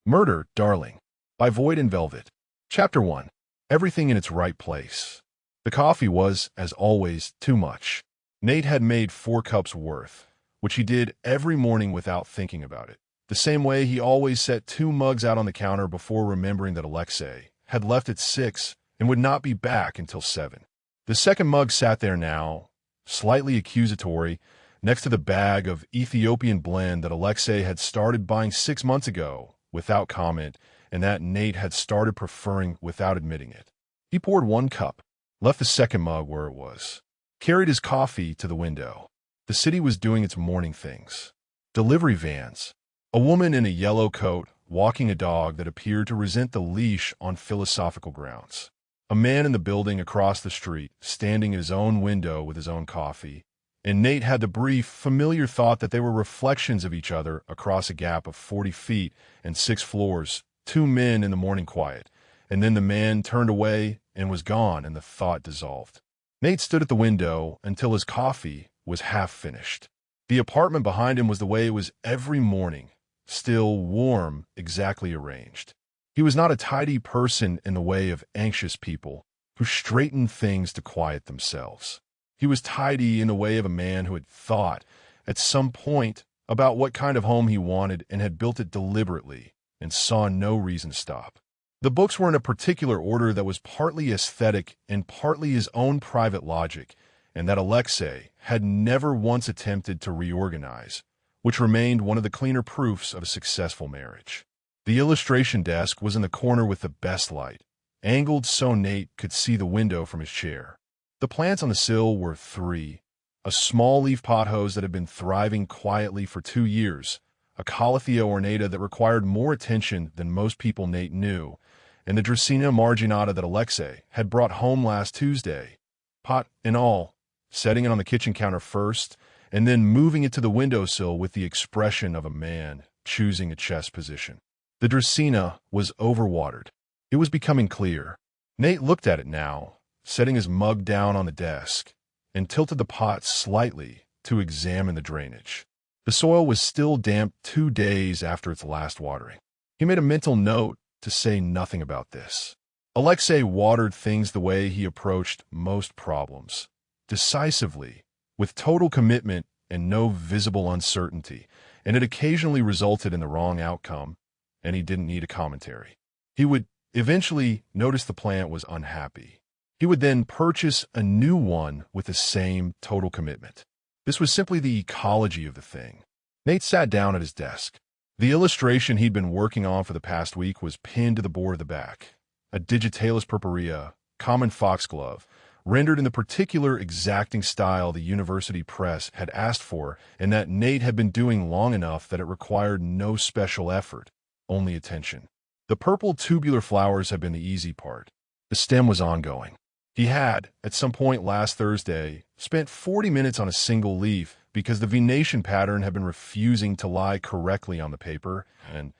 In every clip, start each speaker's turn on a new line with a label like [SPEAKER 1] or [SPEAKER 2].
[SPEAKER 1] Murder, Darling, by Void and Velvet. Chapter 1. Everything in its right place. The coffee was, as always, too much. Nate had made 4 cups worth, which he did every morning without thinking about it. The same way he always set 2 mugs out on the counter before remembering that Aleksei had left at 6 and would not be back until 7. The second mug sat there now, slightly accusatory, next to the bag of Ethiopian blend that Aleksei had started buying 6 months ago, without comment, and that Nate had started preferring without admitting it. He poured 1 cup, left the second mug where it was, carried his coffee to the window. The city was doing its morning things. Delivery vans. A woman in a yellow coat walking a dog that appeared to resent the leash on philosophical grounds. A man in the building across the street, standing at his own window with his own coffee. And Nate had the brief, familiar thought that they were reflections of each other across a gap of 40 feet and 6 floors, 2 men in the morning quiet. And then the man turned away and was gone, and the thought dissolved. Nate stood at the window until his coffee was half finished. The apartment behind him was the way it was every morning, still warm, exactly arranged. He was not a tidy person in the way of anxious people who straighten things to quiet themselves. He was tidy in the way of a man who had thought, at some point, about what kind of home he wanted and had built it deliberately and saw no reason to stop. The books were in a particular order that was partly aesthetic and partly his own private logic, and that Aleksei had never once attempted to reorganize, which remained one of the cleaner proofs of a successful marriage. The illustration desk was in the corner with the best light, angled so Nate could see the window from his chair. The plants on the sill were 3, a small leaf pothose that had been thriving quietly for 2 years, a calathea ornata that required more attention than most people Nate knew, and the Dracaena marginata that Aleksei had brought home last Tuesday, pot and all, setting it on the kitchen counter first, and then moving it to the windowsill with the expression of a man choosing a chess position. The Dracaena was overwatered. It was becoming clear. Nate looked at it now, setting his mug down on the desk, and tilted the pot slightly to examine the drainage. The soil was still damp 2 days after its last watering. He made a mental note to say nothing about this. Aleksei watered things the way he approached most problems, decisively, with total commitment and no visible uncertainty, and it occasionally resulted in the wrong outcome, and he didn't need a commentary. He would eventually notice the plant was unhappy. He would then purchase a new one with the same total commitment. This was simply the ecology of the thing. Nate sat down at his desk. The illustration he'd been working on for the past week was pinned to the board of the back. A Digitalis purpurea, common foxglove, rendered in the particular exacting style the university press had asked for, and that Nate had been doing long enough that it required no special effort, only attention. The purple tubular flowers had been the easy part. The stem was ongoing. He had, at some point last Thursday, spent 40 minutes on a single leaf because the venation pattern had been refusing to lie correctly on the paper, and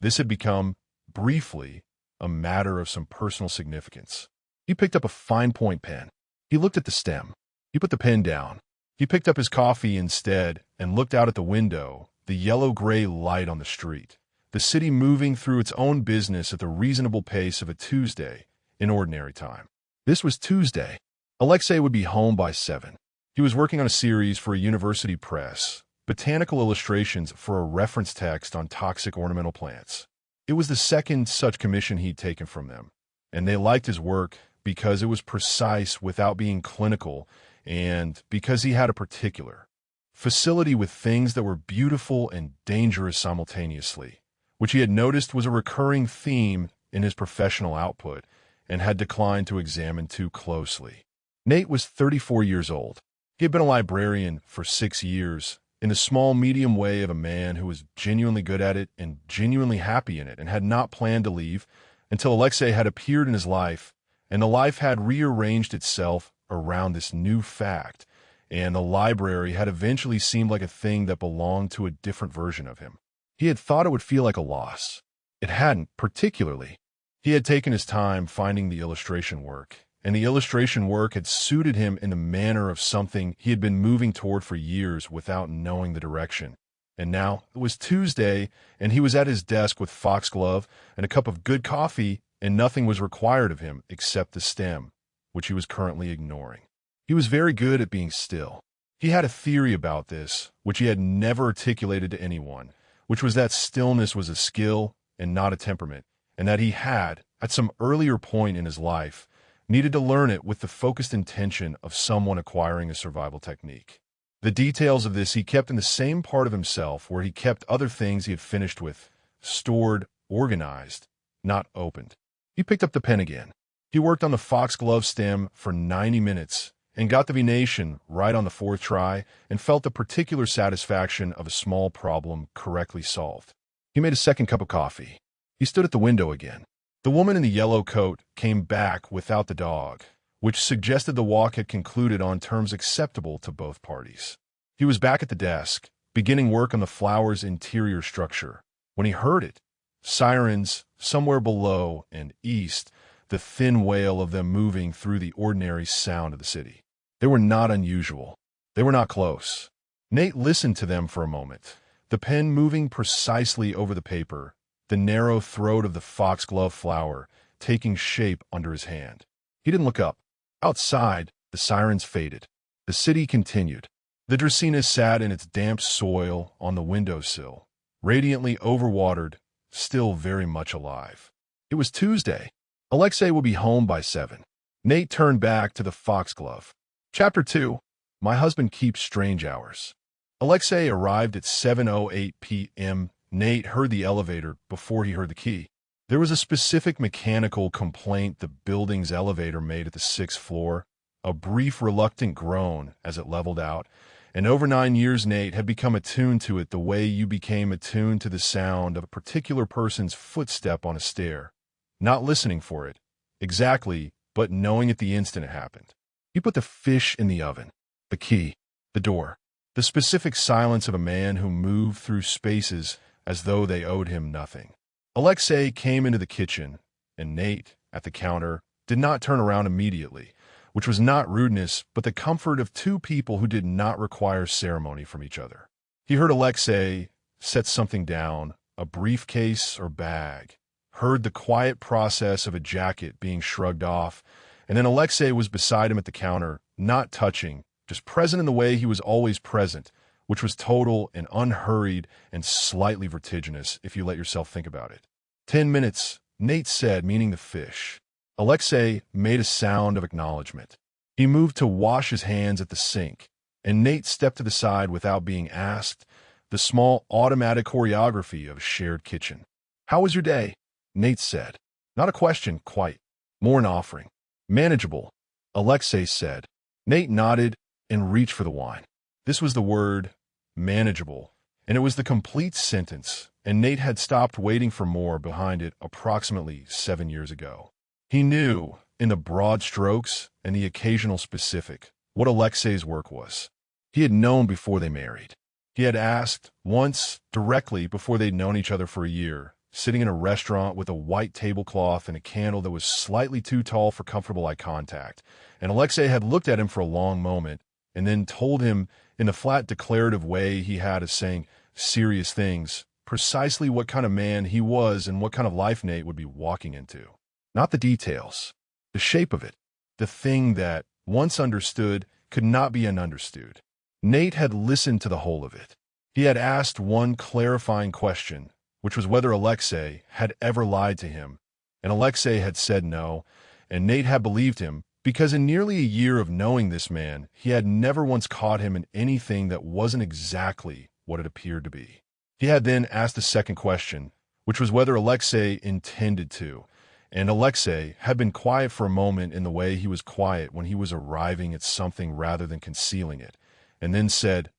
[SPEAKER 1] this had become, briefly, a matter of some personal significance. He picked up a fine-point pen. He looked at the stem. He put the pen down. He picked up his coffee instead and looked out at the window, the yellow-gray light on the street, the city moving through its own business at the reasonable pace of a Tuesday in ordinary time. This was Tuesday. Aleksei would be home by 7. He was working on a series for a university press, botanical illustrations for a reference text on toxic ornamental plants. It was the second such commission he'd taken from them, and they liked his work because it was precise without being clinical, and because he had a particular facility with things that were beautiful and dangerous simultaneously, which he had noticed was a recurring theme in his professional output and had declined to examine too closely. Nate was 34 years old. He had been a librarian for 6 years, in the small, medium way of a man who was genuinely good at it and genuinely happy in it, and had not planned to leave until Aleksei had appeared in his life, and the life had rearranged itself around this new fact, and the library had eventually seemed like a thing that belonged to a different version of him. He had thought it would feel like a loss. It hadn't, particularly. He had taken his time finding the illustration work, and the illustration work had suited him in the manner of something he had been moving toward for years without knowing the direction. And now it was Tuesday, and he was at his desk with foxglove and a cup of good coffee, and nothing was required of him except the stem, which he was currently ignoring. He was very good at being still. He had a theory about this, which he had never articulated to anyone, which was that stillness was a skill and not a temperament, and that he had, at some earlier point in his life, needed to learn it with the focused intention of someone acquiring a survival technique. The details of this he kept in the same part of himself where he kept other things he had finished with, stored, organized, not opened. He picked up the pen again. He worked on the foxglove stem for 90 minutes and got the venation right on the fourth try and felt the particular satisfaction of a small problem correctly solved. He made a second cup of coffee. He stood at the window again. The woman in the yellow coat came back without the dog, which suggested the walk had concluded on terms acceptable to both parties. He was back at the desk, beginning work on the flower's interior structure, when he heard it. Sirens somewhere below and east, the thin wail of them moving through the ordinary sound of the city. They were not unusual. They were not close. Nate listened to them for a moment, the pen moving precisely over the paper, the narrow throat of the foxglove flower taking shape under his hand. He didn't look up. Outside, the sirens faded. The city continued. The dracaena sat in its damp soil on the windowsill, radiantly overwatered, still very much alive. It was Tuesday. Aleksei would be home by 7. Nate turned back to the foxglove. Chapter 2. My husband keeps strange hours. Aleksei arrived at 7:08 p.m. Nate heard the elevator before he heard the key. There was a specific mechanical complaint the building's elevator made at the 6th floor, a brief reluctant groan as it leveled out, and over 9 years Nate had become attuned to it the way you became attuned to the sound of a particular person's footstep on a stair, not listening for it, exactly, but knowing at the instant it happened. He put the fish in the oven, the key, the door, the specific silence of a man who moved through spaces as though they owed him nothing. Aleksei came into the kitchen, and Nate, at the counter, did not turn around immediately, which was not rudeness, but the comfort of two people who did not require ceremony from each other. He heard Aleksei set something down, a briefcase or bag, heard the quiet process of a jacket being shrugged off, and then Aleksei was beside him at the counter, not touching, just present in the way he was always present, which was total and unhurried and slightly vertiginous if you let yourself think about it. 10 minutes, Nate said, meaning the fish. Aleksei made a sound of acknowledgement. He moved to wash his hands at the sink, and Nate stepped to the side without being asked, the small automatic choreography of a shared kitchen. How was your day? Nate said. Not a question, quite. More an offering. Manageable, Aleksei said. Nate nodded and reached for the wine. This was the word, manageable, and it was the complete sentence, and Nate had stopped waiting for more behind it approximately 7 years ago. He knew, in the broad strokes and the occasional specific, what Aleksei's work was. He had known before they married. He had asked, once, directly before they'd known each other for a year, sitting in a restaurant with a white tablecloth and a candle that was slightly too tall for comfortable eye contact, and Aleksei had looked at him for a long moment, and then told him, in the flat declarative way he had of saying serious things, precisely what kind of man he was and what kind of life Nate would be walking into. Not the details, the shape of it, the thing that, once understood, could not be ununderstood. Nate had listened to the whole of it. He had asked one clarifying question, which was whether Aleksei had ever lied to him, and Aleksei had said no, and Nate had believed him, because in nearly a year of knowing this man, he had never once caught him in anything that wasn't exactly what it appeared to be. He had then asked a second question, which was whether Aleksei intended to, and Aleksei had been quiet for a moment in the way he was quiet when he was arriving at something rather than concealing it, and then said,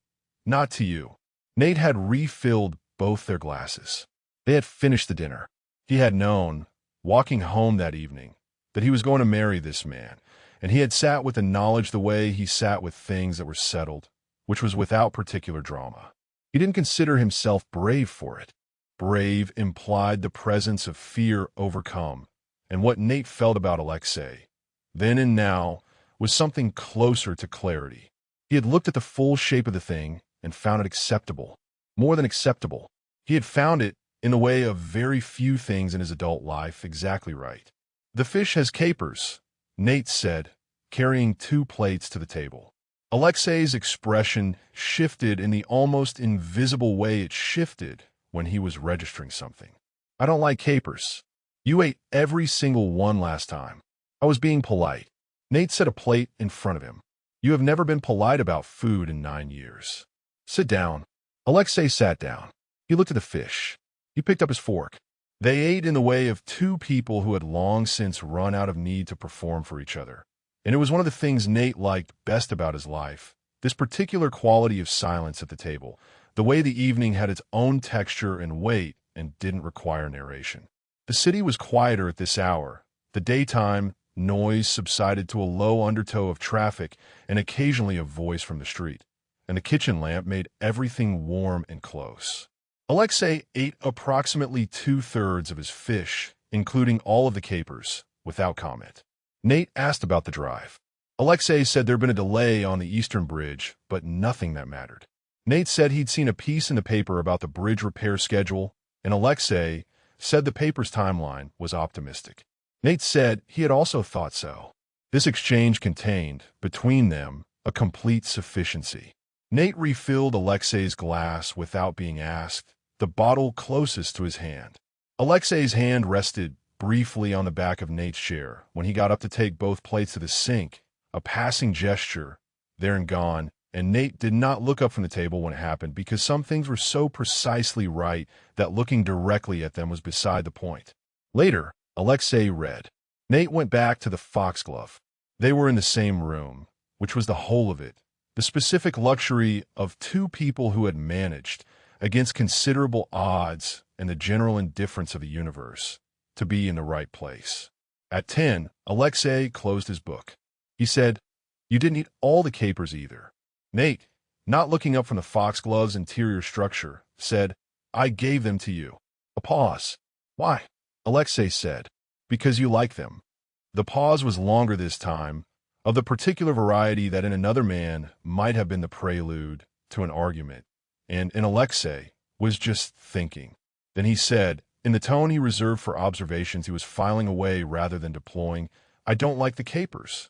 [SPEAKER 1] "Not to you." Nate had refilled both their glasses. They had finished the dinner. He had known, walking home that evening, that he was going to marry this man, and he had sat with the knowledge the way he sat with things that were settled, which was without particular drama. He didn't consider himself brave for it. Brave implied the presence of fear overcome, and what Nate felt about Aleksei, then and now, was something closer to clarity. He had looked at the full shape of the thing and found it acceptable. more than acceptable. He had found it, in the way of very few things in his adult life, exactly right. "The fish has capers," Nate said, carrying 2 plates to the table. Aleksei's expression shifted in the almost invisible way it shifted when he was registering something. "I don't like capers. You ate every single one last time." "I was being polite." Nate set a plate in front of him. "You have never been polite about food in 9 years. Sit down." Aleksei sat down. He looked at the fish. He picked up his fork. They ate in the way of 2 people who had long since run out of need to perform for each other. And it was one of the things Nate liked best about his life, this particular quality of silence at the table, the way the evening had its own texture and weight and didn't require narration. The city was quieter at this hour. The daytime noise subsided to a low undertow of traffic and occasionally a voice from the street, and the kitchen lamp made everything warm and close. Aleksei ate approximately 2/3 of his fish, including all of the capers, without comment. Nate asked about the drive. Aleksei said there'd been a delay on the Eastern Bridge, but nothing that mattered. Nate said he'd seen a piece in the paper about the bridge repair schedule, and Aleksei said the paper's timeline was optimistic. Nate said he had also thought so. This exchange contained, between them, a complete sufficiency. Nate refilled Aleksei's glass without being asked, the bottle closest to his hand. Aleksei's hand rested briefly on the back of Nate's chair when he got up to take both plates to the sink, a passing gesture, there and gone, and Nate did not look up from the table when it happened because some things were so precisely right that looking directly at them was beside the point. Later, Aleksei read. Nate went back to the foxglove. They were in the same room, which was the whole of it, the specific luxury of 2 people who had managed, against considerable odds and the general indifference of the universe, to be in the right place. At 10, Aleksei closed his book. He said, "You didn't eat all the capers either." Nate, not looking up from the foxglove's interior structure, said, "I gave them to you." A pause. "Why?" Aleksei said, "Because you like them." The pause was longer this time, of the particular variety that in another man might have been the prelude to an argument, and in Aleksei was just thinking. Then he said, in the tone he reserved for observations he was filing away rather than deploying, "I don't like the capers,"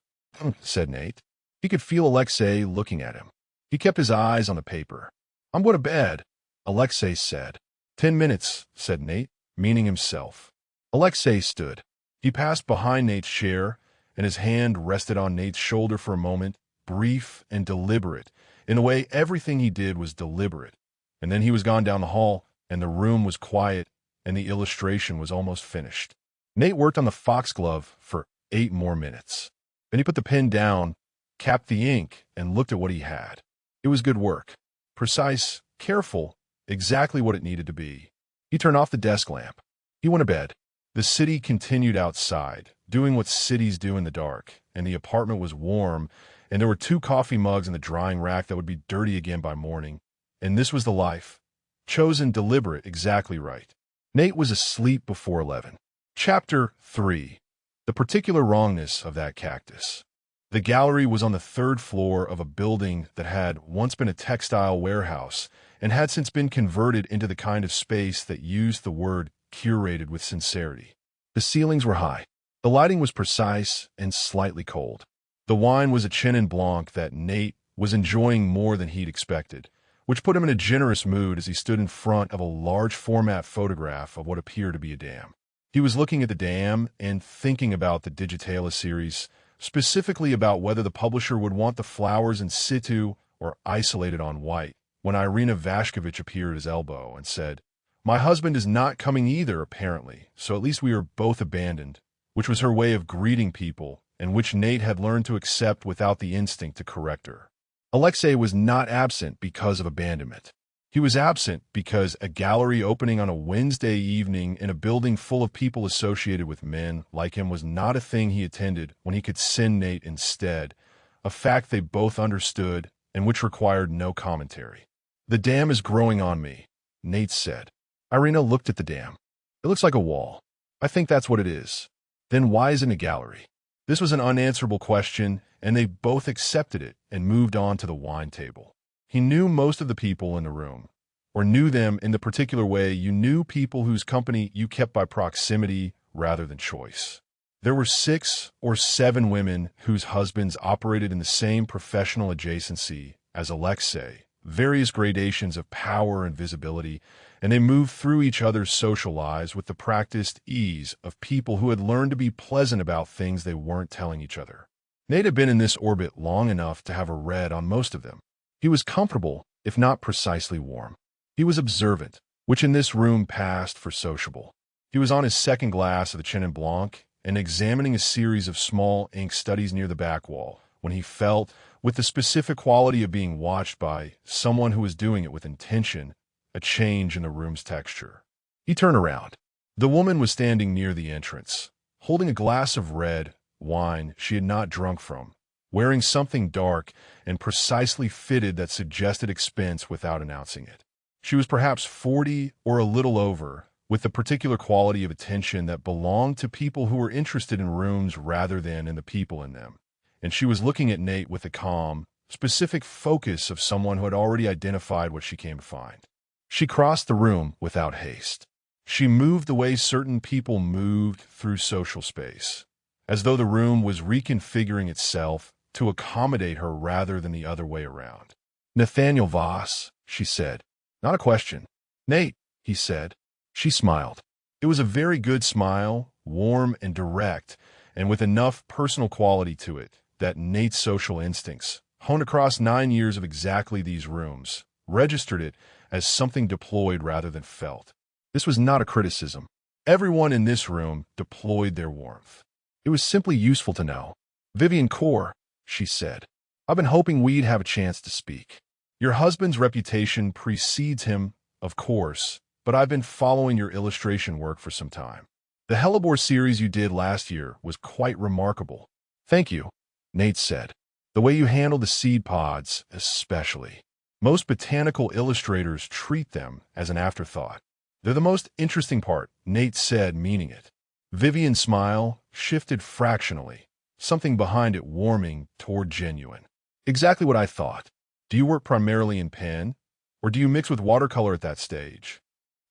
[SPEAKER 1] said Nate. He could feel Aleksei looking at him. He kept his eyes on the paper. "I'm going to bed," Aleksei said. 10 minutes, said Nate, meaning himself. Aleksei stood. He passed behind Nate's chair, and his hand rested on Nate's shoulder for a moment, brief and deliberate, in a way everything he did was deliberate. And then he was gone down the hall, and the room was quiet, and the illustration was almost finished. Nate worked on the foxglove for 8 more minutes. Then he put the pen down, capped the ink, and looked at what he had. It was good work. Precise, careful, exactly what it needed to be. He turned off the desk lamp. He went to bed. The city continued outside, doing what cities do in the dark, and the apartment was warm, and there were 2 coffee mugs in the drying rack that would be dirty again by morning. And this was the life. Chosen, deliberate, exactly right. Nate was asleep before 11. Chapter 3. The particular wrongness of that cactus. The gallery was on the 3rd floor of a building that had once been a textile warehouse and had since been converted into the kind of space that used the word curated with sincerity. The ceilings were high. The lighting was precise and slightly cold. The wine was a Chenin Blanc that Nate was enjoying more than he'd expected, which put him in a generous mood as he stood in front of a large-format photograph of what appeared to be a dam. He was looking at the dam and thinking about the Digitalis series, specifically about whether the publisher would want the flowers in situ or isolated on white, when Irina Vashkovich appeared at his elbow and said, "My husband is not coming either, apparently, so at least we are both abandoned," which was her way of greeting people and which Nate had learned to accept without the instinct to correct her. Aleksei was not absent because of abandonment. He was absent because a gallery opening on a Wednesday evening in a building full of people associated with men like him was not a thing he attended when he could send Nate instead, a fact they both understood and which required no commentary. "The dam is growing on me," Nate said. Irina looked at the dam. "It looks like a wall. I think that's what it is. Then why isn't it a gallery?" This was an unanswerable question, and they both accepted it and moved on to the wine table. He knew most of the people in the room. or knew them in the particular way you knew people whose company you kept by proximity rather than choice. There were 6 or 7 women whose husbands operated in the same professional adjacency as Aleksei, various gradations of power and visibility, and they moved through each other's social lives with the practiced ease of people who had learned to be pleasant about things they weren't telling each other. Nate had been in this orbit long enough to have a read on most of them. He was comfortable, if not precisely warm. He was observant, which in this room passed for sociable. He was on his second glass of the Chenin Blanc and examining a series of small ink studies near the back wall when he felt, with the specific quality of being watched by someone who was doing it with intention, a change in the room's texture. He turned around. The woman was standing near the entrance, holding a glass of red wine she had not drunk from, wearing something dark and precisely fitted that suggested expense without announcing it. She was perhaps 40 or a little over, with the particular quality of attention that belonged to people who were interested in rooms rather than in the people in them. And she was looking at Nate with the calm, specific focus of someone who had already identified what she came to find. She crossed the room without haste. She moved the way certain people moved through social space, as though the room was reconfiguring itself to accommodate her rather than the other way around. "Nathaniel Voss," she said. "Not a question." "Nate," he said. She smiled. It was a very good smile, warm and direct, and with enough personal quality to it that Nate's social instincts, honed across 9 years of exactly these rooms, registered it as something deployed rather than felt. This was not a criticism. Everyone in this room deployed their warmth. It was simply useful to know. "Vivian Core," she said. "I've been hoping we'd have a chance to speak. Your husband's reputation precedes him, of course, but I've been following your illustration work for some time. The Hellebore series you did last year was quite remarkable." "Thank you," Nate said. "The way you handled the seed pods, especially. Most botanical illustrators treat them as an afterthought. They're the most interesting part," Nate said, meaning it. Vivian's smile shifted fractionally, something behind it warming toward genuine. "Exactly what I thought. Do you work primarily in pen, or do you mix with watercolor at that stage?"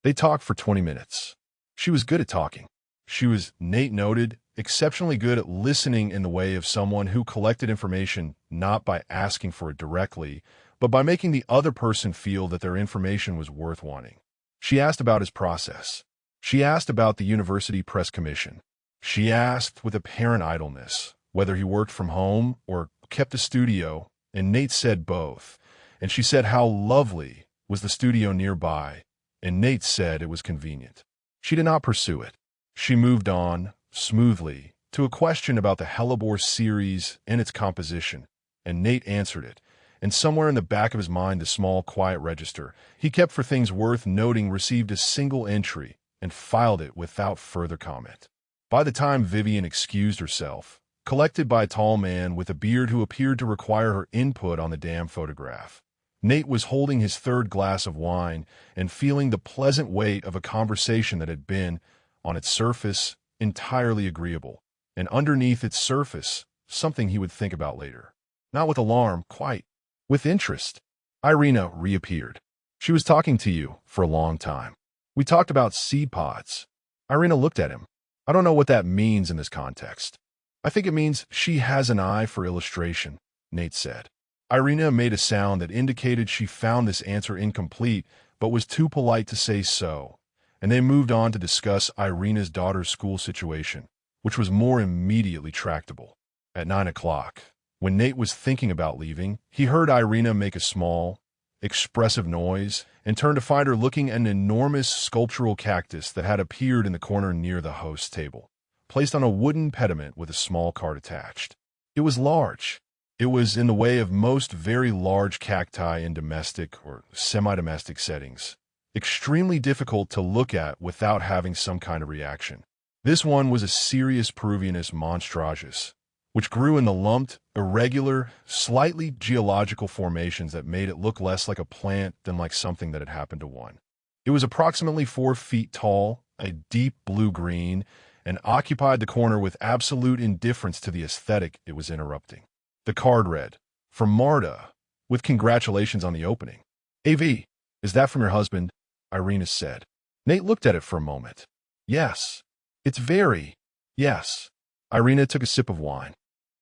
[SPEAKER 1] They talked for 20 minutes. She was good at talking. She was, Nate noted, exceptionally good at listening in the way of someone who collected information not by asking for it directly, but by making the other person feel that their information was worth wanting. She asked about his process. She asked about the university press commission. She asked with apparent idleness whether he worked from home or kept a studio, and Nate said both. And she said how lovely was the studio nearby, and Nate said it was convenient. She did not pursue it. She moved on, smoothly, to a question about the Hellebore series and its composition, and Nate answered it, and somewhere in the back of his mind the small, quiet register he kept for things worth noting received a single entry and filed it without further comment. By the time Vivian excused herself, collected by a tall man with a beard who appeared to require her input on the damn photograph, Nate was holding his third glass of wine and feeling the pleasant weight of a conversation that had been, on its surface, entirely agreeable, and underneath its surface, something he would think about later. Not with alarm, quite. With interest. Irina reappeared. "She was talking to you for a long time. We talked about seed pods." Irina looked at him. "I don't know what that means in this context." "I think it means she has an eye for illustration," Nate said. Irina made a sound that indicated she found this answer incomplete, but was too polite to say so, and they moved on to discuss Irina's daughter's school situation, which was more immediately tractable. At 9 o'clock, when Nate was thinking about leaving, he heard Irina make a small, expressive noise and turned to find her looking at an enormous sculptural cactus that had appeared in the corner near the host's table, placed on a wooden pediment with a small cart attached. It was large. It was in the way of most very large cacti in domestic or semi-domestic settings, extremely difficult to look at without having some kind of reaction. This one was a serious Peruvianus monstragus, which grew in the lumped, irregular, slightly geological formations that made it look less like a plant than like something that had happened to one. It was approximately 4 feet tall, a deep blue-green, and occupied the corner with absolute indifference to the aesthetic it was interrupting. The card read, "From Marta, with congratulations on the opening. AV." Is that from your husband? Irina said. Nate looked at it for a moment. Yes. It's very. Yes. Irina took a sip of wine.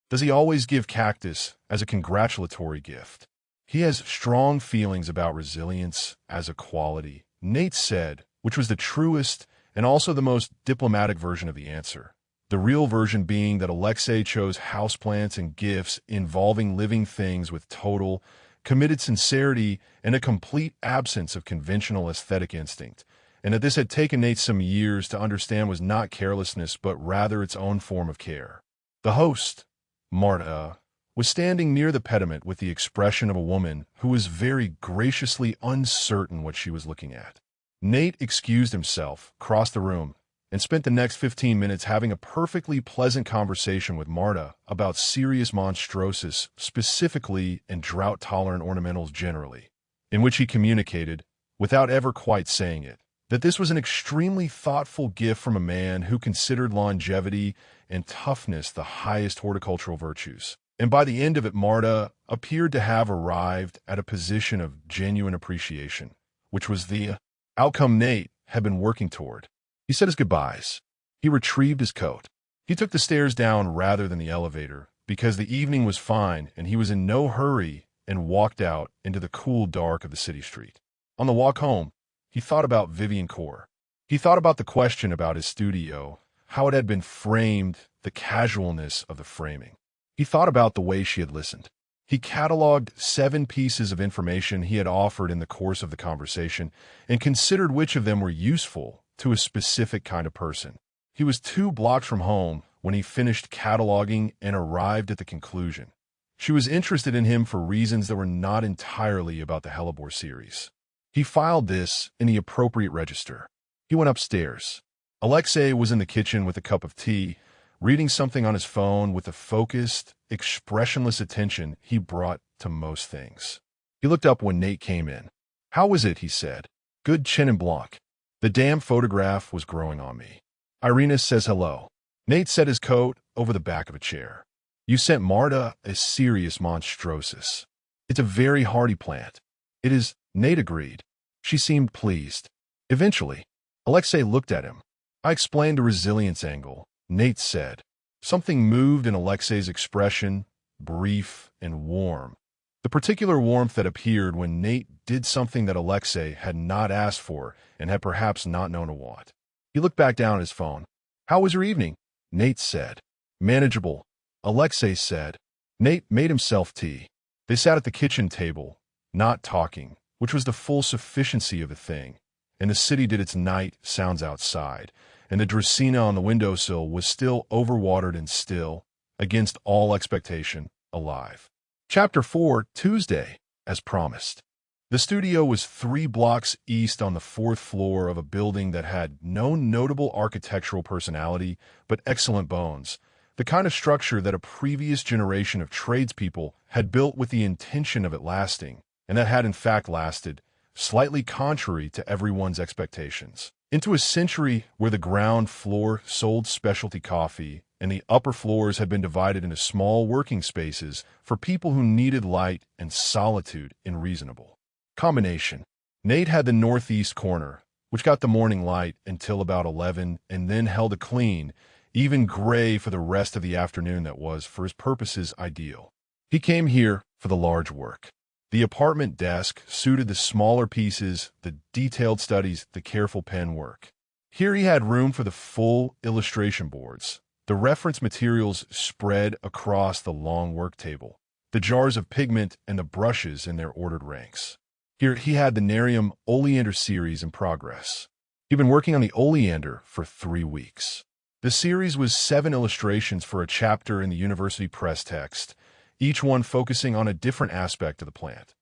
[SPEAKER 1] Does he always give cactus as a congratulatory gift? He has strong feelings about resilience as a quality, Nate said, which was the truest and also the most diplomatic version of the answer. The real version being that Aleksei chose houseplants and gifts involving living things with total, committed sincerity and a complete absence of conventional aesthetic instinct, and that this had taken Nate some years to understand was not carelessness but rather its own form of care. The host, Marta, was standing near the pediment with the expression of a woman who was very graciously uncertain what she was looking at. Nate excused himself, crossed the room, and spent the next 15 minutes having a perfectly pleasant conversation with Marta about serious monstrosities specifically and drought-tolerant ornamentals generally, in which he communicated, without ever quite saying it, that this was an extremely thoughtful gift from a man who considered longevity and toughness the highest horticultural virtues. And by the end of it, Marta appeared to have arrived at a position of genuine appreciation, which was the outcome Nate had been working toward. He said his goodbyes. He retrieved his coat. He took the stairs down rather than the elevator because the evening was fine and he was in no hurry and walked out into the cool dark of the city street. On the walk home, he thought about Vivian Core. He thought about the question about his studio, how it had been framed, the casualness of the framing. He thought about the way she had listened. He cataloged 7 pieces of information he had offered in the course of the conversation and considered which of them were useful to a specific kind of person. He was 2 blocks from home when he finished cataloging and arrived at the conclusion. She was interested in him for reasons that were not entirely about the Hellebore series. He filed this in the appropriate register. He went upstairs. Aleksei was in the kitchen with a cup of tea, reading something on his phone with the focused, expressionless attention he brought to most things. He looked up when Nate came in. "How was it?" he said. "Good Chenin Blanc. The damn photograph was growing on me." Irina says hello. Nate set his coat over the back of a chair. "You sent Marta a serious monstrosis. It's a very hardy plant." "It is," Nate agreed. She seemed pleased. Eventually, Aleksei looked at him. "I explained the resilience angle," Nate said. Something moved in Aleksei's expression, brief and warm. The particular warmth that appeared when Nate did something that Aleksei had not asked for and had perhaps not known what. He looked back down at his phone. "How was your evening?" Nate said. "Manageable," Aleksei said. Nate made himself tea. They sat at the kitchen table, not talking, which was the full sufficiency of the thing, and the city did its night sounds outside, and the Dracaena on the windowsill was still overwatered and still, against all expectation, alive. Chapter 4, Tuesday, as promised. The studio was 3 blocks east on the 4th floor of a building that had no notable architectural personality, but excellent bones, the kind of structure that a previous generation of tradespeople had built with the intention of it lasting, and that had in fact lasted, slightly contrary to everyone's expectations, into a century where the ground floor sold specialty coffee and the upper floors had been divided into small working spaces for people who needed light and solitude in reasonable combination. Nate had the northeast corner, which got the morning light until about 11 and then held a clean, even gray for the rest of the afternoon that was, for his purposes, ideal. He came here for the large work. The apartment desk suited the smaller pieces, the detailed studies, the careful pen work. Here he had room for the full illustration boards, the reference materials spread across the long work table, the jars of pigment and the brushes in their ordered ranks. Here he had the Nerium Oleander series in progress. He'd been working on the oleander for 3 weeks. The series was 7 illustrations for a chapter in the university press text, each one focusing on a different aspect of the plant.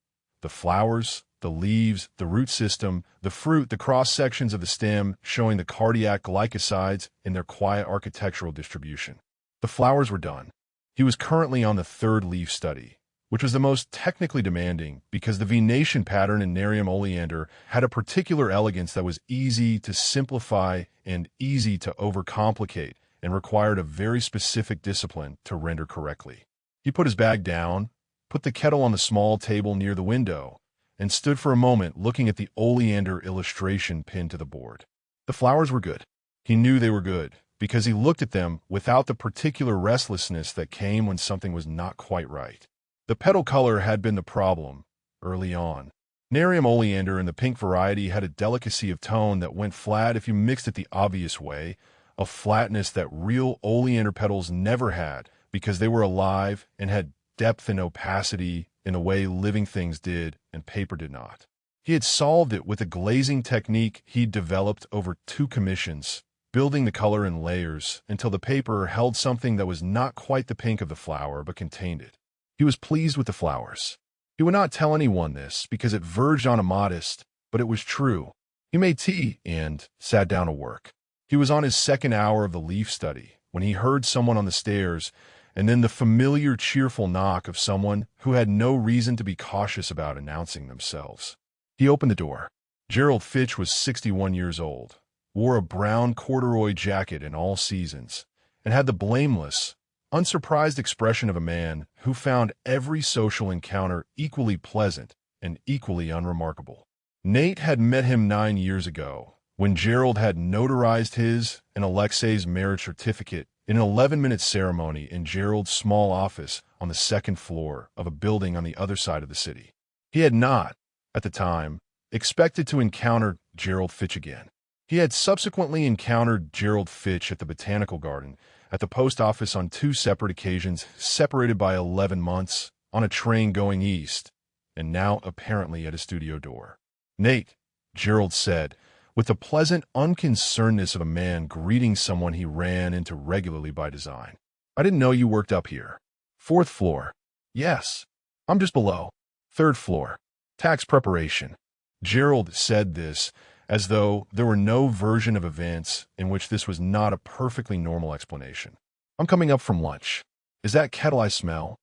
[SPEAKER 1] The flowers, the leaves, the root system, the fruit, the cross-sections of the stem showing the cardiac glycosides in their quiet architectural distribution. The flowers were done. He was currently on the 3rd leaf study, which was the most technically demanding because the venation pattern in Nerium oleander had a particular elegance that was easy to simplify and easy to overcomplicate and required a very specific discipline to render correctly. He put his bag down, put the kettle on the small table near the window, and stood for a moment looking at the oleander illustration pinned to the board. The flowers were good. He knew they were good, because he looked at them without the particular restlessness that came when something was not quite right. The petal color had been the problem early on. Nerium oleander in the pink variety had a delicacy of tone that went flat if you mixed it the obvious way, a flatness that real oleander petals never had because they were alive and had depth and opacity in a way living things did and paper did not. He had solved it with a glazing technique he'd developed over 2 commissions, building the color in layers until the paper held something that was not quite the pink of the flower but contained it. He was pleased with the flowers. He would not tell anyone this because it verged on immodest, but it was true. He made tea and sat down to work. He was on his 2nd hour of the leaf study when he heard someone on the stairs and then the familiar cheerful knock of someone who had no reason to be cautious about announcing themselves. He opened the door. Gerald Fitch was 61 years old, wore a brown corduroy jacket in all seasons, and had the blameless, unsurprised expression of a man who found every social encounter equally pleasant and equally unremarkable. Nate had met him 9 years ago, when Gerald had notarized his and Aleksei's marriage certificate in an 11-minute ceremony in Gerald's small office on the 2nd floor of a building on the other side of the city. He had not, at the time, expected to encounter Gerald Fitch again. He had subsequently encountered Gerald Fitch at the Botanical Garden, at the post office on 2 separate occasions, separated by 11 months, on a train going east, and now apparently at a studio door. "Nate," Gerald said, with the pleasant unconcernedness of a man greeting someone he ran into regularly by design. "I didn't know you worked up here." "4th floor." "Yes. I'm just below. 3rd floor. Tax preparation." Gerald said this as though there were no version of events in which this was not a perfectly normal explanation. "I'm coming up from lunch. Is that kettle I smell?"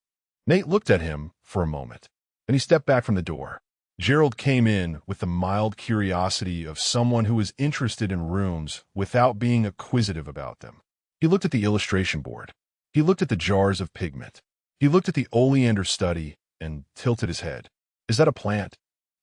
[SPEAKER 1] Nate looked at him for a moment. Then he stepped back from the door. Gerald came in with the mild curiosity of someone who was interested in rooms without being acquisitive about them. He looked at the illustration board. He looked at the jars of pigment. He looked at the oleander study and tilted his head. "Is that a plant?"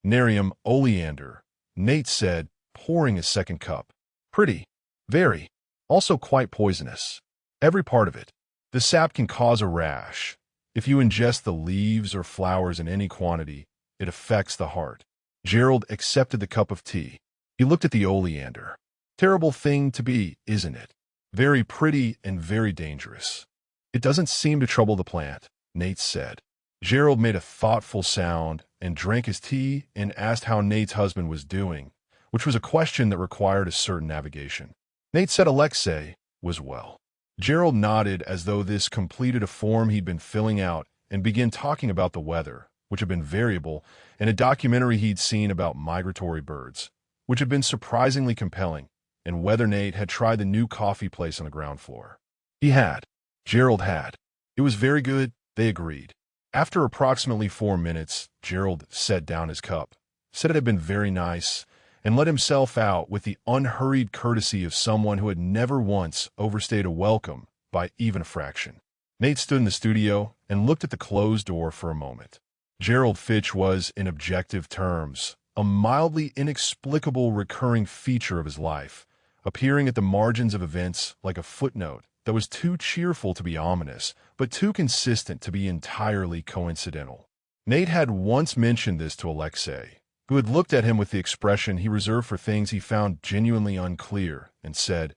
[SPEAKER 1] "Nerium oleander," Nate said, pouring his 2nd cup. "Pretty. Very. Also quite poisonous. Every part of it. The sap can cause a rash. If you ingest the leaves or flowers in any quantity, it affects the heart." Gerald accepted the cup of tea. He looked at the oleander. "Terrible thing to be, isn't it? Very pretty and very dangerous." "It doesn't seem to trouble the plant," Nate said. Gerald made a thoughtful sound and drank his tea and asked how Nate's husband was doing, which was a question that required a certain navigation. Nate said Aleksei was well. Gerald nodded as though this completed a form he'd been filling out and began talking about the weather, which had been variable, and a documentary he'd seen about migratory birds, which had been surprisingly compelling, and whether Nate had tried the new coffee place on the ground floor. He had. Gerald had. It was very good, they agreed. After approximately 4 minutes, Gerald set down his cup, said it had been very nice, and let himself out with the unhurried courtesy of someone who had never once overstayed a welcome by even a fraction. Nate stood in the studio and looked at the closed door for a moment. Gerald Fitch was, in objective terms, a mildly inexplicable recurring feature of his life, appearing at the margins of events like a footnote that was too cheerful to be ominous, but too consistent to be entirely coincidental. Nate had once mentioned this to Aleksei, who had looked at him with the expression he reserved for things he found genuinely unclear, and said,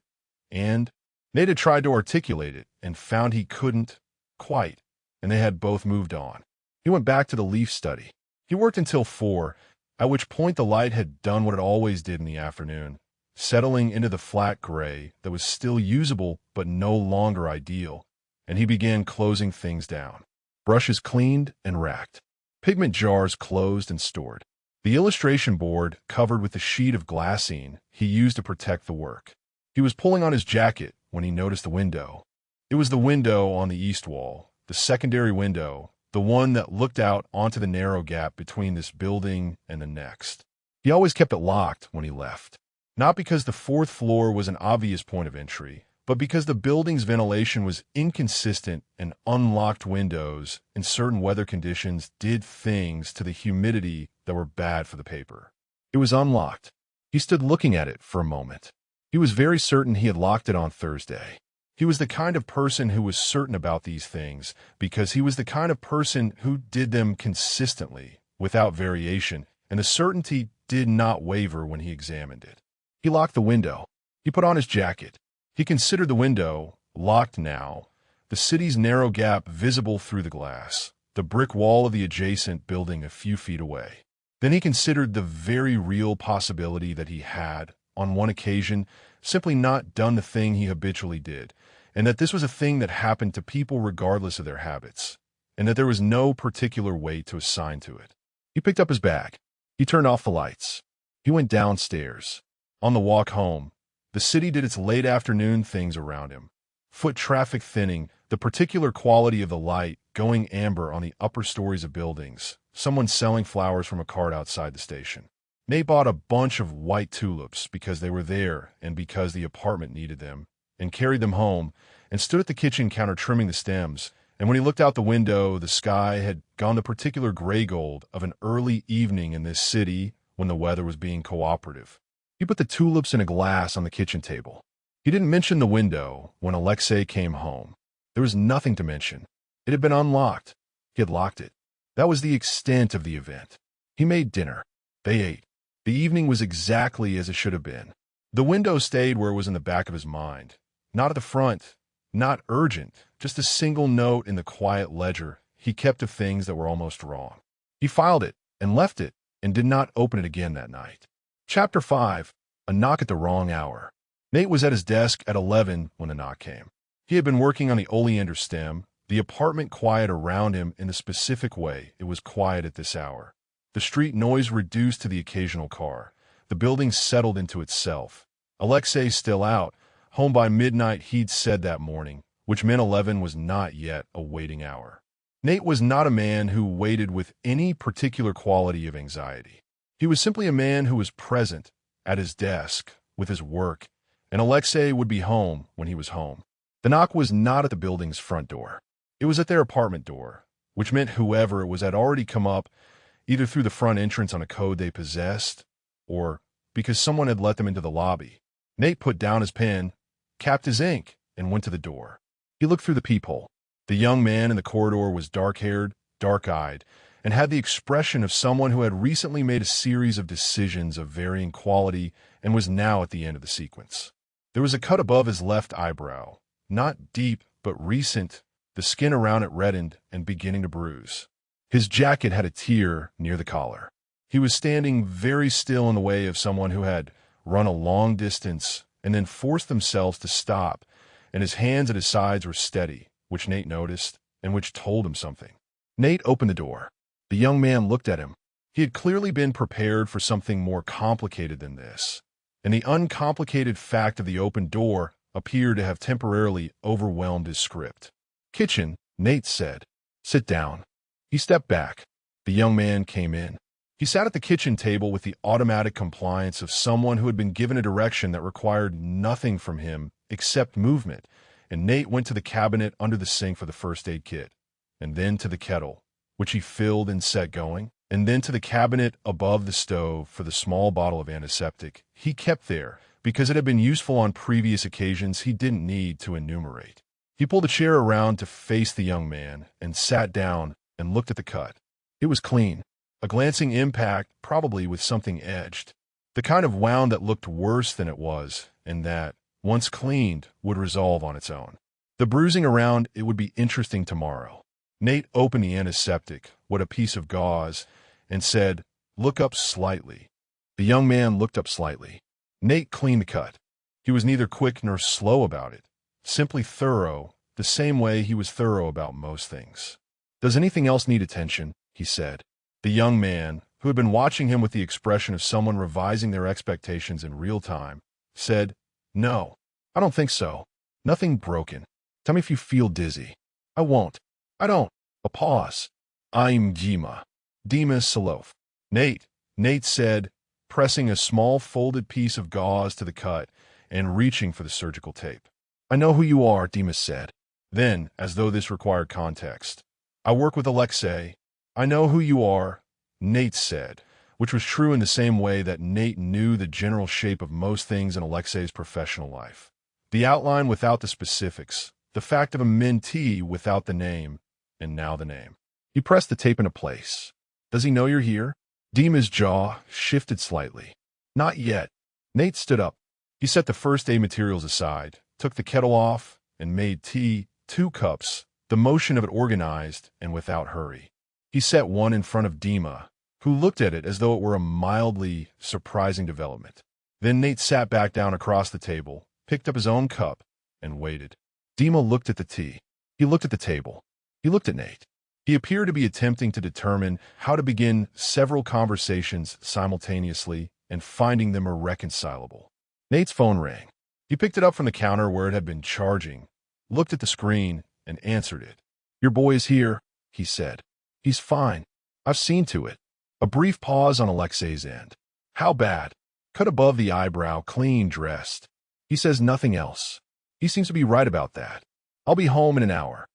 [SPEAKER 1] "And?" Nate had tried to articulate it and found he couldn't quite, and they had both moved on. He went back to the leaf study. He worked until 4, at which point the light had done what it always did in the afternoon, settling into the flat gray that was still usable but no longer ideal, and he began closing things down. Brushes cleaned and racked. Pigment jars closed and stored. The illustration board covered with the sheet of glassine he used to protect the work. He was pulling on his jacket when he noticed the window. It was the window on the east wall, the secondary window, the one that looked out onto the narrow gap between this building and the next. He always kept it locked when he left. Not because the 4th floor was an obvious point of entry, but because the building's ventilation was inconsistent and unlocked windows in certain weather conditions did things to the humidity that were bad for the paper. It was unlocked. He stood looking at it for a moment. He was very certain he had locked it on Thursday. He was the kind of person who was certain about these things because he was the kind of person who did them consistently, without variation, and the certainty did not waver when he examined it. He locked the window. He put on his jacket. He considered the window, locked now, the city's narrow gap visible through the glass, the brick wall of the adjacent building a few feet away. Then he considered the very real possibility that he had, on one occasion, simply not done the thing he habitually did, and that this was a thing that happened to people regardless of their habits, and that there was no particular weight to assign to it. He picked up his bag. He turned off the lights. He went downstairs. On the walk home, the city did its late afternoon things around him. Foot traffic thinning, the particular quality of the light going amber on the upper stories of buildings, someone selling flowers from a cart outside the station. Nate bought a bunch of white tulips because they were there and because the apartment needed them, and carried them home, and stood at the kitchen counter trimming the stems, and when he looked out the window, the sky had gone the particular gray gold of an early evening in this city when the weather was being cooperative. He put the tulips in a glass on the kitchen table. He didn't mention the window when Aleksei came home. There was nothing to mention. It had been unlocked. He had locked it. That was the extent of the event. He made dinner. They ate. The evening was exactly as it should have been. The window stayed where it was in the back of his mind. Not at the front, not urgent, just a single note in the quiet ledger he kept of things that were almost wrong. He filed it and left it and did not open it again that night. Chapter 5. A knock at the wrong hour. Nate was at his desk at 11 when the knock came. He had been working on the oleander stem, the apartment quiet around him in the specific way it was quiet at this hour. The street noise reduced to the occasional car. The building settled into itself. Aleksei still out, home by midnight he'd said that morning, which meant 11 was not yet a waiting hour. Nate was not a man who waited with any particular quality of anxiety. He was simply a man who was present, at his desk, with his work, and Aleksei would be home when he was home. The knock was not at the building's front door. It was at their apartment door, which meant whoever it was had already come up, either through the front entrance on a code they possessed, or because someone had let them into the lobby. Nate put down his pen, capped his ink, and went to the door. He looked through the peephole. The young man in the corridor was dark-haired, dark-eyed, and had the expression of someone who had recently made a series of decisions of varying quality and was now at the end of the sequence. There was a cut above his left eyebrow, not deep but recent, the skin around it reddened and beginning to bruise. His jacket had a tear near the collar. He was standing very still in the way of someone who had run a long distance and then forced themselves to stop, and his hands at his sides were steady, which Nate noticed, and which told him something. Nate opened the door. The young man looked at him. He had clearly been prepared for something more complicated than this, and the uncomplicated fact of the open door appeared to have temporarily overwhelmed his script. "Kitchen," Nate said. "Sit down." He stepped back. The young man came in. He sat at the kitchen table with the automatic compliance of someone who had been given a direction that required nothing from him except movement, and Nate went to the cabinet under the sink for the first aid kit, and then to the kettle, which he filled and set going, and then to the cabinet above the stove for the small bottle of antiseptic he kept there because it had been useful on previous occasions he didn't need to enumerate. He pulled a chair around to face the young man and sat down and looked at the cut. It was clean. A glancing impact, probably with something edged. The kind of wound that looked worse than it was, and that, once cleaned, would resolve on its own. The bruising around it would be interesting tomorrow. Nate opened the antiseptic, what a piece of gauze, and said, "Look up slightly." The young man looked up slightly. Nate cleaned the cut. He was neither quick nor slow about it, simply thorough, the same way he was thorough about most things. "Does anything else need attention?" he said. The young man, who had been watching him with the expression of someone revising their expectations in real time, said, "No, I don't think so. Nothing broken. Tell me if you feel dizzy." "I won't. I don't." A pause. "I'm Dima. Dima Salof." Nate said, pressing a small folded piece of gauze to the cut and reaching for the surgical tape. "I know who you are," Dima said. Then, as though this required context, "I work with Aleksei." "I know who you are," Nate said, which was true in the same way that Nate knew the general shape of most things in Aleksei's professional life. The outline without the specifics, the fact of a mentee without the name, and now the name. He pressed the tape into place. Does he know you're here? Dima's jaw shifted slightly. Not yet. Nate stood up. He set the first aid materials aside, took the kettle off, and made tea, 2 cups, the motion of it organized and without hurry. He set one in front of Dima, who looked at it as though it were a mildly surprising development. Then Nate sat back down across the table, picked up his own cup, and waited. Dima looked at the tea. He looked at the table. He looked at Nate. He appeared to be attempting to determine how to begin several conversations simultaneously and finding them irreconcilable. Nate's phone rang. He picked it up from the counter where it had been charging, looked at the screen, and answered it. Your boy is here, he said. He's fine. I've seen to it. A brief pause on Aleksei's end. How bad? Cut above the eyebrow, clean dressed. He says nothing else. He seems to be right about that. I'll be home in an hour.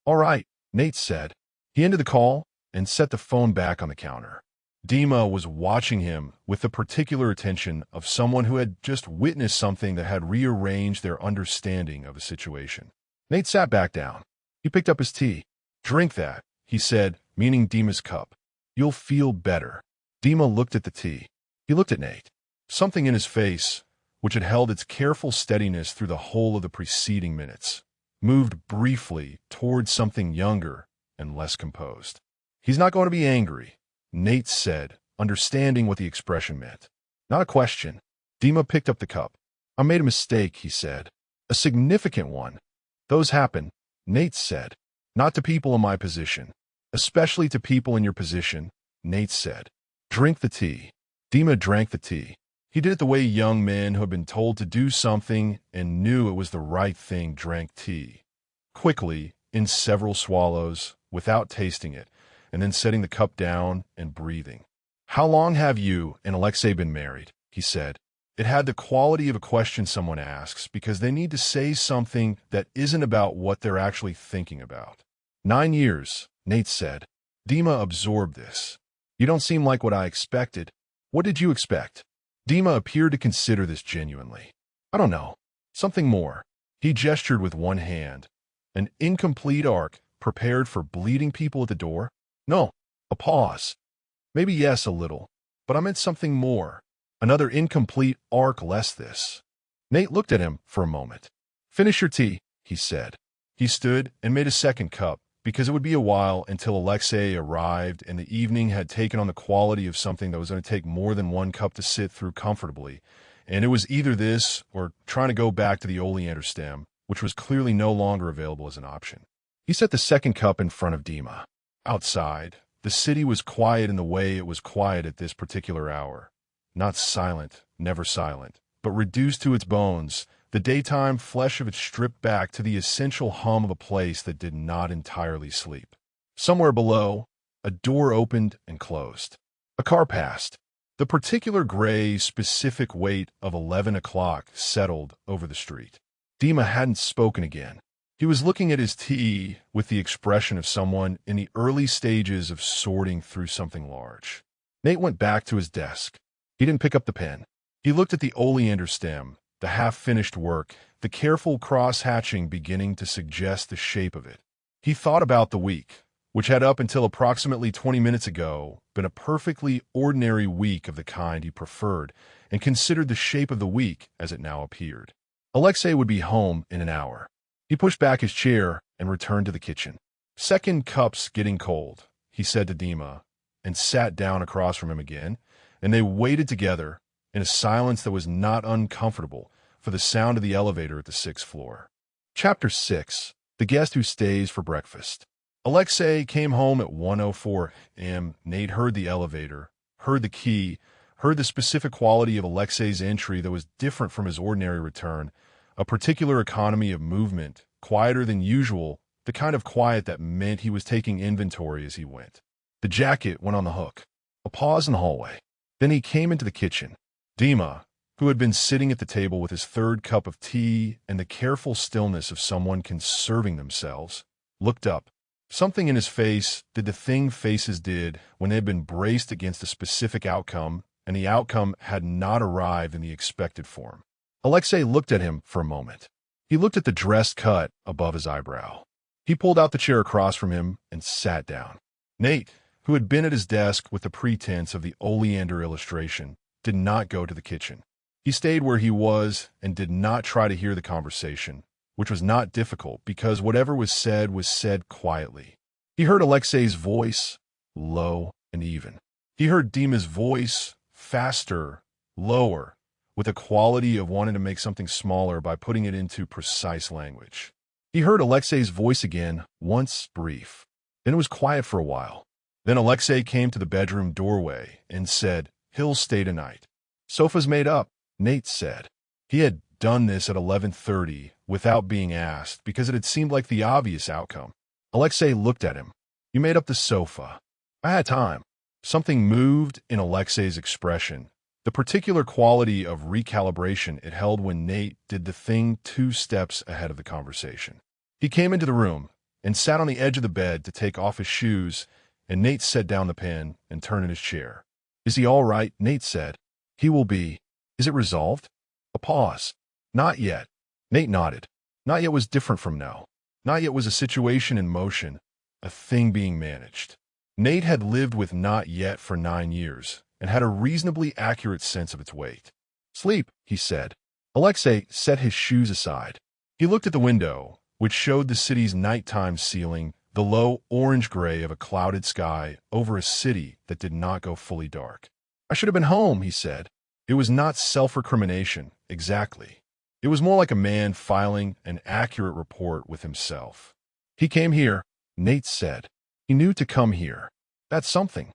[SPEAKER 1] All right, Nate said. He ended the call and set the phone back on the counter. Dima was watching him with the particular attention of someone who had just witnessed something that had rearranged their understanding of a situation. Nate sat back down. He picked up his tea. Drink that, he said, meaning Dima's cup. You'll feel better. Dima looked at the tea. He looked at Nate. Something in his face, which had held its careful steadiness through the whole of the preceding minutes, moved briefly towards something younger and less composed. He's not going to be angry, Nate said, understanding what the expression meant. Not a question. Dima picked up the cup. I made a mistake, he said. A significant one. Those happen, Nate said. Not to people in my position. Especially to people in your position, Nate said. Drink the tea. Dima drank the tea. He did it the way young men who had been told to do something and knew it was the right thing drank tea. Quickly, in several swallows, without tasting it, and then setting the cup down and breathing. How long have you and Aleksei been married? He said. It had the quality of a question someone asks because they need to say something that isn't about what they're actually thinking about. 9 years, Nate said. Dima absorbed this. You don't seem like what I expected. What did you expect? Dima appeared to consider this genuinely. I don't know. Something more. He gestured with one hand. An incomplete arc prepared for bleeding people at the door? No. A pause. Maybe yes, a little. But I meant something more. Another incomplete arc less this. Nate looked at him for a moment. Finish your tea, he said. He stood and made a second cup, because it would be a while until Aleksei arrived and the evening had taken on the quality of something that was going to take more than one cup to sit through comfortably, and it was either this or trying to go back to the oleander stem, which was clearly no longer available as an option. He set the second cup in front of Dima. Outside, the city was quiet in the way it was quiet at this particular hour. Not silent, never silent, but reduced to its bones, the daytime flesh of it stripped back to the essential hum of a place that did not entirely sleep. Somewhere below, a door opened and closed. A car passed. The particular gray, specific weight of 11 o'clock settled over the street. Dima hadn't spoken again. He was looking at his tea with the expression of someone in the early stages of sorting through something large. Nate went back to his desk. He didn't pick up the pen. He looked at the oleander stem, the half-finished work, the careful cross-hatching beginning to suggest the shape of it. He thought about the week, which had up until approximately 20 minutes ago been a perfectly ordinary week of the kind he preferred, and considered the shape of the week as it now appeared. Aleksei would be home in an hour. He pushed back his chair and returned to the kitchen. Second cup's getting cold, he said to Dima, and sat down across from him again, and they waited together in a silence that was not uncomfortable for the sound of the elevator at the 6th floor. Chapter 6. The Guest Who Stays for Breakfast. Aleksei came home at 1:04 a.m. Nate heard the elevator, heard the key, heard the specific quality of Aleksei's entry that was different from his ordinary return, a particular economy of movement, quieter than usual, the kind of quiet that meant he was taking inventory as he went. The jacket went on the hook. A pause in the hallway. Then he came into the kitchen. Dima, who had been sitting at the table with his third cup of tea and the careful stillness of someone conserving themselves, looked up. Something in his face did the thing faces did when they had been braced against a specific outcome, and the outcome had not arrived in the expected form. Aleksei looked at him for a moment. He looked at the dressed cut above his eyebrow. He pulled out the chair across from him and sat down. Nate, who had been at his desk with the pretense of the oleander illustration, did not go to the kitchen. He stayed where he was and did not try to hear the conversation, which was not difficult because whatever was said quietly. He heard Aleksei's voice, low and even. He heard Dima's voice, faster, lower, with a quality of wanting to make something smaller by putting it into precise language. He heard Aleksei's voice again, once brief. Then it was quiet for a while. Then Aleksei came to the bedroom doorway and said, "He'll stay tonight." "Sofa's made up," Nate said. He had done this at 11:30 without being asked because it had seemed like the obvious outcome. Aleksei looked at him. "You made up the sofa." "I had time." Something moved in Aleksei's expression, the particular quality of recalibration it held when Nate did the thing 2 steps ahead of the conversation. He came into the room and sat on the edge of the bed to take off his shoes, and Nate set down the pen and turned in his chair. "Is he all right?" Nate said. "He will be." "Is it resolved?" A pause. "Not yet." Nate nodded. Not yet was different from no. Not yet was a situation in motion, a thing being managed. Nate had lived with not yet for 9 years and had a reasonably accurate sense of its weight. "Sleep," he said. Aleksei set his shoes aside. He looked at the window, which showed the city's nighttime ceiling, the low orange-gray of a clouded sky over a city that did not go fully dark. "I should have been home," he said. It was not self-recrimination, exactly. It was more like a man filing an accurate report with himself. "He came here," Nate said. "He knew to come here. That's something."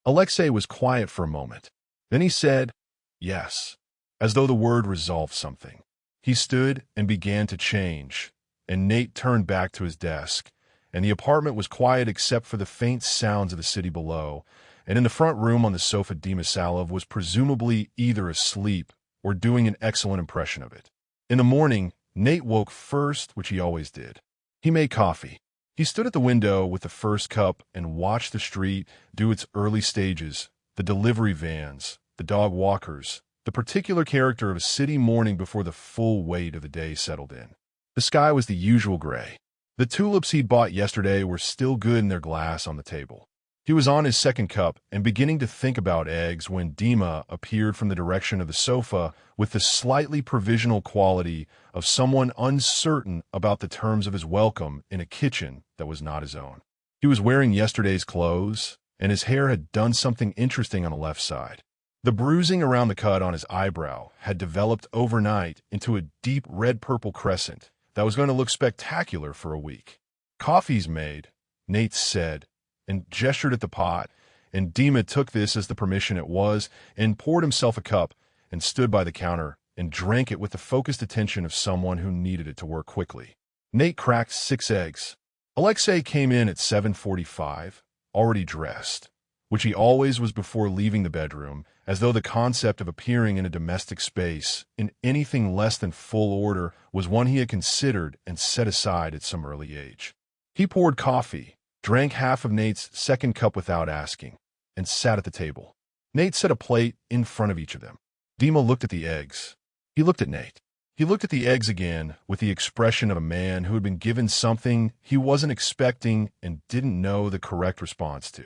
[SPEAKER 1] Aleksei was quiet for a moment. Then he said, "Yes," as though the word resolved something. He stood and began to change, and Nate turned back to his desk, and the apartment was quiet except for the faint sounds of the city below, and in the front room on the sofa Dima Salov was presumably either asleep or doing an excellent impression of it. In the morning, Nate woke first, which he always did. He made coffee. He stood at the window with the first cup and watched the street do its early stages, the delivery vans, the dog walkers, the particular character of a city morning before the full weight of the day settled in. The sky was the usual gray. The tulips he'd bought yesterday were still good in their glass on the table. He was on his second cup and beginning to think about eggs when Dima appeared from the direction of the sofa with the slightly provisional quality of someone uncertain about the terms of his welcome in a kitchen that was not his own. He was wearing yesterday's clothes, and his hair had done something interesting on the left side. The bruising around the cut on his eyebrow had developed overnight into a deep red-purple crescent that was going to look spectacular for a week. "Coffee's made," Nate said, and gestured at the pot, and Dima took this as the permission it was and poured himself a cup and stood by the counter and drank it with the focused attention of someone who needed it to work quickly. Nate cracked 6 eggs. Aleksei came in at 7:45, already dressed, which he always was before leaving the bedroom, as though the concept of appearing in a domestic space in anything less than full order was one he had considered and set aside at some early age. He poured coffee, drank half of Nate's second cup without asking, and sat at the table. Nate set a plate in front of each of them. Dima looked at the eggs. He looked at Nate. He looked at the eggs again with the expression of a man who had been given something he wasn't expecting and didn't know the correct response to.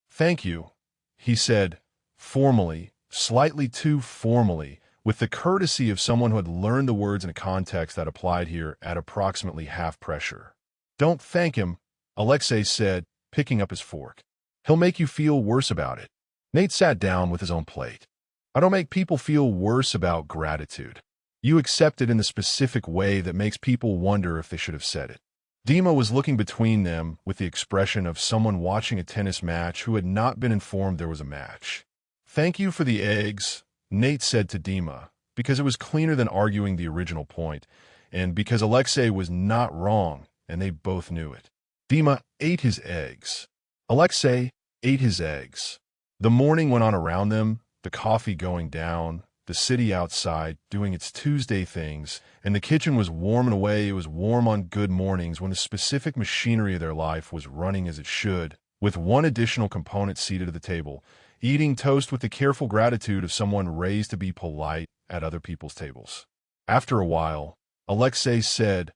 [SPEAKER 1] "Thank you," he said, formally, slightly too formally, with the courtesy of someone who had learned the words in a context that applied here at approximately half pressure. "Don't thank him," Aleksei said, picking up his fork. "He'll make you feel worse about it." Nate sat down with his own plate. "I don't make people feel worse about gratitude. You accept it in the specific way that makes people wonder if they should have said it." Dima was looking between them with the expression of someone watching a tennis match who had not been informed there was a match. "Thank you for the eggs," Nate said to Dima, because it was cleaner than arguing the original point, and because Aleksei was not wrong, and they both knew it. Dima ate his eggs. Aleksei ate his eggs. The morning went on around them, the coffee going down, the city outside, doing its Tuesday things, and the kitchen was warm in a way it was warm on good mornings when the specific machinery of their life was running as it should, with one additional component seated at the table, eating toast with the careful gratitude of someone raised to be polite at other people's tables. After a while, Aleksei said,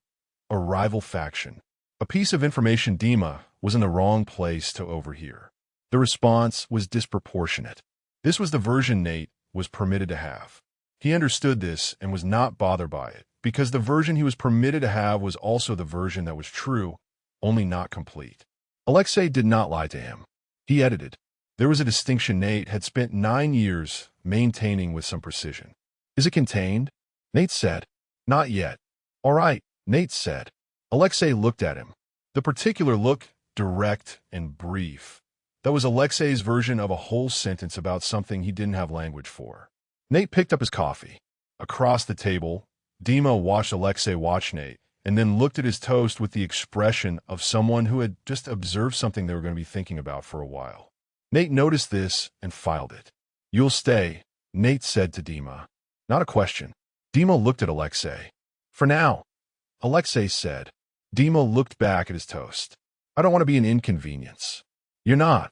[SPEAKER 1] "A rival faction." A piece of information Dima was in the wrong place to overhear. The response was disproportionate. This was the version Nate was permitted to have. He understood this and was not bothered by it, because the version he was permitted to have was also the version that was true, only not complete. Aleksei did not lie to him. He edited. There was a distinction Nate had spent 9 years maintaining with some precision. "Is it contained?" Nate said. "Not yet." "All right," Nate said. Aleksei looked at him. The particular look, direct and brief. That was Aleksei's version of a whole sentence about something he didn't have language for. Nate picked up his coffee. Across the table, Dima watched Aleksei watch Nate, and then looked at his toast with the expression of someone who had just observed something they were going to be thinking about for a while. Nate noticed this and filed it. "You'll stay," Nate said to Dima. "Not a question." Dima looked at Aleksei. "For now," Aleksei said. Dima looked back at his toast. "I don't want to be an inconvenience." "You're not,"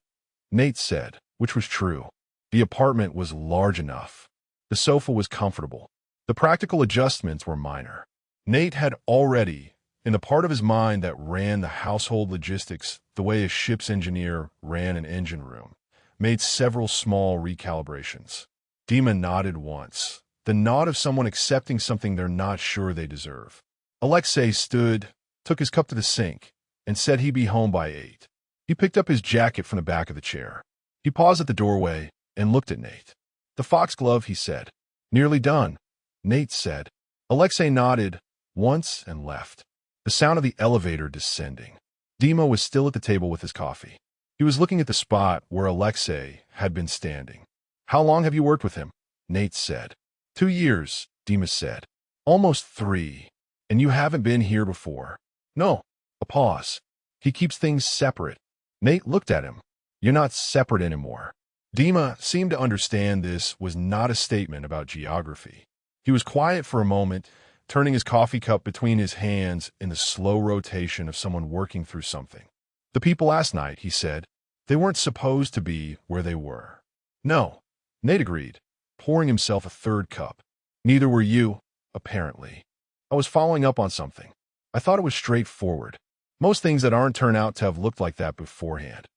[SPEAKER 1] Nate said, which was true. The apartment was large enough. The sofa was comfortable. The practical adjustments were minor. Nate had already, in the part of his mind that ran the household logistics the way a ship's engineer ran an engine room, made several small recalibrations. Dima nodded once, the nod of someone accepting something they're not sure they deserve. Aleksei stood, took his cup to the sink, and said he'd be home by 8. He picked up his jacket from the back of the chair. He paused at the doorway and looked at Nate. "The foxglove," he said. "Nearly done," Nate said. Aleksei nodded once and left. The sound of the elevator descending. Dima was still at the table with his coffee. He was looking at the spot where Aleksei had been standing. "How long have you worked with him?" Nate said. 2 years, Dima said. "Almost 3. And you haven't been here before?" "No." A pause. "He keeps things separate." Nate looked at him. "You're not separate anymore." Dima seemed to understand this was not a statement about geography. He was quiet for a moment, turning his coffee cup between his hands in the slow rotation of someone working through something. "The people last night," he said, "they weren't supposed to be where they were." "No," Nate agreed, pouring himself a third cup. "Neither were you, apparently. I was following up on something. I thought it was straightforward. Most things that aren't turn out to have looked like that beforehand."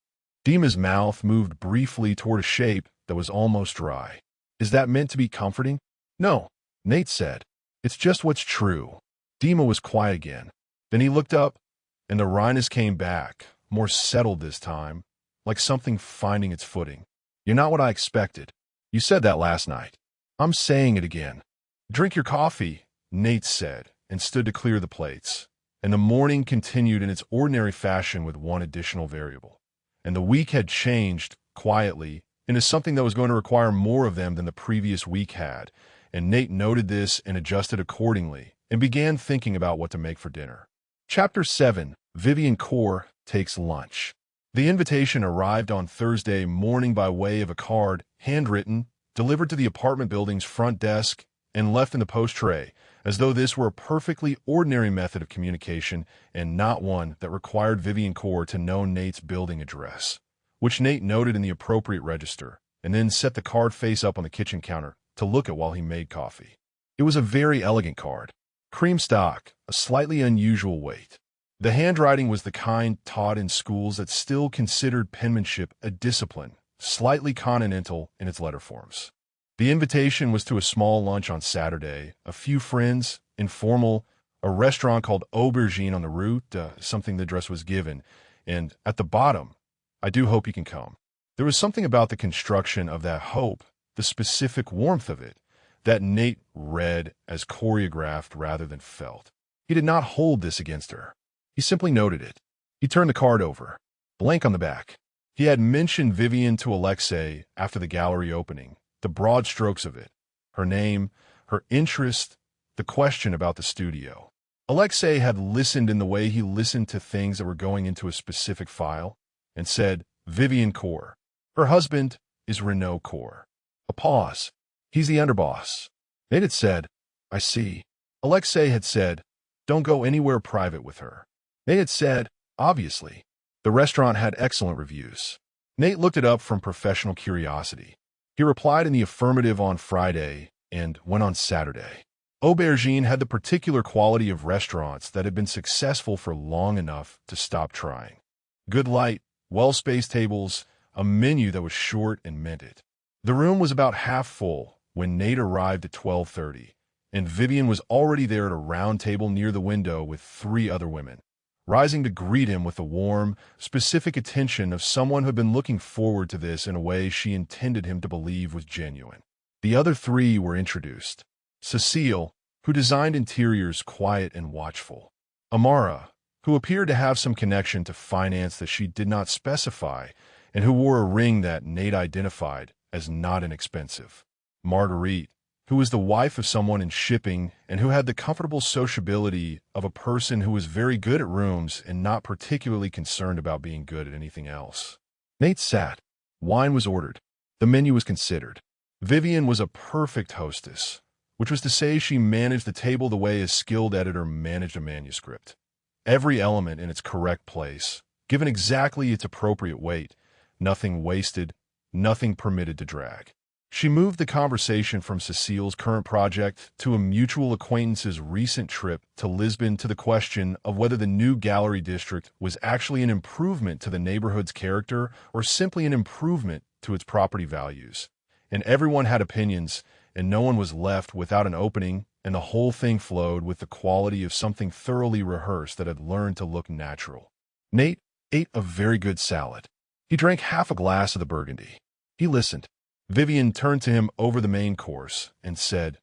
[SPEAKER 1] Dima's mouth moved briefly toward a shape that was almost dry. "Is that meant to be comforting?" "No," Nate said. "It's just what's true." Dima was quiet again. Then he looked up, and the wryness came back, more settled this time, like something finding its footing. "You're not what I expected. You said that last night. I'm saying it again." "Drink your coffee," Nate said, and stood to clear the plates. And the morning continued in its ordinary fashion with one additional variable. And the week had changed, quietly, into something that was going to require more of them than the previous week had, and Nate noted this and adjusted accordingly, and began thinking about what to make for dinner. Chapter 7. Vivian Core Takes Lunch. The invitation arrived on Thursday morning by way of a card, handwritten, delivered to the apartment building's front desk, and left in the post tray, as though this were a perfectly ordinary method of communication and not one that required Vivian Core to know Nate's building address, which Nate noted in the appropriate register, and then set the card face up on the kitchen counter to look at while he made coffee. It was a very elegant card. Cream stock, a slightly unusual weight. The handwriting was the kind taught in schools that still considered penmanship a discipline, slightly continental in its letter forms. The invitation was to a small lunch on Saturday, a few friends, informal, a restaurant called Aubergine on the route, something the address was given, and at the bottom, "I do hope you can come." There was something about the construction of that hope, the specific warmth of it, that Nate read as choreographed rather than felt. He did not hold this against her. He simply noted it. He turned the card over. Blank on the back. He had mentioned Vivian to Aleksei after the gallery opening, the broad strokes of it, her name, her interest, the question about the studio. Aleksei had listened in the way he listened to things that were going into a specific file, and said, "Vivian Core. Her husband is Renaud Core." A pause. He's the underboss. Nate had said, I see. Aleksei had said, don't go anywhere private with her. Nate had said, obviously. The restaurant had excellent reviews. Nate looked it up from professional curiosity. He replied in the affirmative on Friday and went on Saturday. Aubergine had the particular quality of restaurants that had been successful for long enough to stop trying. Good light, well-spaced tables, a menu that was short and meant it. The room was about half full when Nate arrived at 12:30, and Vivian was already there at a round table near the window with 3 other women, rising to greet him with the warm, specific attention of someone who had been looking forward to this in a way she intended him to believe was genuine. The other 3 were introduced. Cecile, who designed interiors quiet and watchful. Amara, who appeared to have some connection to finance that she did not specify, and who wore a ring that Nate identified as not inexpensive. Marguerite, who was the wife of someone in shipping and who had the comfortable sociability of a person who was very good at rooms and not particularly concerned about being good at anything else. Nate sat. Wine was ordered. The menu was considered. Vivian was a perfect hostess, which was to say she managed the table the way a skilled editor managed a manuscript. Every element in its correct place, given exactly its appropriate weight, nothing wasted, nothing permitted to drag. She moved the conversation from Cecile's current project to a mutual acquaintance's recent trip to Lisbon to the question of whether the new gallery district was actually an improvement to the neighborhood's character or simply an improvement to its property values. And everyone had opinions, and no one was left without an opening, and the whole thing flowed with the quality of something thoroughly rehearsed that had learned to look natural. Nate ate a very good salad. He drank half a glass of the Burgundy. He listened. Vivian turned to him over the main course and said,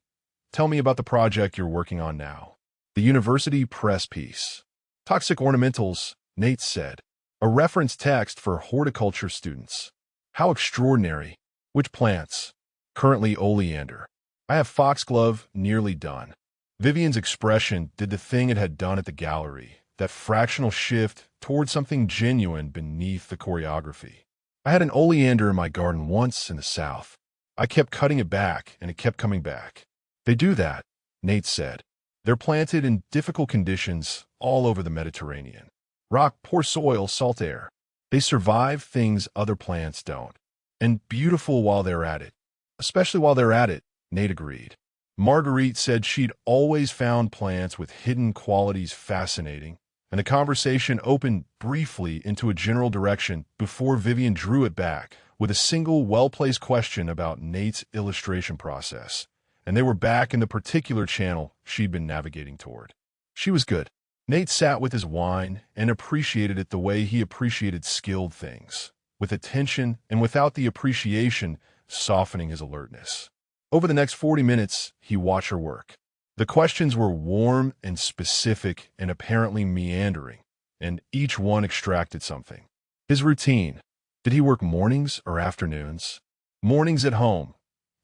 [SPEAKER 1] tell me about the project you're working on now. The university press piece. Toxic ornamentals, Nate said. A reference text for horticulture students. How extraordinary. Which plants? Currently oleander. I have foxglove nearly done. Vivian's expression did the thing it had done at the gallery, that fractional shift toward something genuine beneath the choreography. I had an oleander in my garden once in the south. I kept cutting it back, and it kept coming back. They do that, Nate said. They're planted in difficult conditions all over the Mediterranean. Rock, poor soil, salt air. They survive things other plants don't. And beautiful while they're at it. Especially while they're at it, Nate agreed. Marguerite said she'd always found plants with hidden qualities fascinating, and the conversation opened briefly into a general direction before Vivian drew it back with a single well-placed question about Nate's illustration process, and they were back in the particular channel she'd been navigating toward. She was good. Nate sat with his wine and appreciated it the way he appreciated skilled things, with attention and without the appreciation softening his alertness. Over the next 40 minutes, he watched her work. The questions were warm and specific and apparently meandering, and each one extracted something. His routine. Did he work mornings or afternoons? Mornings at home,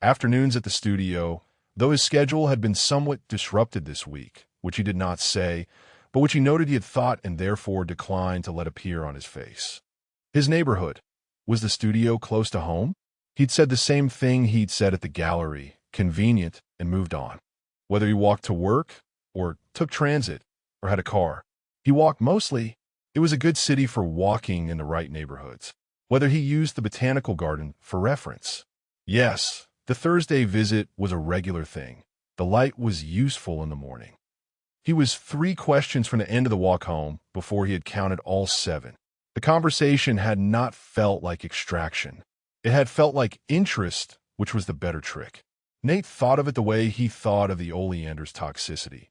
[SPEAKER 1] afternoons at the studio, though his schedule had been somewhat disrupted this week, which he did not say, but which he noted he had thought and therefore declined to let appear on his face. His neighborhood. Was the studio close to home? He'd said the same thing he'd said at the gallery, convenient, and moved on. Whether he walked to work, or took transit, or had a car. He walked mostly. It was a good city for walking in the right neighborhoods. Whether he used the botanical garden for reference. Yes, the Thursday visit was a regular thing. The light was useful in the morning. He was 3 questions from the end of the walk home before he had counted all 7. The conversation had not felt like extraction. It had felt like interest, which was the better trick. Nate thought of it the way he thought of the oleander's toxicity.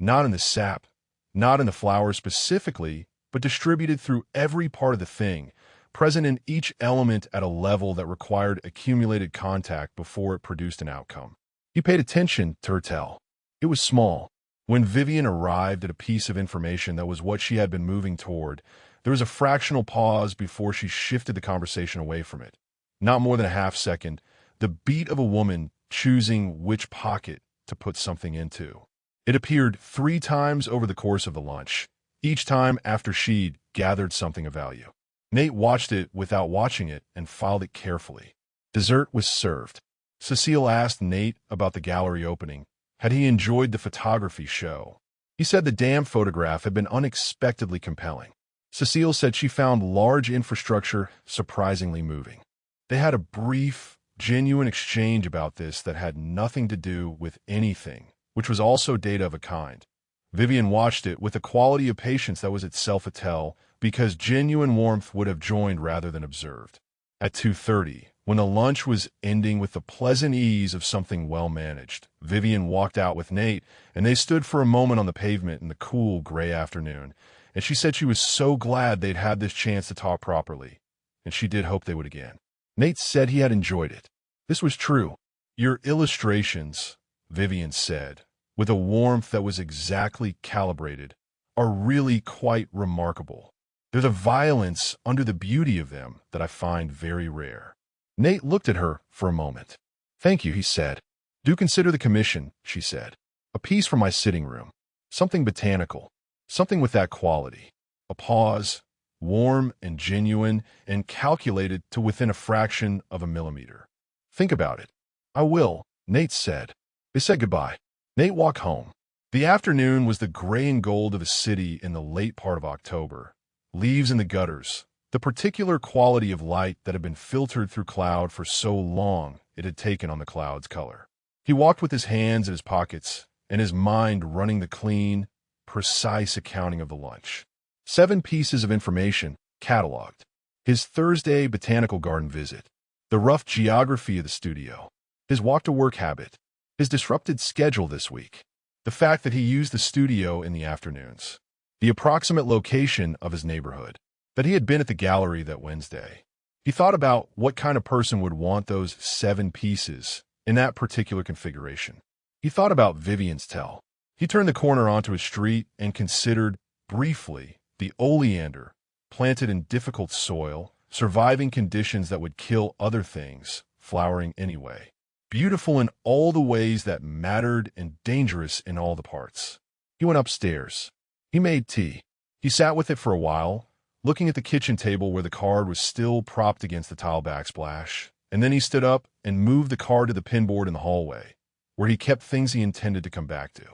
[SPEAKER 1] Not in the sap, not in the flowers specifically, but distributed through every part of the thing, present in each element at a level that required accumulated contact before it produced an outcome. He paid attention to her tell. It was small. When Vivian arrived at a piece of information that was what she had been moving toward, there was a fractional pause before she shifted the conversation away from it. Not more than a half second, the beat of a woman choosing which pocket to put something into. It appeared 3 times over the course of the lunch, each time after she'd gathered something of value. Nate watched it without watching it and filed it carefully. Dessert was served. Cecile asked Nate about the gallery opening. Had he enjoyed the photography show? He said the damn photograph had been unexpectedly compelling. Cecile said she found large infrastructure surprisingly moving. They had a brief, genuine exchange about this that had nothing to do with anything, which was also data of a kind. Vivian watched it with a quality of patience that was itself a tell, because genuine warmth would have joined rather than observed. At 2:30, when the lunch was ending with the pleasant ease of something well-managed, Vivian walked out with Nate, and they stood for a moment on the pavement in the cool gray afternoon, and she said she was so glad they'd had this chance to talk properly, and she did hope they would again. Nate said he had enjoyed it. This was true. Your illustrations, Vivian said, with a warmth that was exactly calibrated, are really quite remarkable. There's a violence under the beauty of them that I find very rare. Nate looked at her for a moment. Thank you, he said. Do consider the commission, she said. A piece from my sitting room. Something botanical. Something with that quality. A pause, warm and genuine and calculated to within a fraction of a millimeter. Think about it. I will, Nate said. They said goodbye. Nate walked home. The afternoon was the gray and gold of a city in the late part of October. Leaves in the gutters, the particular quality of light that had been filtered through cloud for so long it had taken on the cloud's color. He walked with his hands in his pockets and his mind running the clean, precise accounting of the lunch. 7 pieces of information, cataloged. His Thursday botanical garden visit, the rough geography of the studio, his walk-to-work habit, his disrupted schedule this week, the fact that he used the studio in the afternoons, the approximate location of his neighborhood, that he had been at the gallery that Wednesday. He thought about what kind of person would want those 7 pieces in that particular configuration. He thought about Vivian's tell. He turned the corner onto a street and considered, briefly, the oleander, planted in difficult soil, surviving conditions that would kill other things, flowering anyway. Beautiful in all the ways that mattered and dangerous in all the parts. He went upstairs. He made tea. He sat with it for a while, looking at the kitchen table where the card was still propped against the tile backsplash, and then he stood up and moved the card to the pinboard in the hallway, where he kept things he intended to come back to.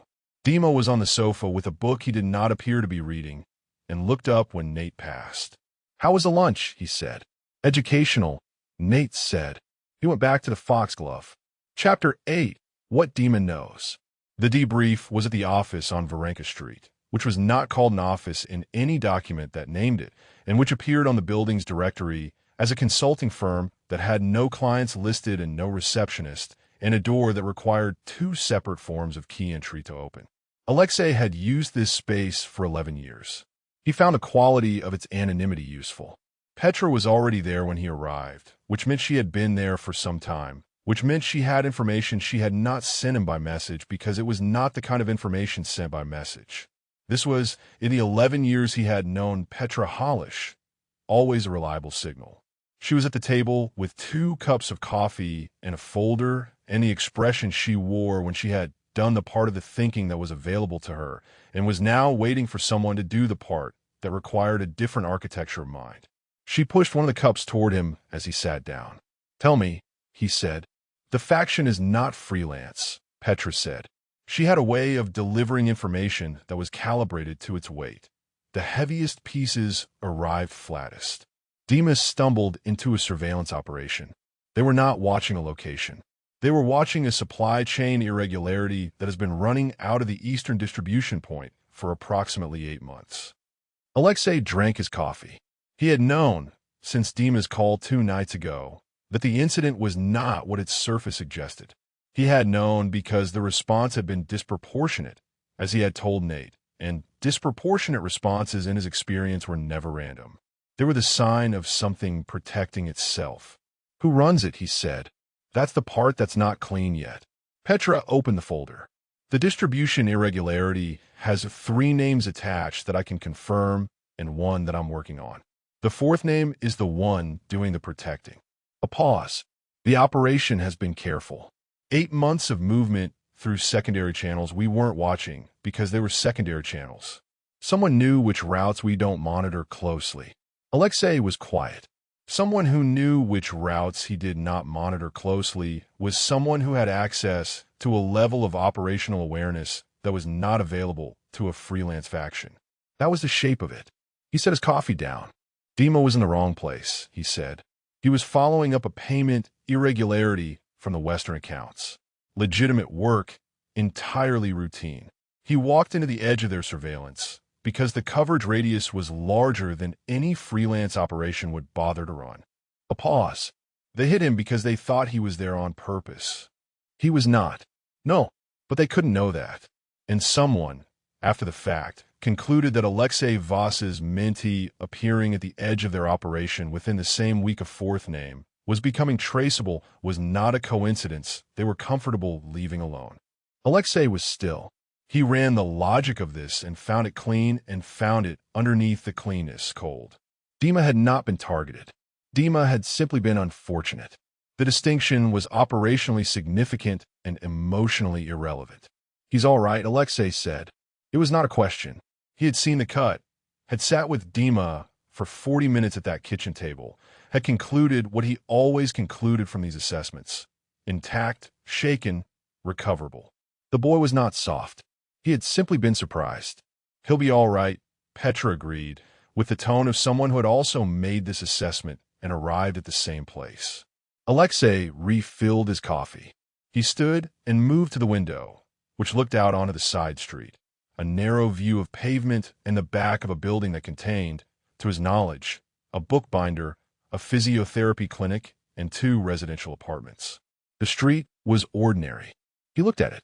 [SPEAKER 1] Dima was on the sofa with a book he did not appear to be reading, and looked up when Nate passed. How was the lunch? He said. Educational, Nate said. He went back to the foxglove. Chapter 8. What Dima Knows. The debrief was at the office on Varenka Street, which was not called an office in any document that named it, and which appeared on the building's directory as a consulting firm that had no clients listed and no receptionist, and a door that required 2 separate forms of key entry to open. Aleksei had used this space for 11 years. He found the quality of its anonymity useful. Petra was already there when he arrived, which meant she had been there for some time, which meant she had information she had not sent him by message because it was not the kind of information sent by message. This was, in the 11 years he had known Petra Hollish, always a reliable signal. She was at the table with 2 cups of coffee and a folder, and the expression she wore when she had done the part of the thinking that was available to her, and was now waiting for someone to do the part that required a different architecture of mind. She pushed one of the cups toward him as he sat down. Tell me, he said. The faction is not freelance, Petra said. She had a way of delivering information that was calibrated to its weight. The heaviest pieces arrived flattest. Dima stumbled into a surveillance operation. They were not watching a location. They were watching a supply chain irregularity that has been running out of the eastern distribution point for approximately 8 months. Aleksei drank his coffee. He had known, since Dima's call 2 nights ago, that the incident was not what its surface suggested. He had known because the response had been disproportionate, as he had told Nate, and disproportionate responses in his experience were never random. They were the sign of something protecting itself. Who runs it, he said. That's the part that's not clean yet. Petra opened the folder. The distribution irregularity has 3 names attached that I can confirm and 1 that I'm working on. The 4th name is the one doing the protecting. A pause. The operation has been careful. 8 months of movement through secondary channels we weren't watching because they were secondary channels. Someone knew which routes we don't monitor closely. Aleksei was quiet. Someone who knew which routes he did not monitor closely was someone who had access to a level of operational awareness that was not available to a freelance faction. That was the shape of it. He set his coffee down. Dima was in the wrong place, he said. He was following up a payment irregularity from the Western accounts. Legitimate work, entirely routine. He walked into the edge of their surveillance because the coverage radius was larger than any freelance operation would bother to run. A pause. They hit him because they thought he was there on purpose. He was not. No, but they couldn't know that. And someone, after the fact, concluded that Aleksei Voss's minty appearing at the edge of their operation within the same week of fourth name was becoming traceable was not a coincidence they were comfortable leaving alone. Aleksei was still. He ran the logic of this and found it clean and found it underneath the cleanness cold. Dima had not been targeted. Dima had simply been unfortunate. The distinction was operationally significant and emotionally irrelevant. He's all right, Aleksei said. It was not a question. He had seen the cut, had sat with Dima for 40 minutes at that kitchen table, had concluded what he always concluded from these assessments. Intact, shaken, recoverable. The boy was not soft. He had simply been surprised. He'll be all right, Petra agreed, with the tone of someone who had also made this assessment and arrived at the same place. Aleksei refilled his coffee. He stood and moved to the window, which looked out onto the side street, a narrow view of pavement and the back of a building that contained, to his knowledge, a bookbinder, a physiotherapy clinic, and 2 residential apartments. The street was ordinary. He looked at it.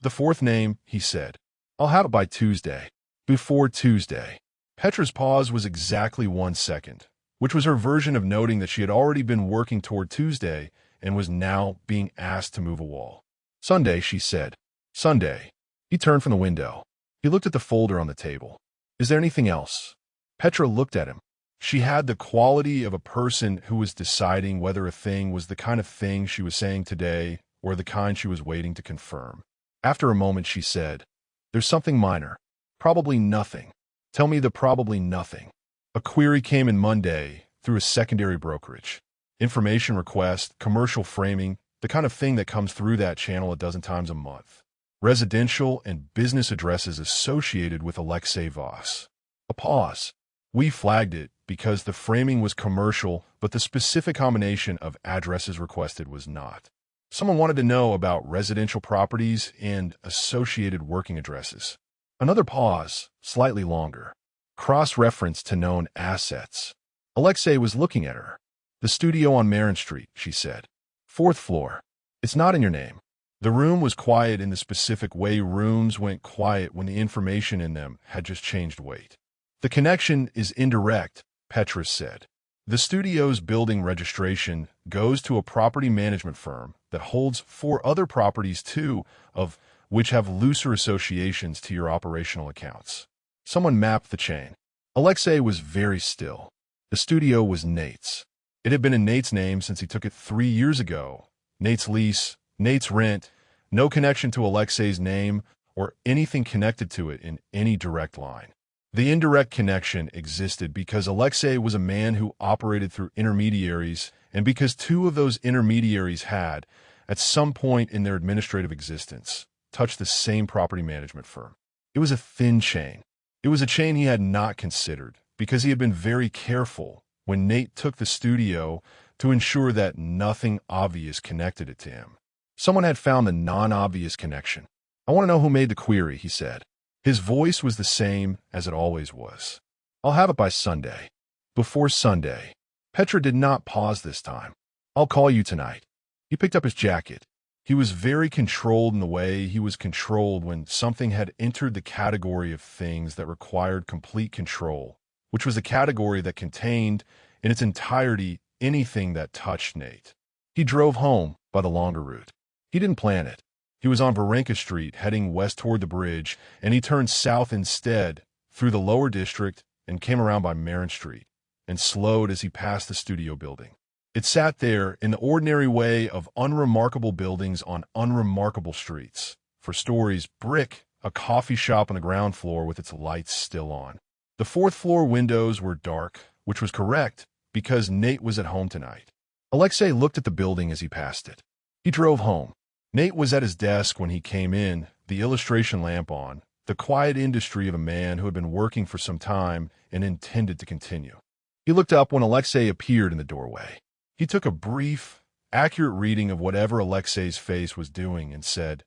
[SPEAKER 1] The fourth name, he said. I'll have it by Tuesday. Before Tuesday. Petra's pause was exactly 1 second, which was her version of noting that she had already been working toward Tuesday and was now being asked to move a wall. Sunday, she said. Sunday. He turned from the window. He looked at the folder on the table. Is there anything else? Petra looked at him. She had the quality of a person who was deciding whether a thing was the kind of thing she was saying today or the kind she was waiting to confirm. After a moment, she said, There's something minor. Probably nothing. Tell me the probably nothing. A query came in Monday through a secondary brokerage. Information request, commercial framing, the kind of thing that comes through that channel a dozen times a month. Residential and business addresses associated with Aleksei Voss. A pause. We flagged it because the framing was commercial, but the specific combination of addresses requested was not. Someone wanted to know about residential properties and associated working addresses. Another pause, slightly longer. Cross-reference to known assets. Aleksei was looking at her. The studio on Marin Street, she said. 4th floor. It's not in your name. The room was quiet in the specific way rooms went quiet when the information in them had just changed weight. The connection is indirect, Petra said. The studio's building registration goes to a property management firm that holds 4 other properties too, of which have looser associations to your operational accounts. Someone mapped the chain. Aleksei was very still. The studio was Nate's. It had been in Nate's name since he took it 3 years ago. Nate's lease, Nate's rent, no connection to Aleksei's name or anything connected to it in any direct line. The indirect connection existed because Aleksei was a man who operated through intermediaries and because 2 of those intermediaries had, at some point in their administrative existence, touched the same property management firm. It was a thin chain. It was a chain he had not considered because he had been very careful when Nate took the studio to ensure that nothing obvious connected it to him. Someone had found the non-obvious connection. I want to know who made the query, he said. His voice was the same as it always was. I'll have it by Sunday. Before Sunday. Petra did not pause this time. I'll call you tonight. He picked up his jacket. He was very controlled in the way he was controlled when something had entered the category of things that required complete control, which was a category that contained, in its entirety, anything that touched Nate. He drove home by the longer route. He didn't plan it. He was on Varenka Street, heading west toward the bridge, and he turned south instead, through the lower district, and came around by Marin Street, and slowed as he passed the studio building. It sat there in the ordinary way of unremarkable buildings on unremarkable streets. For stories, brick, a coffee shop on the ground floor with its lights still on. The 4th floor windows were dark, which was correct, because Nate was at home tonight. Aleksei looked at the building as he passed it. He drove home. Nate was at his desk when he came in, the illustration lamp on, the quiet industry of a man who had been working for some time and intended to continue. He looked up when Aleksei appeared in the doorway. He took a brief, accurate reading of whatever Aleksei's face was doing and said,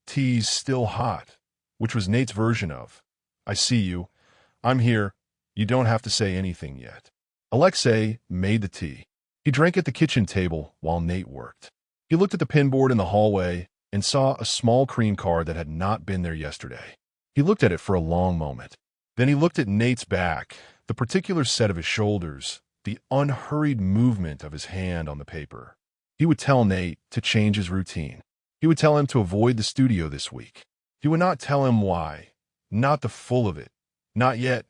[SPEAKER 1] "Tea's still hot," which was Nate's version of, "I see you. I'm here. You don't have to say anything yet." Aleksei made the tea. He drank at the kitchen table while Nate worked. He looked at the pinboard in the hallway and saw a small cream card that had not been there yesterday. He looked at it for a long moment. Then he looked at Nate's back, the particular set of his shoulders, the unhurried movement of his hand on the paper. He would tell Nate to change his routine. He would tell him to avoid the studio this week. He would not tell him why, not the full of it, not yet,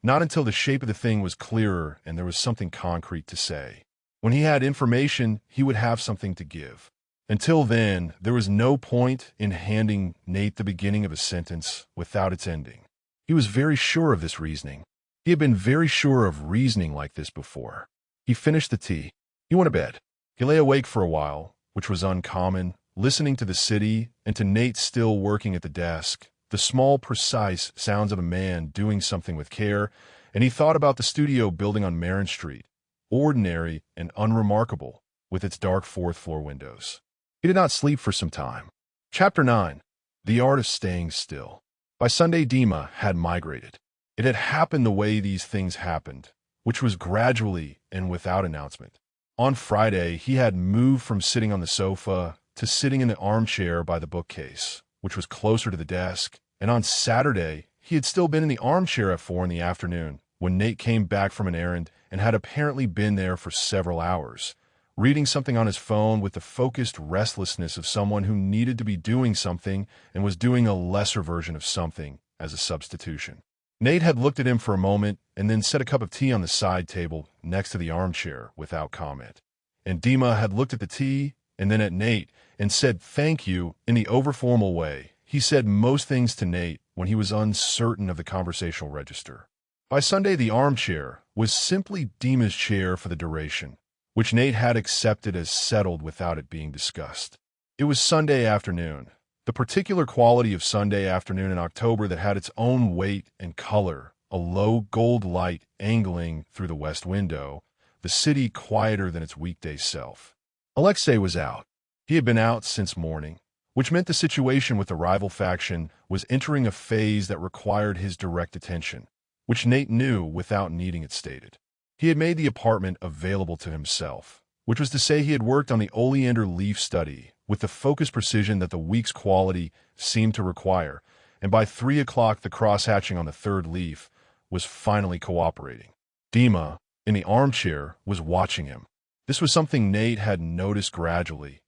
[SPEAKER 1] not until the shape of the thing was clearer and there was something concrete to say. When he had information, he would have something to give. Until then, there was no point in handing Nate the beginning of a sentence without its ending. He was very sure of this reasoning. He had been very sure of reasoning like this before. He finished the tea. He went to bed. He lay awake for a while, which was uncommon, listening to the city and to Nate still working at the desk, the small, precise sounds of a man doing something with care, and he thought about the studio building on Marin Street, ordinary and unremarkable, with its dark fourth-floor windows. He did not sleep for some time. Chapter 9. The Art of Staying Still. By Sunday, Dima had migrated. It had happened the way these things happened, which was gradually and without announcement. On Friday, he had moved from sitting on the sofa to sitting in the armchair by the bookcase, which was closer to the desk, and on Saturday, he had still been in the armchair at 4 in the afternoon, when Nate came back from an errand and had apparently been there for several hours, reading something on his phone with the focused restlessness of someone who needed to be doing something and was doing a lesser version of something as a substitution. Nate had looked at him for a moment and then set a cup of tea on the side table next to the armchair without comment. And Dima had looked at the tea and then at Nate and said thank you in the overformal way he said most things to Nate when he was uncertain of the conversational register. By Sunday, the armchair was simply Dima's chair for the duration, which Nate had accepted as settled without it being discussed. It was Sunday afternoon, the particular quality of Sunday afternoon in October that had its own weight and color, a low gold light angling through the west window, the city quieter than its weekday self. Aleksei was out. He had been out since morning, which meant the situation with the rival faction was entering a phase that required his direct attention, which Nate knew without needing it stated. He had made the apartment available to himself, which was to say he had worked on the oleander leaf study with the focused precision that the week's quality seemed to require, and by 3 o'clock the cross-hatching on the third leaf was finally cooperating. Dima, in the armchair, was watching him. This was something Nate had noticed gradually.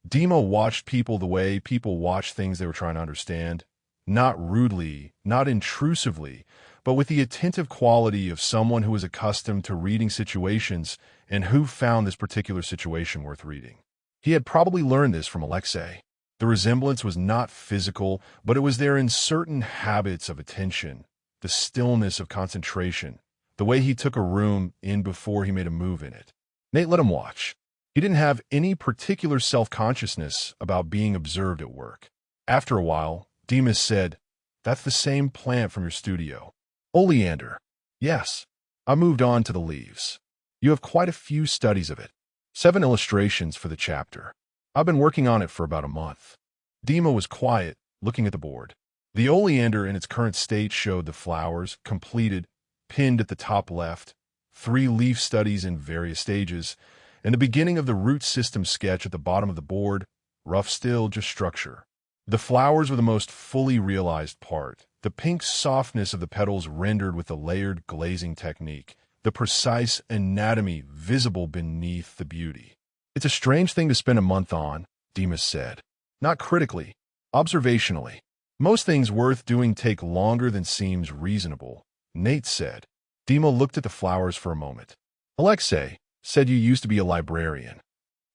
[SPEAKER 1] Dima watched people the way people watch things they were trying to understand, not rudely, not intrusively, but with the attentive quality of someone who was accustomed to reading situations and who found this particular situation worth reading. He had probably learned this from Aleksei. The resemblance was not physical, but it was there in certain habits of attention, the stillness of concentration, the way he took a room in before he made a move in it. Nate let him watch. He didn't have any particular self-consciousness about being observed at work. After a while, Dima said, "That's the same plant from your studio." "Oleander." "Yes." I moved on to the leaves. "You have quite a few studies of it. 7 illustrations for the chapter. I've been working on it for about a month." Dima was quiet, looking at the board. The oleander in its current state showed the flowers, completed, pinned at the top left, 3 leaf studies in various stages, and the beginning of the root system sketch at the bottom of the board, rough still, just structure. The flowers were the most fully realized part, the pink softness of the petals rendered with the layered glazing technique, the precise anatomy visible beneath the beauty. "It's a strange thing to spend a month on," Dima said. "Not critically, observationally. Most things worth doing take longer than seems reasonable," Nate said. Dima looked at the flowers for a moment. "Aleksei said you used to be a librarian."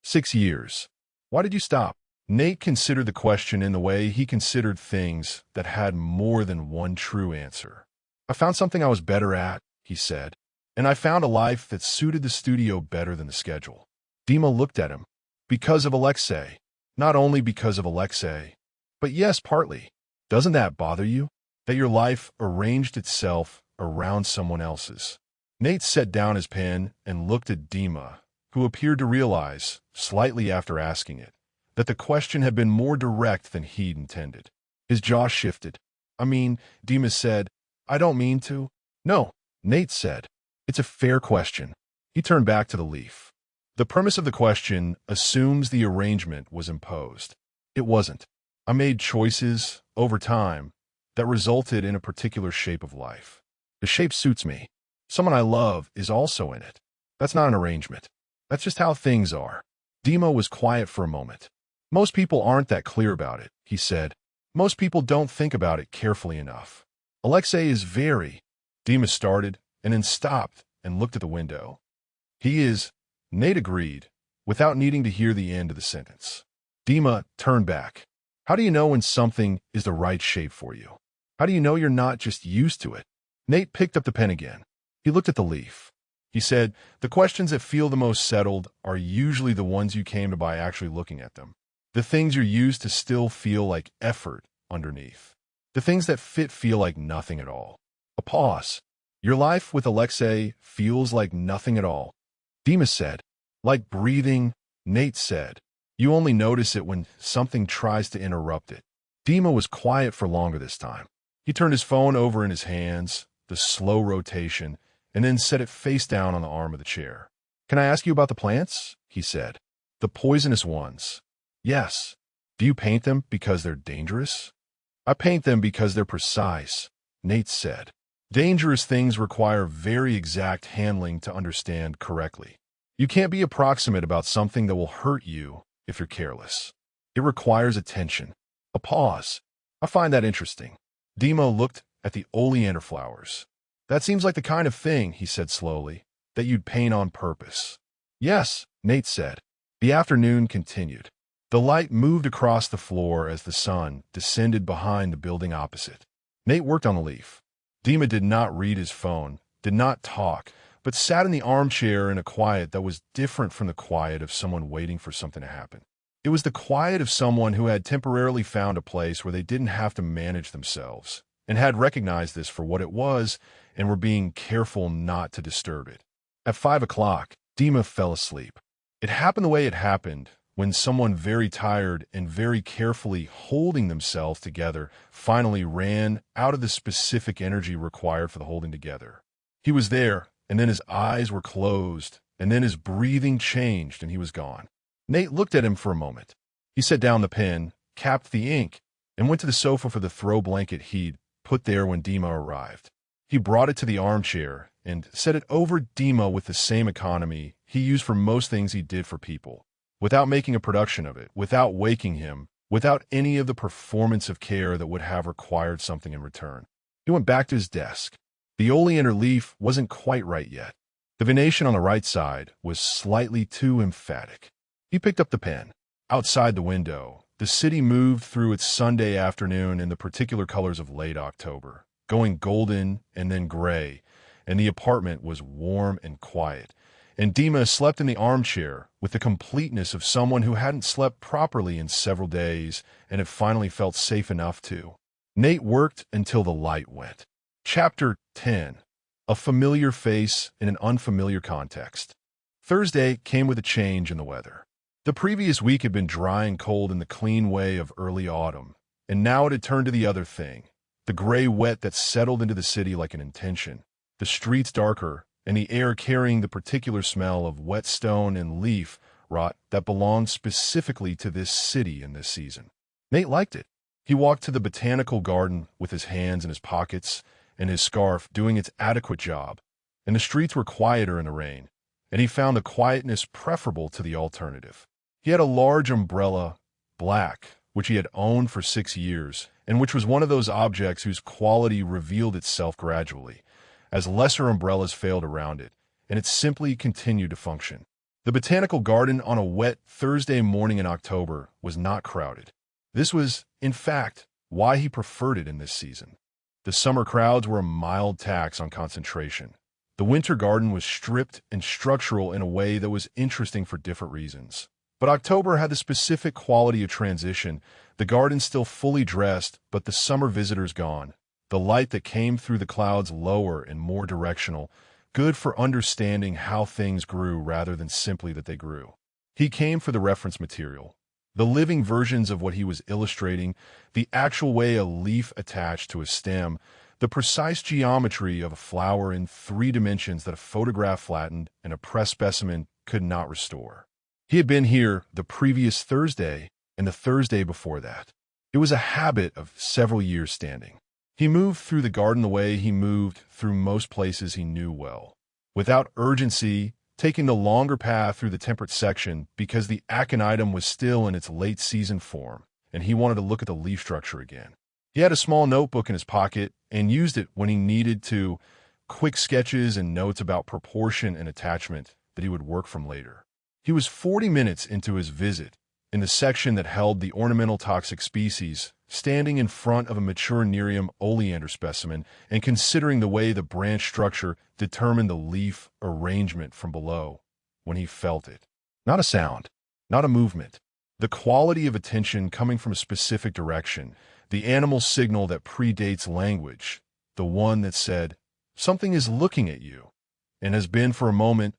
[SPEAKER 1] 6 years. "Why did you stop?" Nate considered the question in the way he considered things that had more than one true answer. "I found something I was better at," he said. and I found a life that suited the studio better than the schedule. Dima looked at him. Because of Aleksei. Not only because of Aleksei, but yes, partly. Doesn't that bother you? That your life arranged itself around someone else's? Nate set down his pen and looked at Dima, who appeared to realize, slightly after asking it, that the question had been more direct than he'd intended. His jaw shifted. Dima said, I don't mean to. No, Nate said. It's a fair question. He turned back to the leaf. The premise of the question assumes the arrangement was imposed. It wasn't. I made choices, over time, that resulted in a particular shape of life. The shape suits me. Someone I love is also in it. That's not an arrangement. That's just how things are. Dima was quiet for a moment. Most people aren't that clear about it, he said. Most people don't think about it carefully enough. Aleksei is very... Dima started, and then stopped and looked at the window. He is... Nate agreed, without needing to hear the end of the sentence. Dima turned back. How do you know when something is the right shape for you? How do you know you're not just used to it? Nate picked up the pen again. He looked at the leaf. He said, the questions that feel the most settled are usually the ones you came to by actually looking at them. The things you're used to still feel like effort underneath. The things that fit feel like nothing at all. A pause. Your life with Aleksei feels like nothing at all. Dima said. Like breathing, Nate said. You only notice it when something tries to interrupt it. Dima was quiet for longer this time. He turned his phone over in his hands, the slow rotation, and then set it face down on the arm of the chair. Can I ask you about the plants? He said. The poisonous ones. Yes. Do you paint them because they're dangerous? I paint them because they're precise, Nate said. Dangerous things require very exact handling to understand correctly. You can't be approximate about something that will hurt you if you're careless. It requires attention. A pause. I find that interesting. Dima looked at the oleander flowers. That seems like the kind of thing, he said slowly, that you'd paint on purpose. Yes, Nate said. The afternoon continued. The light moved across the floor as the sun descended behind the building opposite. Nate worked on the leaf. Dima did not read his phone, did not talk, but sat in the armchair in a quiet that was different from the quiet of someone waiting for something to happen. It was the quiet of someone who had temporarily found a place where they didn't have to manage themselves, and had recognized this for what it was, and were being careful not to disturb it. At 5 o'clock, Dima fell asleep. It happened the way it happened, when someone very tired and very carefully holding themselves together finally ran out of the specific energy required for the holding together. He was there, and then his eyes were closed, and then his breathing changed, and he was gone. Nate looked at him for a moment. He set down the pen, capped the ink, and went to the sofa for the throw blanket he'd put there when Dima arrived. He brought it to the armchair and set it over Dima with the same economy he used for most things he did for people. Without making a production of it, without waking him, without any of the performance of care that would have required something in return. He went back to his desk. The oleander leaf wasn't quite right yet. The venation on the right side was slightly too emphatic. He picked up the pen. Outside the window, the city moved through its Sunday afternoon in the particular colors of late October, going golden and then gray, and the apartment was warm and quiet. And Dima slept in the armchair with the completeness of someone who hadn't slept properly in several days and had finally felt safe enough to. Nate worked until the light went. Chapter 10. A familiar face in an unfamiliar context. Thursday came with a change in the weather. The previous week had been dry and cold in the clean way of early autumn, and now it had turned to the other thing, the gray wet that settled into the city like an intention, the streets darker, and the air carrying the particular smell of wet stone and leaf rot that belonged specifically to this city in this season. Nate liked it. He walked to the botanical garden with his hands in his pockets and his scarf doing its adequate job, and the streets were quieter in the rain, and he found the quietness preferable to the alternative. He had a large umbrella, black, which he had owned for 6 years, and which was one of those objects whose quality revealed itself gradually, as lesser umbrellas failed around it, and it simply continued to function. The botanical garden on a wet Thursday morning in October was not crowded. This was, in fact, why he preferred it in this season. The summer crowds were a mild tax on concentration. The winter garden was stripped and structural in a way that was interesting for different reasons. But October had the specific quality of transition. The garden still fully dressed, but the summer visitors gone. The light that came through the clouds lower and more directional, good for understanding how things grew rather than simply that they grew. He came for the reference material, the living versions of what he was illustrating, the actual way a leaf attached to a stem, the precise geometry of a flower in 3 dimensions that a photograph flattened and a press specimen could not restore. He had been here the previous Thursday and the Thursday before that. It was a habit of several years standing. He moved through the garden the way he moved through most places he knew well, without urgency, taking the longer path through the temperate section because the aconitum was still in its late-season form, and he wanted to look at the leaf structure again. He had a small notebook in his pocket and used it when he needed to, quick sketches and notes about proportion and attachment that he would work from later. He was 40 minutes into his visit, in the section that held the ornamental toxic species, standing in front of a mature Nerium oleander specimen and considering the way the branch structure determined the leaf arrangement from below, when he felt it. Not a sound, not a movement. The quality of attention coming from a specific direction, the animal signal that predates language, the one that said, "Something is looking at you," and has been for a moment,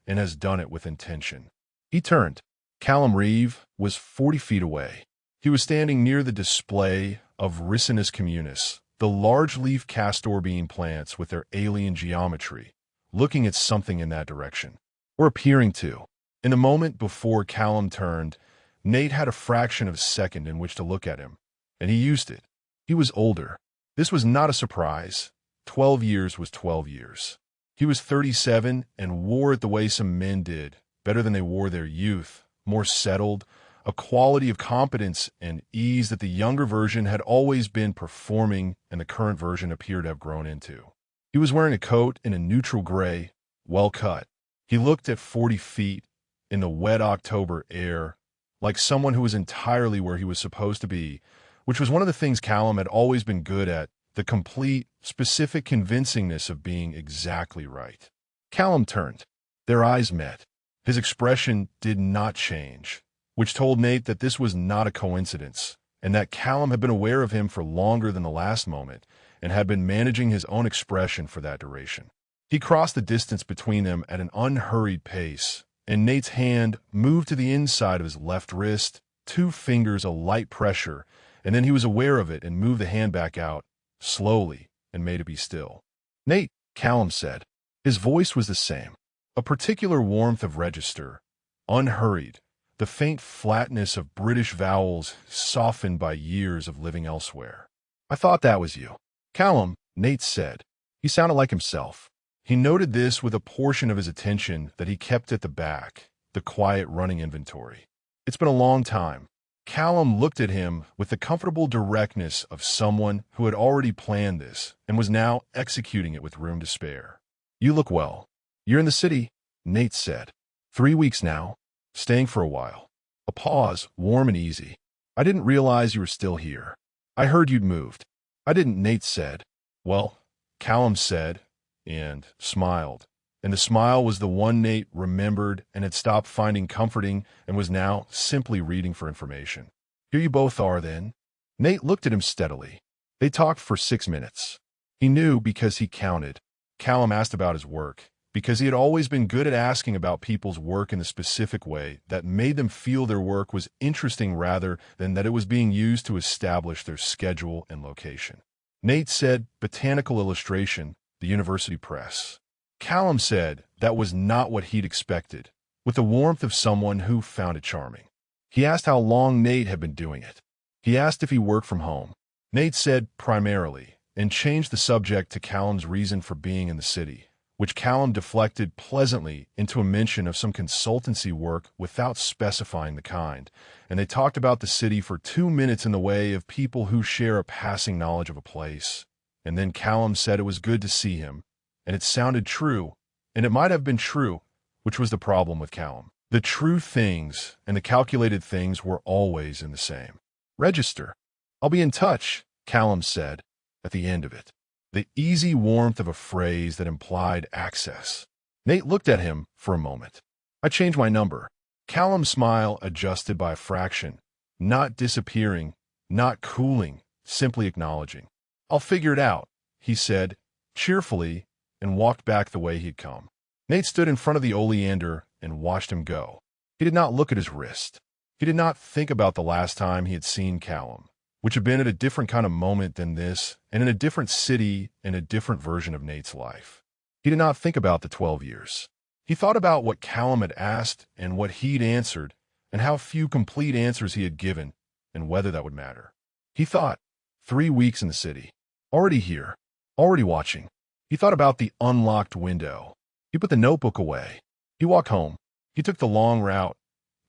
[SPEAKER 1] and has done it with intention. He turned. Callum Reeve was 40 feet away. He was standing near the display of Ricinus communis, the large-leaf castor bean plants with their alien geometry, looking at something in that direction, or appearing to. In the moment before Callum turned, Nate had a fraction of a second in which to look at him, and he used it. He was older. This was not a surprise. 12 years was 12 years. He was 37 and wore it the way some men did, better than they wore their youth, more settled, a quality of competence and ease that the younger version had always been performing and the current version appeared to have grown into. He was wearing a coat in a neutral gray, well cut. He looked at 40 feet in the wet October air, like someone who was entirely where he was supposed to be, which was one of the things Callum had always been good at, the complete, specific convincingness of being exactly right. Callum turned. Their eyes met. His expression did not change, which told Nate that this was not a coincidence, and that Callum had been aware of him for longer than the last moment and had been managing his own expression for that duration. He crossed the distance between them at an unhurried pace, and Nate's hand moved to the inside of his left wrist, 2 fingers a light pressure, and then he was aware of it and moved the hand back out, slowly, and made it be still. "Nate," Callum said. His voice was the same, a particular warmth of register, unhurried, the faint flatness of British vowels softened by years of living elsewhere. "I thought that was you." "Callum," Nate said. He sounded like himself. He noted this with a portion of his attention that he kept at the back, the quiet running inventory. "It's been a long time." Callum looked at him with the comfortable directness of someone who had already planned this and was now executing it with room to spare. "You look well." "You're in the city," Nate said. 3 weeks now. Staying for a while." A pause, warm and easy. "I didn't realize you were still here. I heard you'd moved." "I didn't," Nate said. "Well," Callum said, and smiled. And the smile was the one Nate remembered and had stopped finding comforting and was now simply reading for information. "Here you both are, then." Nate looked at him steadily. They talked for 6 minutes. He knew because he counted. Callum asked about his work, because he had always been good at asking about people's work in the specific way that made them feel their work was interesting rather than that it was being used to establish their schedule and location. Nate said botanical illustration, the university press. Callum said that was not what he'd expected, with the warmth of someone who found it charming. He asked how long Nate had been doing it. He asked if he worked from home. Nate said primarily, and changed the subject to Callum's reason for being in the city, which Callum deflected pleasantly into a mention of some consultancy work without specifying the kind, and they talked about the city for 2 minutes in the way of people who share a passing knowledge of a place. And then Callum said it was good to see him, and it sounded true, and it might have been true, which was the problem with Callum. The true things and the calculated things were always in the same register. "I'll be in touch," Callum said, at the end of it. the easy warmth of a phrase that implied access. Nate looked at him for a moment. "I changed my number." Callum's smile adjusted by a fraction, not disappearing, not cooling, simply acknowledging. "I'll figure it out," he said, cheerfully, and walked back the way he'd come. Nate stood in front of the oleander and watched him go. He did not look at his wrist. He did not think about the last time he had seen Callum, which had been at a different kind of moment than this, and in a different city and a different version of Nate's life. He did not think about the 12 years. He thought about what Callum had asked and what he'd answered, and how few complete answers he had given, and whether that would matter. He thought, 3 weeks in the city. Already here. Already watching. He thought about the unlocked window. He put the notebook away. He walked home. He took the long route,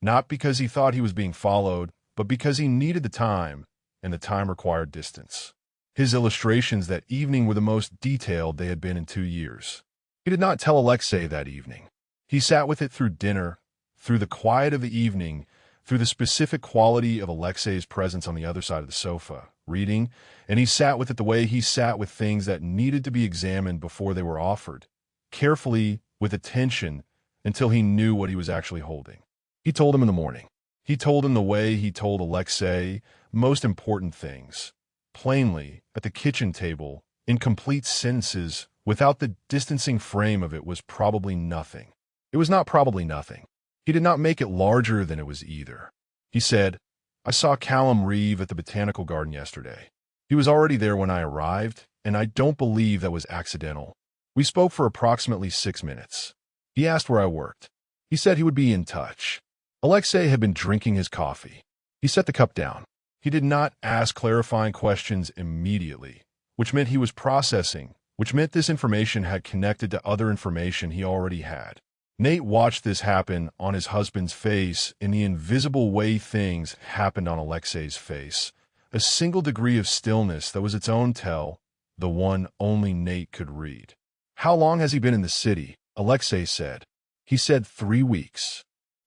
[SPEAKER 1] not because he thought he was being followed, but because he needed the time, and the time required distance. His illustrations that evening were the most detailed they had been in 2 years. He did not tell Aleksei that evening. He sat with it through dinner, through the quiet of the evening, through the specific quality of Aleksei's presence on the other side of the sofa, reading, and he sat with it the way he sat with things that needed to be examined before they were offered, carefully, with attention, until he knew what he was actually holding. He told him in the morning. He told him the way he told Aleksei most important things, plainly, at the kitchen table, in complete sentences, without the distancing frame of it was probably nothing. It was not probably nothing. He did not make it larger than it was either. He said, "I saw Callum Reeve at the botanical garden yesterday. He was already there when I arrived, and I don't believe that was accidental. We spoke for approximately 6 minutes. He asked where I worked. He said he would be in touch." Aleksei had been drinking his coffee. He set the cup down. He did not ask clarifying questions immediately, which meant he was processing, which meant this information had connected to other information he already had. Nate watched this happen on his husband's face in the invisible way things happened on Aleksei's face, a single degree of stillness that was its own tell, the one only Nate could read. "How long has he been in the city?" Aleksei said. He said 3 weeks.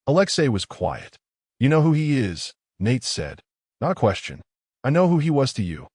[SPEAKER 1] Aleksei was quiet. "You know who he is," Nate said. "Not a question. I know who he was to you,"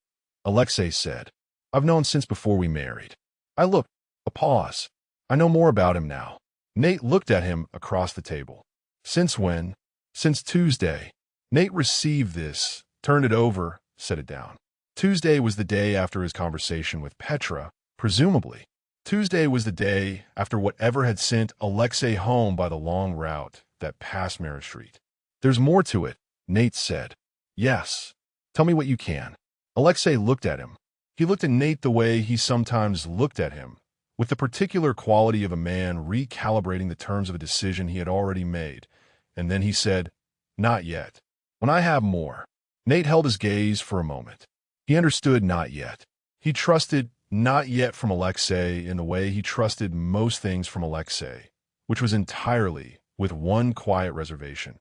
[SPEAKER 1] Aleksei said. "I've known since before we married." I looked. A pause. "I know more about him now." Nate looked at him across the table. "Since when?" "Since Tuesday." Nate received this, turned it over, set it down. Tuesday was the day after his conversation with Petra, presumably. Tuesday was the day after whatever had sent Aleksei home by the long route that passed Mara Street. "There's more to it," Nate said. "Yes. Tell me what you can." Aleksei looked at him. He looked at Nate the way he sometimes looked at him, with the particular quality of a man recalibrating the terms of a decision he had already made, and then he said, "Not yet. When I have more." Nate held his gaze for a moment. He understood not yet. He trusted not yet from Aleksei in the way he trusted most things from Aleksei, which was entirely with one quiet reservation.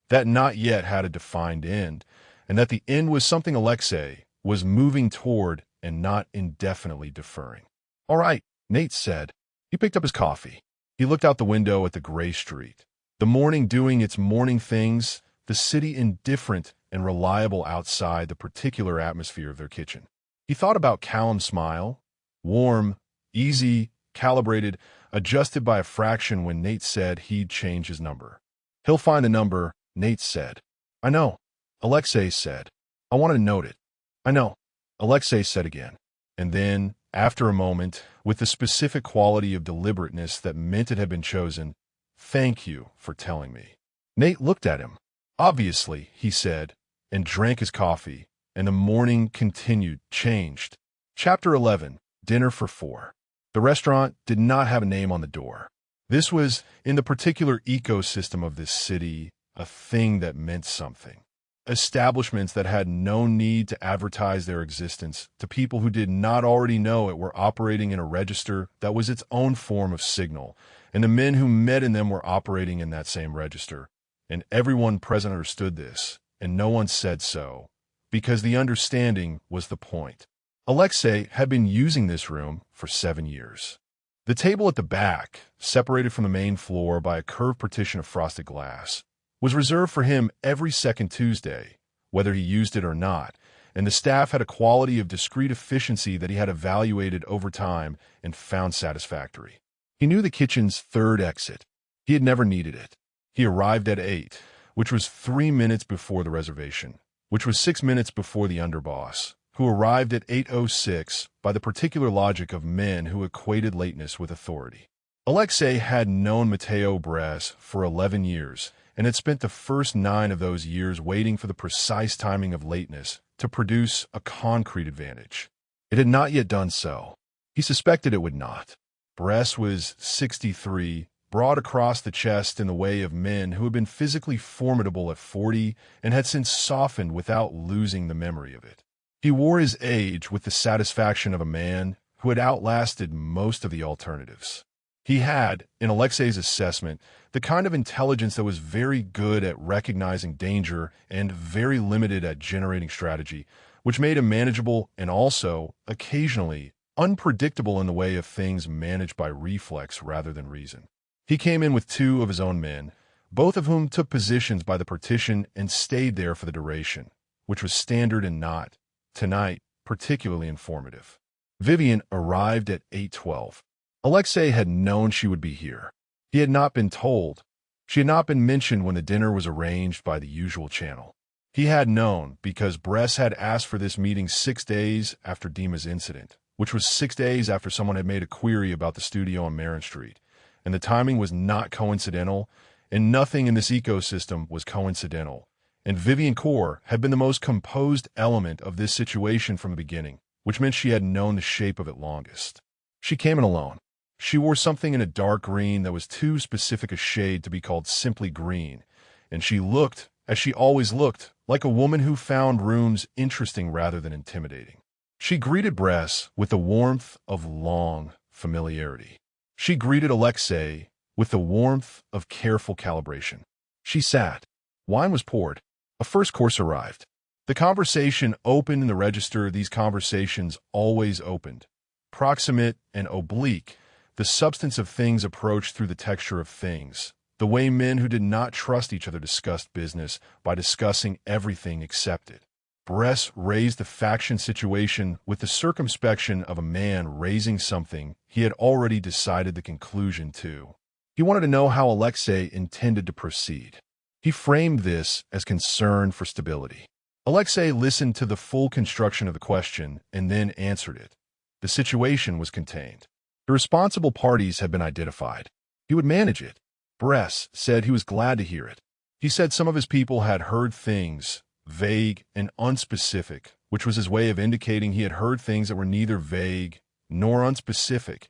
[SPEAKER 1] That not yet had a defined end, and that the end was something Aleksei was moving toward and not indefinitely deferring. "All right," Nate said. He picked up his coffee. He looked out the window at the gray street. The morning doing its morning things, the city indifferent and reliable outside the particular atmosphere of their kitchen. He thought about Callum's smile, warm, easy, calibrated, adjusted by a fraction when Nate said he'd change his number. "He'll find the number," Nate said. "I know," Aleksei said. "I want to note it." "I know," Aleksei said again. And then, after a moment, with the specific quality of deliberateness that meant it had been chosen, "Thank you for telling me." Nate looked at him. "Obviously," he said, and drank his coffee, and the morning continued, changed. Chapter 11, Dinner for 4. The restaurant did not have a name on the door. This was, in the particular ecosystem of this city, a thing that meant something. Establishments that had no need to advertise their existence to people who did not already know it were operating in a register that was its own form of signal, and the men who met in them were operating in that same register. And everyone present understood this, and no one said so, because the understanding was the point. Aleksei had been using this room for 7 years. The table at the back, separated from the main floor by a curved partition of frosted glass, was reserved for him every second Tuesday, whether he used it or not, and the staff had a quality of discreet efficiency that he had evaluated over time and found satisfactory. He knew the kitchen's third exit. He had never needed it. He arrived at 8, which was 3 minutes before the reservation, which was 6 minutes before the underboss, who arrived at 8:06 by the particular logic of men who equated lateness with authority. Aleksei had known Matteo Bress for 11 years and had spent the first 9 of those years waiting for the precise timing of lateness to produce a concrete advantage. It had not yet done so. He suspected it would not. Bress was 63, broad across the chest in the way of men who had been physically formidable at 40 and had since softened without losing the memory of it. He wore his age with the satisfaction of a man who had outlasted most of the alternatives. He had, in Aleksei's assessment, the kind of intelligence that was very good at recognizing danger and very limited at generating strategy, which made him manageable and also, occasionally, unpredictable in the way of things managed by reflex rather than reason. He came in with 2 of his own men, both of whom took positions by the partition and stayed there for the duration, which was standard and not, tonight, particularly informative. Vivian arrived at 8:12. Aleksei had known she would be here. He had not been told. She had not been mentioned when the dinner was arranged by the usual channel. He had known because Bress had asked for this meeting 6 days after Dima's incident, which was 6 days after someone had made a query about the studio on Marin Street, and the timing was not coincidental, and nothing in this ecosystem was coincidental, and Vivian Core had been the most composed element of this situation from the beginning, which meant she had known the shape of it longest. She came in alone. She wore something in a dark green that was too specific a shade to be called simply green, and she looked, as she always looked, like a woman who found rooms interesting rather than intimidating. She greeted Bress with the warmth of long familiarity. She greeted Aleksei with the warmth of careful calibration. She sat. Wine was poured. A first course arrived. The conversation opened in the register these conversations always opened. Proximate and oblique, the substance of things approached through the texture of things, the way men who did not trust each other discussed business by discussing everything except it. Bress raised the faction situation with the circumspection of a man raising something he had already decided the conclusion to. He wanted to know how Aleksei intended to proceed. He framed this as concern for stability. Aleksei listened to the full construction of the question and then answered it. The situation was contained. The responsible parties had been identified. He would manage it. Bress said he was glad to hear it. He said some of his people had heard things, vague and unspecific, which was his way of indicating he had heard things that were neither vague nor unspecific,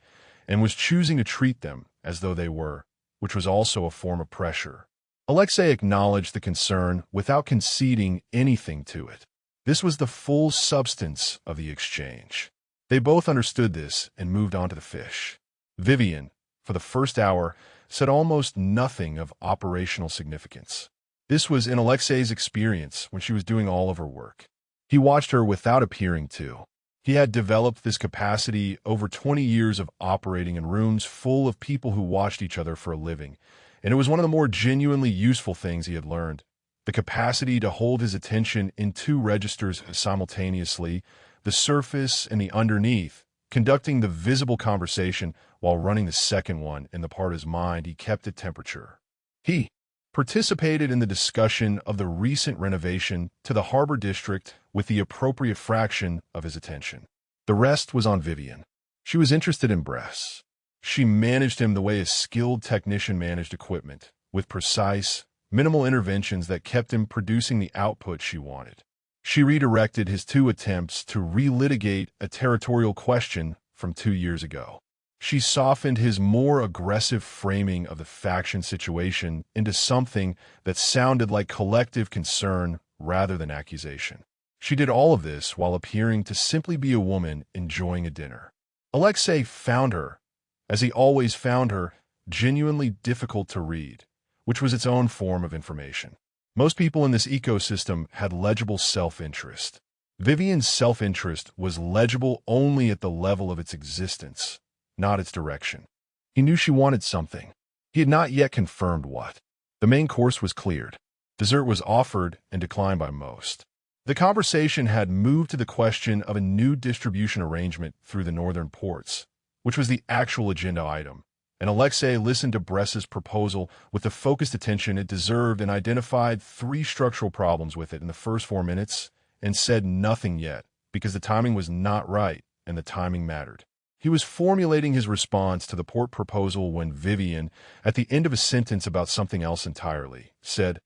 [SPEAKER 1] and was choosing to treat them as though they were, which was also a form of pressure. Aleksei acknowledged the concern without conceding anything to it. This was the full substance of the exchange. They both understood this and moved on to the fish. Vivian, for the first hour, said almost nothing of operational significance. This was in Aleksei's experience when she was doing all of her work. He watched her without appearing to. He had developed this capacity over 20 years of operating in rooms full of people who watched each other for a living, and it was one of the more genuinely useful things he had learned. The capacity to hold his attention in 2 registers simultaneously, the surface and the underneath, conducting the visible conversation while running the second one in the part of his mind he kept at temperature. He participated in the discussion of the recent renovation to the harbor district with the appropriate fraction of his attention. The rest was on Vivian. She was interested in Bress. She managed him the way a skilled technician managed equipment, with precise, minimal interventions that kept him producing the output she wanted. She redirected his 2 attempts to relitigate a territorial question from 2 years ago. She softened his more aggressive framing of the faction situation into something that sounded like collective concern rather than accusation. She did all of this while appearing to simply be a woman enjoying a dinner. Aleksei found her, as he always found her, genuinely difficult to read, which was its own form of information. Most people in this ecosystem had legible self-interest. Vivian's self-interest was legible only at the level of its existence, not its direction. He knew she wanted something. He had not yet confirmed what. The main course was cleared. Dessert was offered and declined by most. The conversation had moved to the question of a new distribution arrangement through the northern ports, which was the actual agenda item, and Aleksei listened to Bress's proposal with the focused attention it deserved and identified 3 structural problems with it in the first 4 minutes and said nothing yet, because the timing was not right and the timing mattered. He was formulating his response to the port proposal when Vivian, at the end of a sentence about something else entirely, said,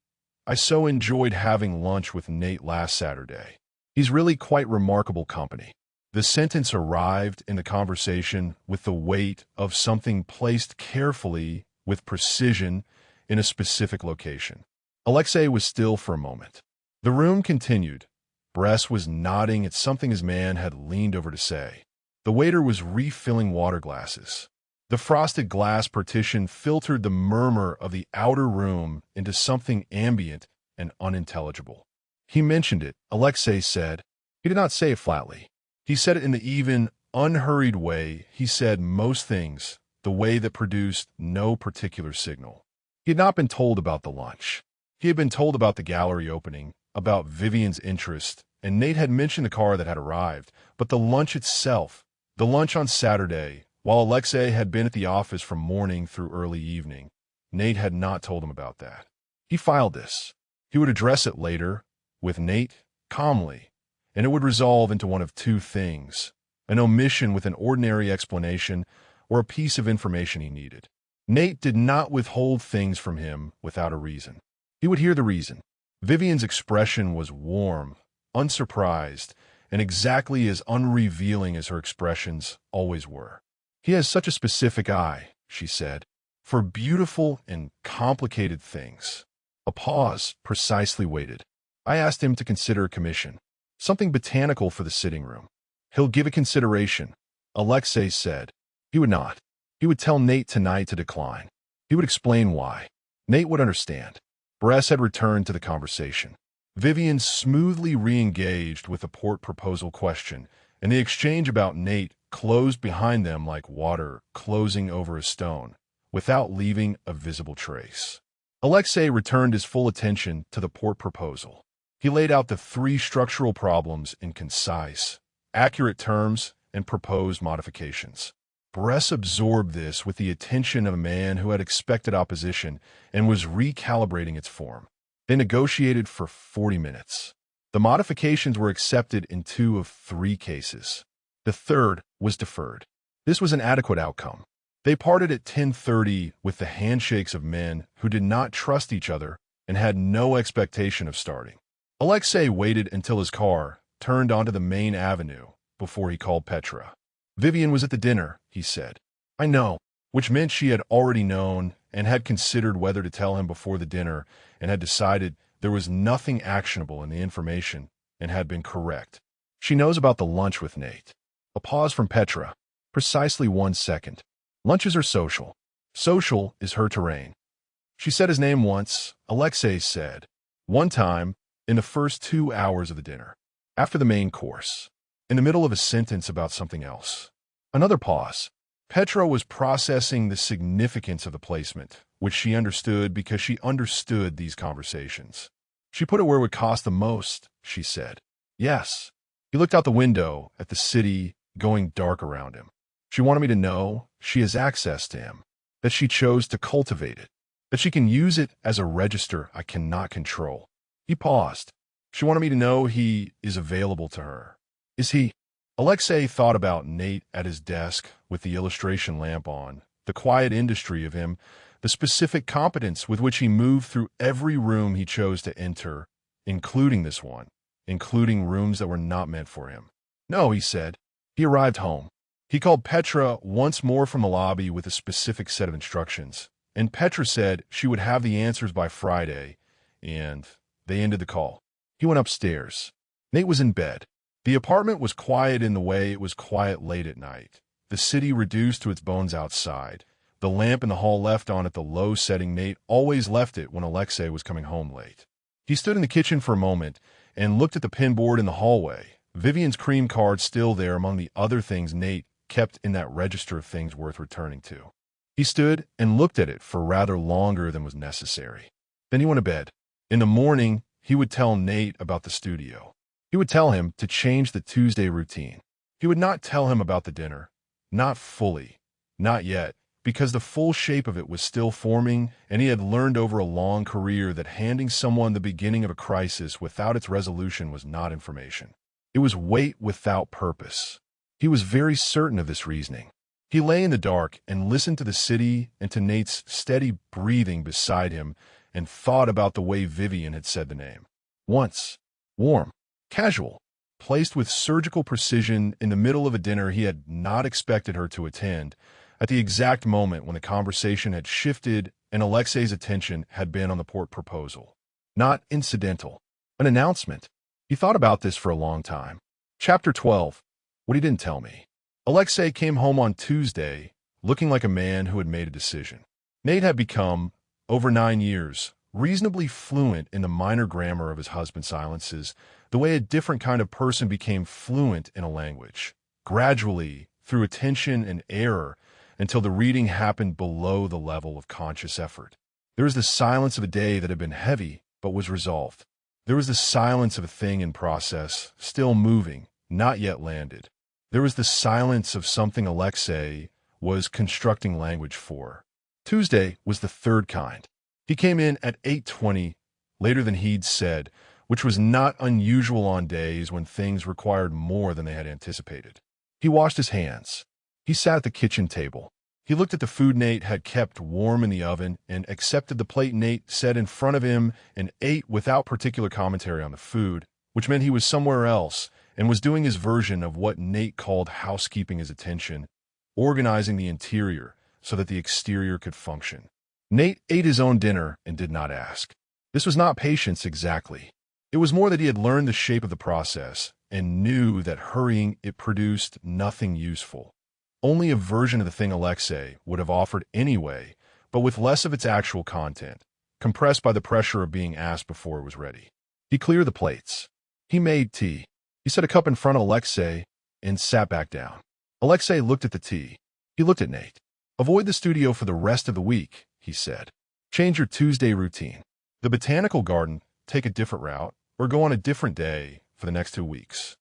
[SPEAKER 1] "I so enjoyed having lunch with Nate last Saturday. He's really quite remarkable company." The sentence arrived in the conversation with the weight of something placed carefully, with precision, in a specific location. Aleksei was still for a moment. The room continued. Bress was nodding at something his man had leaned over to say. The waiter was refilling water glasses. The frosted glass partition filtered the murmur of the outer room into something ambient and unintelligible. "He mentioned it," Aleksei said. He did not say it flatly. He said it in the even, unhurried way he said most things, the way that produced no particular signal. He had not been told about the lunch. He had been told about the gallery opening, about Vivian's interest, and Nate had mentioned the car that had arrived, but the lunch itself, the lunch on Saturday, while Aleksei had been at the office from morning through early evening, Nate had not told him about that. He filed this. He would address it later, with Nate, calmly, and it would resolve into one of 2 things: an omission with an ordinary explanation or a piece of information he needed. Nate did not withhold things from him without a reason. He would hear the reason. Vivian's expression was warm, unsurprised, and exactly as unrevealing as her expressions always were. "He has such a specific eye," she said, "for beautiful and complicated things." A pause precisely waited. "I asked him to consider a commission. Something botanical for the sitting room. He'll give it consideration," Aleksei said. He would not. He would tell Nate tonight to decline. He would explain why. Nate would understand. Bress had returned to the conversation. Vivian smoothly re-engaged with the port proposal question, and the exchange about Nate closed behind them like water closing over a stone, without leaving a visible trace. Aleksei returned his full attention to the port proposal. He laid out the 3 structural problems in concise, accurate terms and proposed modifications. Bress absorbed this with the attention of a man who had expected opposition and was recalibrating its form. They negotiated for 40 minutes. The modifications were accepted in 2 of 3 cases. The third was deferred. This was an adequate outcome. They parted at 10:30 with the handshakes of men who did not trust each other and had no expectation of starting. Aleksei waited until his car turned onto the main avenue before he called Petra. "Vivian was at the dinner," he said. "I know," which meant she had already known and had considered whether to tell him before the dinner and had decided there was nothing actionable in the information and had been correct. "She knows about the lunch with Nate." A pause from Petra. Precisely 1 second. "Lunches are social. Social is her terrain." She said his name once, Aleksei said. One time, in the first 2 hours of the dinner. After the main course. In the middle of a sentence about something else. Another pause. Petra was processing the significance of the placement, which she understood because she understood these conversations. She put it where it would cost the most, she said. Yes. He looked out the window at the city going dark around him. She wanted me to know she has access to him, that she chose to cultivate it, that she can use it as a register I cannot control. He paused. She wanted me to know he is available to her. Is he? Aleksei thought about Nate at his desk with the illustration lamp on, the quiet industry of him, the specific competence with which he moved through every room he chose to enter, including this one, including rooms that were not meant for him. No, he said. He arrived home. He called Petra once more from the lobby with a specific set of instructions, and Petra said she would have the answers by Friday, and they ended the call. He went upstairs. Nate was in bed. The apartment was quiet in the way it was quiet late at night. The city reduced to its bones outside. The lamp in the hall left on at the low setting Nate always left it when Aleksei was coming home late. He stood in the kitchen for a moment and looked at the pinboard in the hallway. Vivian's cream card still there among the other things Nate kept in that register of things worth returning to. He stood and looked at it for rather longer than was necessary. Then he went to bed. In the morning, he would tell Nate about the studio. He would tell him to change the Tuesday routine. He would not tell him about the dinner. Not fully. Not yet, because the full shape of it was still forming, and he had learned over a long career that handing someone the beginning of a crisis without its resolution was not information. It was weight without purpose. He was very certain of this reasoning. He lay in the dark and listened to the city and to Nate's steady breathing beside him and thought about the way Vivian had said the name. Once. Warm. Casual. Placed with surgical precision in the middle of a dinner he had not expected her to attend, at the exact moment when the conversation had shifted and Aleksei's attention had been on the port proposal. Not incidental. An announcement. He thought about this for a long time. Chapter 12. What he didn't tell me. Aleksei came home on Tuesday, looking like a man who had made a decision. Nate had become, over 9 years, reasonably fluent in the minor grammar of his husband's silences, the way a different kind of person became fluent in a language, gradually, through attention and error, until the reading happened below the level of conscious effort. There was the silence of a day that had been heavy, but was resolved. There was the silence of a thing in process, still moving, not yet landed. There was the silence of something Aleksei was constructing language for. Tuesday was the third kind. He came in at 8:20, later than he'd said, which was not unusual on days when things required more than they had anticipated. He washed his hands. He sat at the kitchen table. He looked at the food Nate had kept warm in the oven and accepted the plate Nate set in front of him and ate without particular commentary on the food, which meant he was somewhere else and was doing his version of what Nate called housekeeping his attention, organizing the interior so that the exterior could function. Nate ate his own dinner and did not ask. This was not patience exactly. It was more that he had learned the shape of the process and knew that hurrying it produced nothing useful. Only a version of the thing Aleksei would have offered anyway, but with less of its actual content, compressed by the pressure of being asked before it was ready. He cleared the plates. He made tea. He set a cup in front of Aleksei and sat back down. Aleksei looked at the tea. He looked at Nate. Avoid the studio for the rest of the week, he said. Change your Tuesday routine. The botanical garden, take a different route, or go on a different day for the next 2 weeks.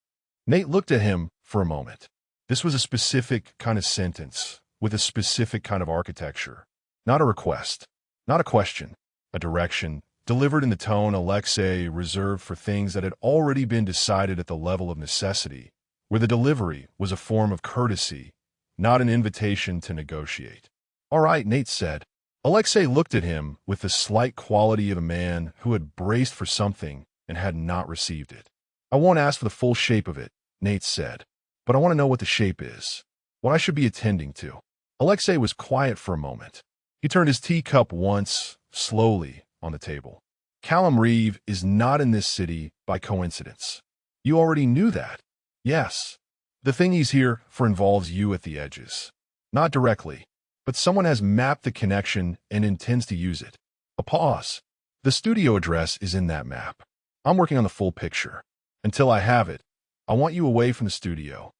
[SPEAKER 1] Nate looked at him for a moment. This was a specific kind of sentence, with a specific kind of architecture. Not a request, not a question, a direction, delivered in the tone Aleksei reserved for things that had already been decided at the level of necessity, where the delivery was a form of courtesy, not an invitation to negotiate. All right, Nate said. Aleksei looked at him with the slight quality of a man who had braced for something and had not received it. I won't ask for the full shape of it, Nate said, but I want to know what the shape is, what I should be attending to. Aleksei was quiet for a moment. He turned his teacup once, slowly, on the table. Callum Reeve is not in this city by coincidence. You already knew that. Yes. The thing he's here for involves you at the edges. Not directly, but someone has mapped the connection and intends to use it. A pause. The studio address is in that map. I'm working on the full picture. Until I have it, I want you away from the studio.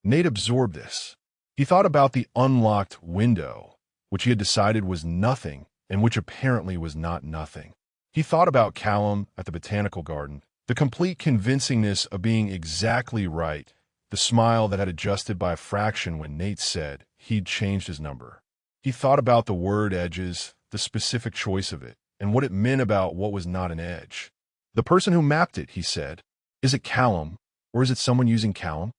[SPEAKER 1] Nate absorbed this. He thought about the unlocked window, which he had decided was nothing and which apparently was not nothing. He thought about Callum at the botanical garden, the complete convincingness of being exactly right, the smile that had adjusted by a fraction when Nate said he'd changed his number. He thought about the word edges, the specific choice of it, and what it meant about what was not an edge. The person who mapped it, he said. Is it Callum, or is it someone using Callum?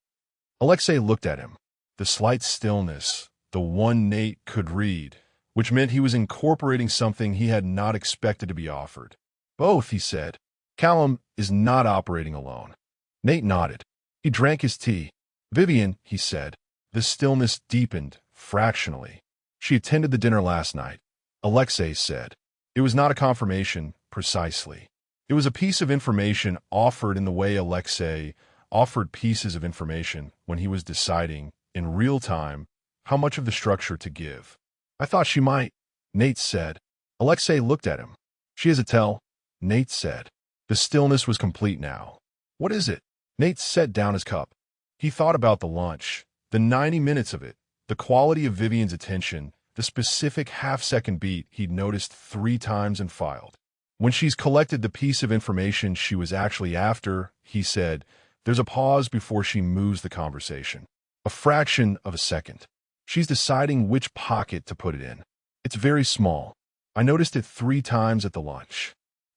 [SPEAKER 1] Aleksei looked at him. The slight stillness, the one Nate could read, which meant he was incorporating something he had not expected to be offered. Both, he said. Callum is not operating alone. Nate nodded. He drank his tea. Vivian, he said. The stillness deepened, fractionally. She attended the dinner last night. Aleksei said. It was not a confirmation, precisely. It was a piece of information offered in the way Aleksei offered pieces of information when he was deciding, in real time, how much of the structure to give. I thought she might, Nate said. Aleksei looked at him. She has a tell, Nate said. The stillness was complete now. What is it? Nate set down his cup. He thought about the lunch, the 90 minutes of it, the quality of Vivian's attention, the specific half-second beat he'd noticed 3 times and filed. When she's collected the piece of information she was actually after, he said, There's a pause before she moves the conversation. A fraction of a second. She's deciding which pocket to put it in. It's very small. I noticed it 3 times at the lunch.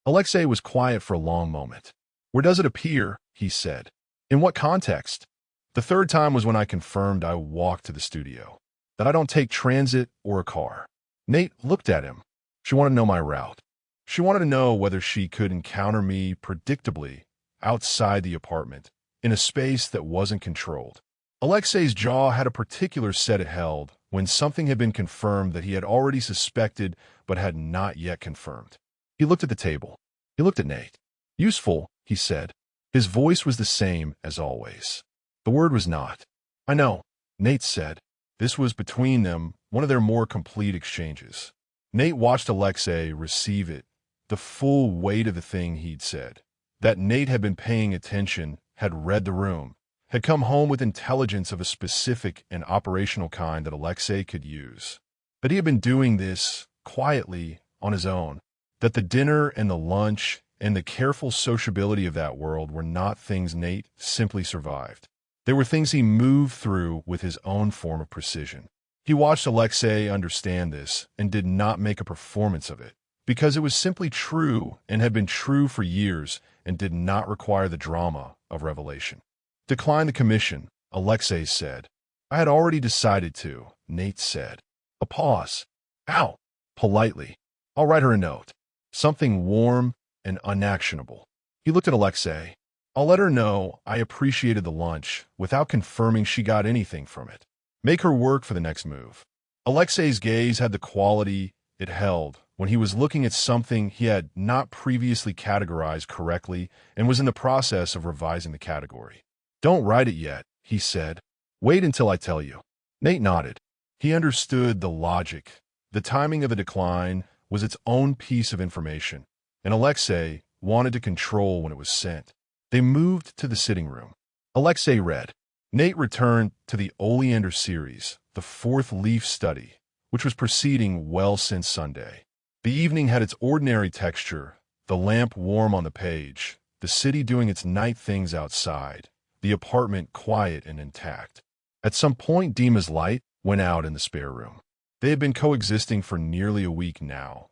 [SPEAKER 1] Aleksei was quiet for a long moment. Where does it appear? He said. In what context? The 3rd time was when I confirmed I walked to the studio, that I don't take transit or a car. Nate looked at him. She wanted to know my route. She wanted to know whether she could encounter me predictably outside the apartment, in a space that wasn't controlled. Aleksei's jaw had a particular set it held when something had been confirmed that he had already suspected but had not yet confirmed. He looked at the table. He looked at Nate. Useful, he said. His voice was the same as always. The word was not. I know, Nate said. This was between them, one of their more complete exchanges. Nate watched Aleksei receive it, the full weight of the thing he'd said. That Nate had been paying attention, had read the room, had come home with intelligence of a specific and operational kind that Aleksei could use. That he had been doing this quietly on his own. That the dinner and the lunch and the careful sociability of that world were not things Nate simply survived. They were things he moved through with his own form of precision. He watched Aleksei understand this and did not make a performance of it, because it was simply true and had been true for years and did not require the drama of revelation. Decline the commission, Aleksei said. I had already decided to, Nate said. A pause. Ow! Politely. I'll write her a note. Something warm and unactionable. He looked at Aleksei. I'll let her know I appreciated the lunch without confirming she got anything from it. Make her work for the next move. Aleksei's gaze had the quality it held when he was looking at something he had not previously categorized correctly and was in the process of revising the category. Don't write it yet, he said. Wait until I tell you. Nate nodded. He understood the logic. The timing of the decline was its own piece of information, and Aleksei wanted to control when it was sent. They moved to the sitting room. Aleksei read. Nate returned to the Oleander series, the 4th leaf study, which was proceeding well since Sunday. The evening had its ordinary texture, the lamp warm on the page, the city doing its night things outside, the apartment quiet and intact. At some point, Dima's light went out in the spare room. They had been coexisting for nearly a week now,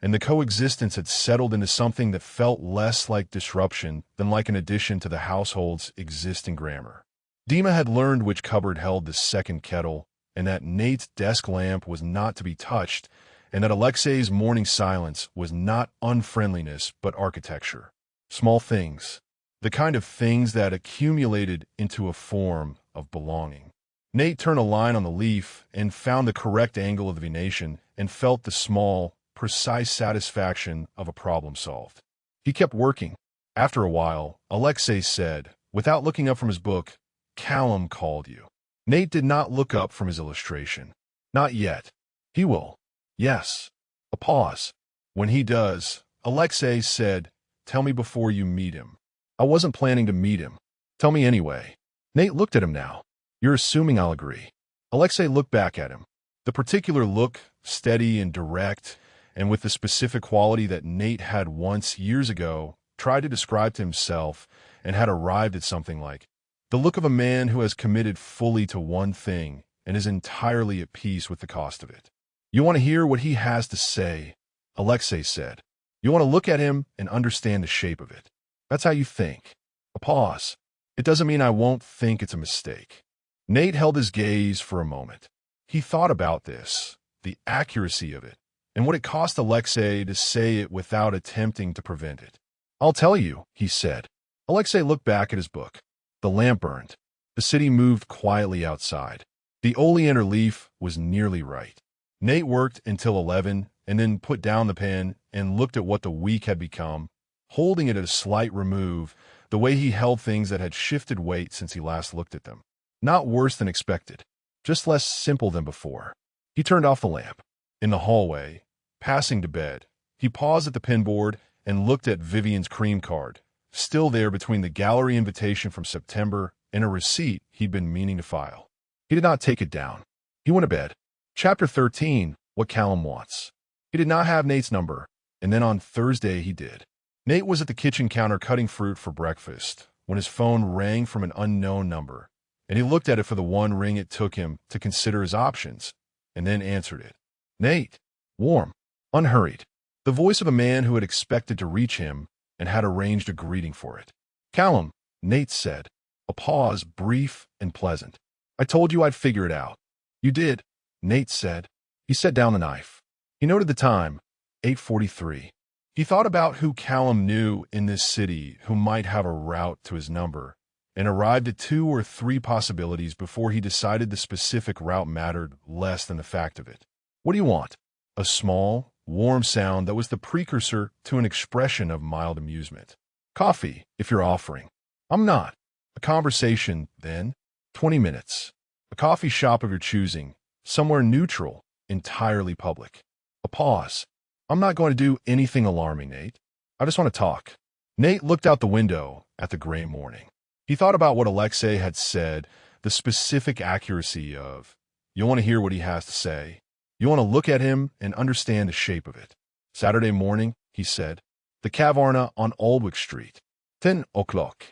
[SPEAKER 1] and the coexistence had settled into something that felt less like disruption than like an addition to the household's existing grammar. Dima had learned which cupboard held the second kettle, and that Nate's desk lamp was not to be touched, and that Aleksei's morning silence was not unfriendliness but architecture. Small things. The kind of things that accumulated into a form of belonging. Nate turned a line on the leaf and found the correct angle of the venation and felt the small, precise satisfaction of a problem solved. He kept working. After a while, Aleksei said, without looking up from his book, Callum called you. Nate did not look up from his illustration. Not yet. He will. Yes. A pause. When he does, Aleksei said, tell me before you meet him. I wasn't planning to meet him. Tell me anyway. Nate looked at him now. You're assuming I'll agree. Aleksei looked back at him. The particular look, steady and direct, and with the specific quality that Nate had once, years ago, tried to describe to himself and had arrived at something like, the look of a man who has committed fully to one thing and is entirely at peace with the cost of it. You want to hear what he has to say, Aleksei said. You want to look at him and understand the shape of it. That's how you think. A pause. It doesn't mean I won't think it's a mistake. Nate held his gaze for a moment. He thought about this, the accuracy of it, and what it cost Aleksei to say it without attempting to prevent it. I'll tell you, he said. Aleksei looked back at his book. The lamp burned. The city moved quietly outside. The oleander leaf was nearly right. Nate worked until 11 and then put down the pen and looked at what the week had become, holding it at a slight remove, the way he held things that had shifted weight since he last looked at them. Not worse than expected, just less simple than before. He turned off the lamp. In the hallway, passing to bed, he paused at the pinboard and looked at Vivian's cream card, still there between the gallery invitation from September and a receipt he'd been meaning to file. He did not take it down. He went to bed. Chapter 13, What Callum Wants. He did not have Nate's number, and then on Thursday he did. Nate was at the kitchen counter cutting fruit for breakfast, when his phone rang from an unknown number, and he looked at it for the one ring it took him to consider his options, and then answered it. Nate. Warm. Unhurried. The voice of a man who had expected to reach him and had arranged a greeting for it. Callum, Nate said. A pause, brief and pleasant. I told you I'd figure it out. You did, Nate said. He set down the knife. He noted the time, 8:43. He thought about who Callum knew in this city who might have a route to his number, and arrived at 2 or 3 possibilities before he decided the specific route mattered less than the fact of it. What do you want? A small, warm sound that was the precursor to an expression of mild amusement. Coffee, if you're offering. I'm not. A conversation, then. 20 minutes. A coffee shop of your choosing. Somewhere neutral, entirely public. A pause. I'm not going to do anything alarming, Nate. I just want to talk. Nate looked out the window at the gray morning. He thought about what Aleksei had said, the specific accuracy of, you want to hear what he has to say. You want to look at him and understand the shape of it. Saturday morning, he said. The Cavarna on Audiobook Street. 10 o'clock.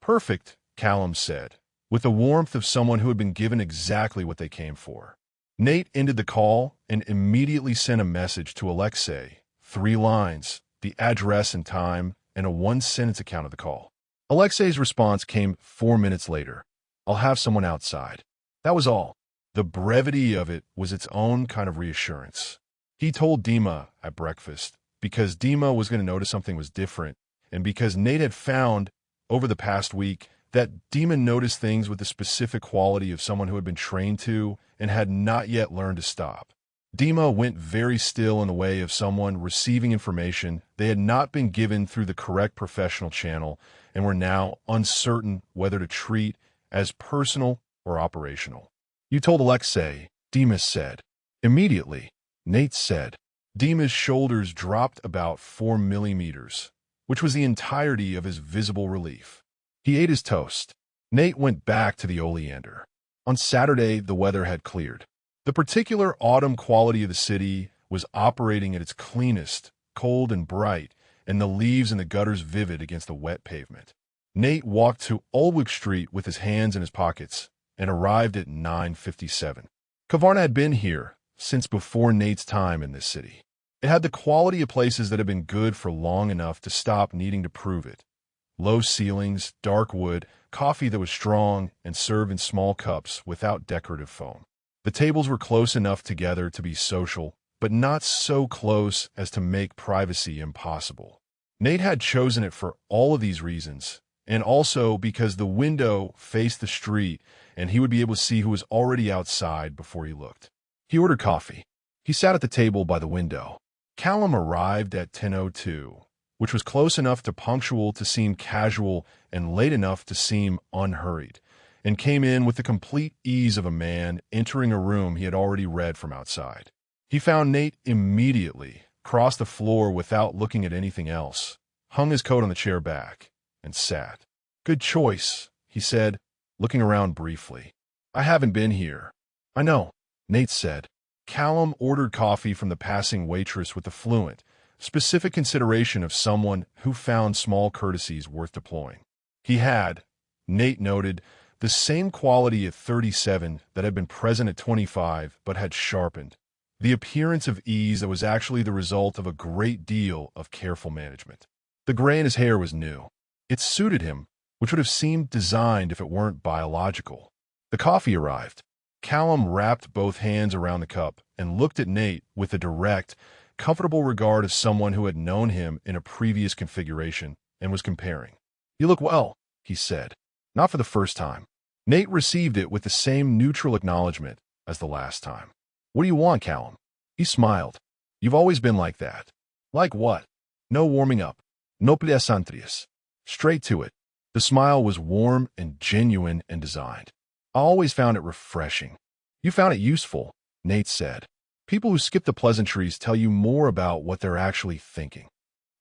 [SPEAKER 1] Perfect, Callum said, with the warmth of someone who had been given exactly what they came for. Nate ended the call and immediately sent a message to Aleksei. 3 lines, the address and time, and a 1-sentence account of the call. Aleksei's response came 4 minutes later. I'll have someone outside. That was all. The brevity of it was its own kind of reassurance. He told Dima at breakfast because Dima was going to notice something was different, and because Nate had found, over the past week, that Dima noticed things with the specific quality of someone who had been trained to and had not yet learned to stop. Dima went very still in the way of someone receiving information they had not been given through the correct professional channel and were now uncertain whether to treat as personal or operational. You told Aleksei, Dima said. Immediately, Nate said. Dima's shoulders dropped about 4 millimeters, which was the entirety of his visible relief. He ate his toast. Nate went back to the oleander. On Saturday, the weather had cleared. The particular autumn quality of the city was operating at its cleanest, cold and bright, and the leaves in the gutters vivid against the wet pavement. Nate walked to Audiobook Street with his hands in his pockets and arrived at 9:57. Cavarna had been here since before Nate's time in this city. It had the quality of places that had been good for long enough to stop needing to prove it. Low ceilings, dark wood, coffee that was strong and served in small cups without decorative foam. The tables were close enough together to be social, but not so close as to make privacy impossible. Nate had chosen it for all of these reasons, and also because the window faced the street and he would be able to see who was already outside before he looked. He ordered coffee. He sat at the table by the window. Callum arrived at 10:02, which was close enough to punctual to seem casual and late enough to seem unhurried, and came in with the complete ease of a man entering a room he had already read from outside. He found Nate immediately, crossed the floor without looking at anything else, hung his coat on the chair back, and sat. Good choice, he said, looking around briefly. I haven't been here. I know, Nate said. Callum ordered coffee from the passing waitress with the fluent, specific consideration of someone who found small courtesies worth deploying. He had, Nate noted, the same quality at 37 that had been present at 25 but had sharpened. The appearance of ease that was actually the result of a great deal of careful management. The gray in his hair was new. It suited him, which would have seemed designed if it weren't biological. The coffee arrived. Callum wrapped both hands around the cup and looked at Nate with a direct, comfortable regard of someone who had known him in a previous configuration and was comparing. You look well, he said. Not for the first time. Nate received it with the same neutral acknowledgement as the last time. What do you want, Callum? He smiled. You've always been like that. Like what? No warming up. No pleasantries. Straight to it. The smile was warm and genuine and designed. I always found it refreshing. You found it useful, Nate said. People who skip the pleasantries tell you more about what they're actually thinking.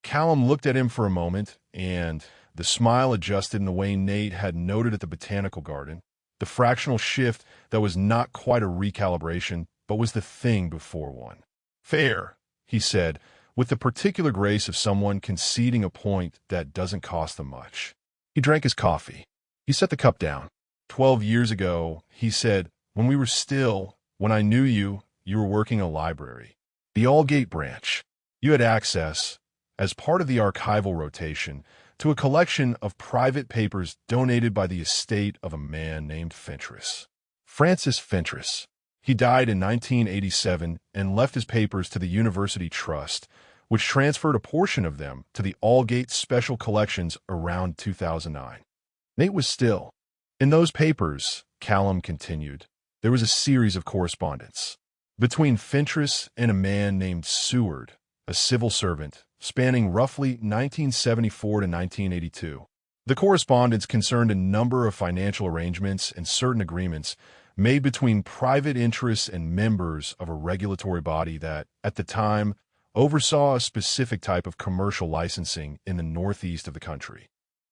[SPEAKER 1] Callum looked at him for a moment, and the smile adjusted in the way Nate had noted at the botanical garden, the fractional shift that was not quite a recalibration, but was the thing before one. Fair, he said, with the particular grace of someone conceding a point that doesn't cost them much. He drank his coffee. He set the cup down. 12 years ago, he said, when I knew you, you were working in a library. The Aldgate branch. You had access, as part of the archival rotation, to a collection of private papers donated by the estate of a man named Fentress. Francis Fentress. He died in 1987 and left his papers to the University Trust, which transferred a portion of them to the Aldgate Special Collections around 2009. Nate was still. In those papers, Callum continued, there was a series of correspondence between Fentress and a man named Seward, a civil servant, spanning roughly 1974 to 1982. The correspondence concerned a number of financial arrangements and certain agreements made between private interests and members of a regulatory body that, at the time, oversaw a specific type of commercial licensing in the northeast of the country.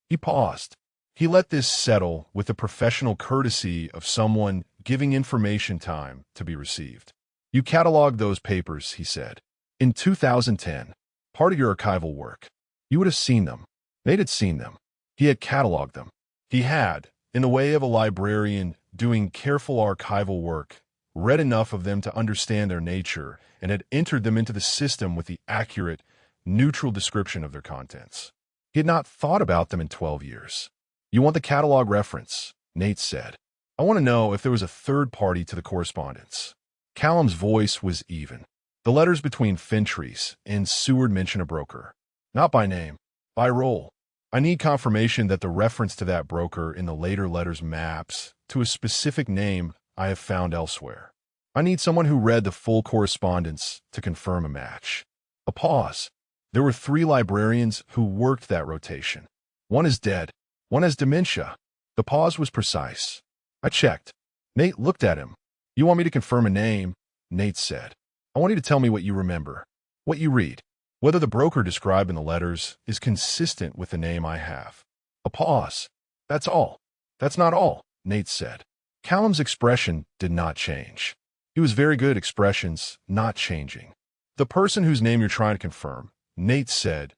[SPEAKER 1] He paused. He let this settle with the professional courtesy of someone giving information time to be received. You cataloged those papers, he said. In 2010, part of your archival work. You would have seen them. Nate had seen them. He had cataloged them. He had, in the way of a librarian doing careful archival work, read enough of them to understand their nature and had entered them into the system with the accurate, neutral description of their contents. He had not thought about them in 12 years. You want the catalog reference, Nate said. I want to know if there was a third party to the correspondence. Callum's voice was even. The letters between Fentress and Seward mention a broker. Not by name, by role. I need confirmation that the reference to that broker in the later letters maps to a specific name I have found elsewhere. I need someone who read the full correspondence to confirm a match. A pause. There were 3 librarians who worked that rotation. One is dead. One has dementia. The pause was precise. I checked. Nate looked at him. You want me to confirm a name? Nate said. I want you to tell me what you remember, what you read, whether the broker described in the letters is consistent with the name I have. A pause. That's all. That's not all, Nate said. Callum's expression did not change. He was very good at expressions not changing. The person whose name you're trying to confirm, Nate said,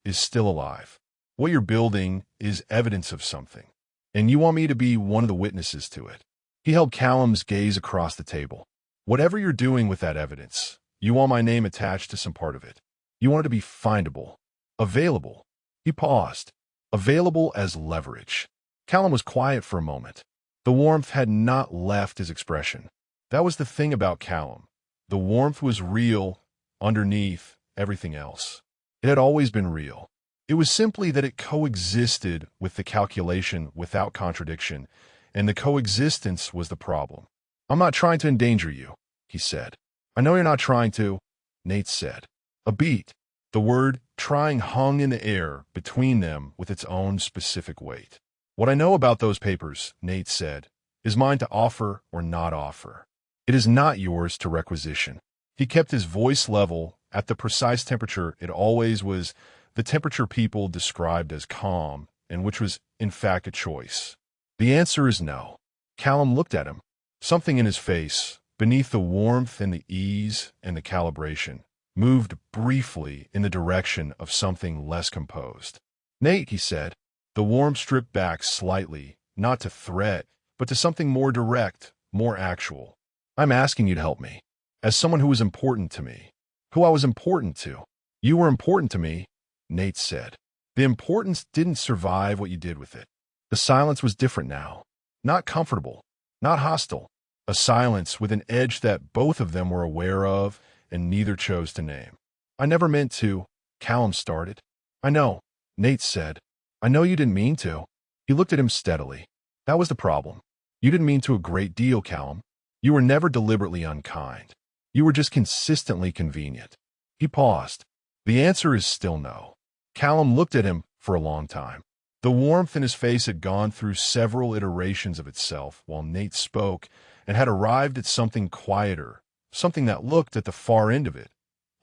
[SPEAKER 1] is still alive. What you're building is evidence of something, and you want me to be one of the witnesses to it. He held Callum's gaze across the table. Whatever you're doing with that evidence, you want my name attached to some part of it. You want it to be findable, available. He paused. Available as leverage. Callum was quiet for a moment. The warmth had not left his expression. That was the thing about Callum. The warmth was real underneath everything else. It had always been real. It was simply that it coexisted with the calculation without contradiction, and the coexistence was the problem. I'm not trying to endanger you, he said. I know you're not trying to, Nate said. A beat. The word trying hung in the air between them with its own specific weight. What I know about those papers, Nate said, is mine to offer or not offer. It is not yours to requisition. He kept his voice level at the precise temperature it always was, the temperature people described as calm, and which was, in fact, a choice. The answer is no. Callum looked at him. Something in his face, beneath the warmth and the ease and the calibration, moved briefly in the direction of something less composed. Nate, he said. The warmth stripped back slightly, not to threat, but to something more direct, more actual. I'm asking you to help me, as someone who was important to me, who I was important to. You were important to me, Nate said. The importance didn't survive what you did with it. The silence was different now. Not comfortable, not hostile. A silence with an edge that both of them were aware of and neither chose to name. I never meant to, Callum started. I know, Nate said. I know you didn't mean to. He looked at him steadily. That was the problem. You didn't mean to a great deal, Callum. You were never deliberately unkind. You were just consistently convenient. He paused. The answer is still no. Callum looked at him for a long time. The warmth in his face had gone through several iterations of itself while Nate spoke and had arrived at something quieter, something that looked at the far end of it,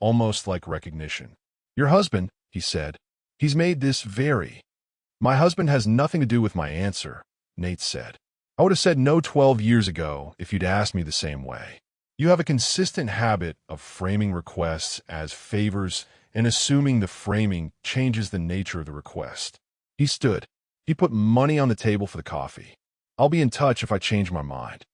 [SPEAKER 1] almost like recognition. Your husband, he said, he's made this very. My husband has nothing to do with my answer, Nate said. I would have said no 12 years ago if you'd asked me the same way. You have a consistent habit of framing requests as favors and assuming the framing changes the nature of the request. He stood. He put money on the table for the coffee. I'll be in touch if I change my mind.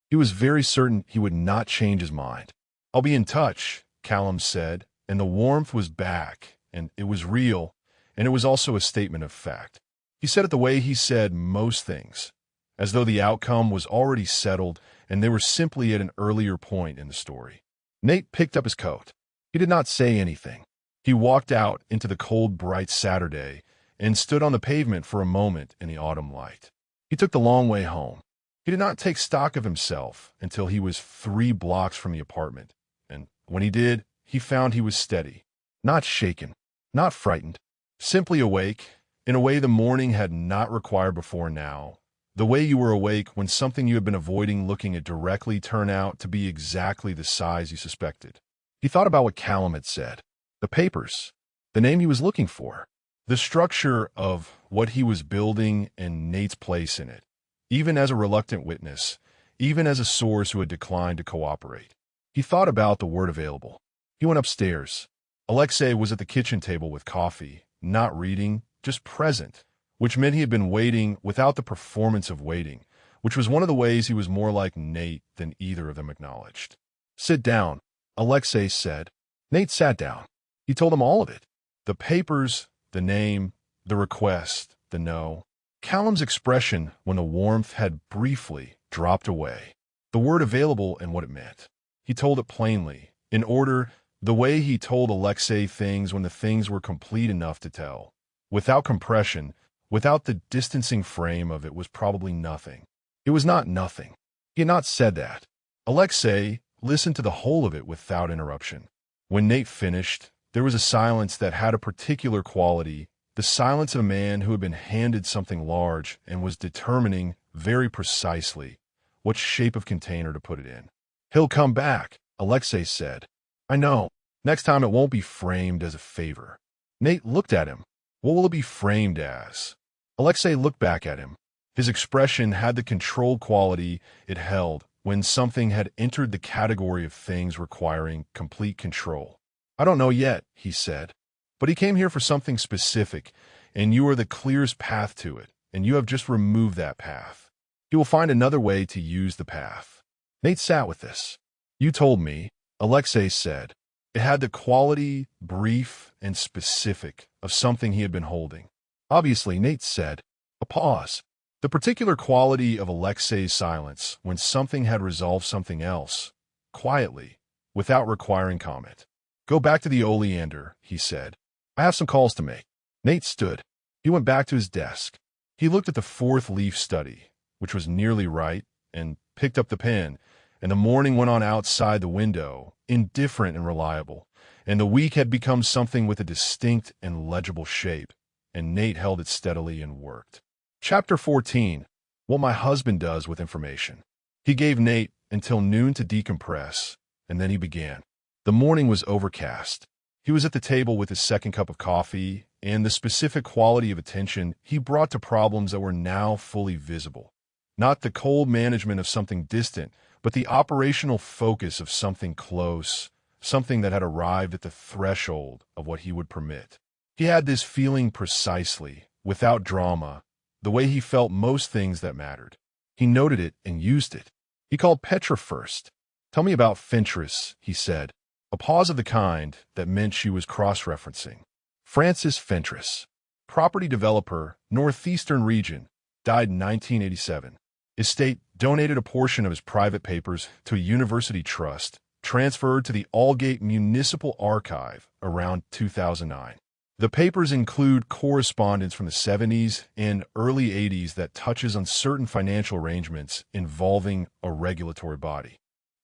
[SPEAKER 1] He was very certain he would not change his mind. I'll be in touch, Callum said, and the warmth was back, and it was real, and it was also a statement of fact. He said it the way he said most things, as though the outcome was already settled and they were simply at an earlier point in the story. Nate picked up his coat. He did not say anything. He walked out into the cold, bright Saturday and stood on the pavement for a moment in the autumn light. He took the long way home. He did not take stock of himself until he was 3 blocks from the apartment, and when he did, he found he was steady, not shaken, not frightened, simply awake, in a way the morning had not required before now, the way you were awake when something you had been avoiding looking at directly turned out to be exactly the size you suspected. He thought about what Callum had said, the papers, the name he was looking for, the structure of what he was building and Nate's place in it, even as a reluctant witness, even as a source who had declined to cooperate. He thought about the word available. He went upstairs. Aleksei was at the kitchen table with coffee, not reading, just present, which meant he had been waiting without the performance of waiting, which was one of the ways he was more like Nate than either of them acknowledged. "Sit down," Aleksei said. Nate sat down. He told him all of it. The papers, the name, the request, the no. Callum's expression when the warmth had briefly dropped away. The word available and what it meant. He told it plainly, in order, the way he told Aleksei things when the things were complete enough to tell. Without compression, without the distancing frame of it was probably nothing. It was not nothing. He had not said that. Aleksei listened to the whole of it without interruption. When Nate finished, there was a silence that had a particular quality, the silence of a man who had been handed something large and was determining very precisely what shape of container to put it in. "He'll come back," Aleksei said. "I know. Next time it won't be framed as a favor." Nate looked at him. What will it be framed as? Aleksei looked back at him. His expression had the controlled quality it held when something had entered the category of things requiring complete control. "I don't know yet," he said. "But he came here for something specific, and you are the clearest path to it, and you have just removed that path. He will find another way to use the path." Nate sat with this. "You told me," Aleksei said. It had the quality, brief and specific, of something he had been holding. Obviously, Nate said. A pause. The particular quality of Aleksei's silence when something had resolved something else, quietly, without requiring comment. "Go back to the oleander," he said. "I have some calls to make." Nate stood. He went back to his desk. He looked at the 4th-leaf study, which was nearly right, and picked up the pen, and the morning went on outside the window, indifferent and reliable, and the week had become something with a distinct and legible shape, and Nate held it steadily and worked. Chapter 14. What my husband does with information. He gave Nate until noon to decompress, and then he began. The morning was overcast. He was at the table with his second cup of coffee, and the specific quality of attention he brought to problems that were now fully visible. Not the cold management of something distant, but the operational focus of something close, something that had arrived at the threshold of what he would permit. He had this feeling precisely, without drama, the way he felt most things that mattered. He noted it and used it. He called Petra first. "Tell me about Fentress," he said. A pause of the kind that meant she was cross-referencing. Francis Fentress, property developer, northeastern region, died in 1987. Estate donated a portion of his private papers to a university trust, transferred to the Aldgate Municipal Archive around 2009. The papers include correspondence from the 70s and early 80s that touches on certain financial arrangements involving a regulatory body.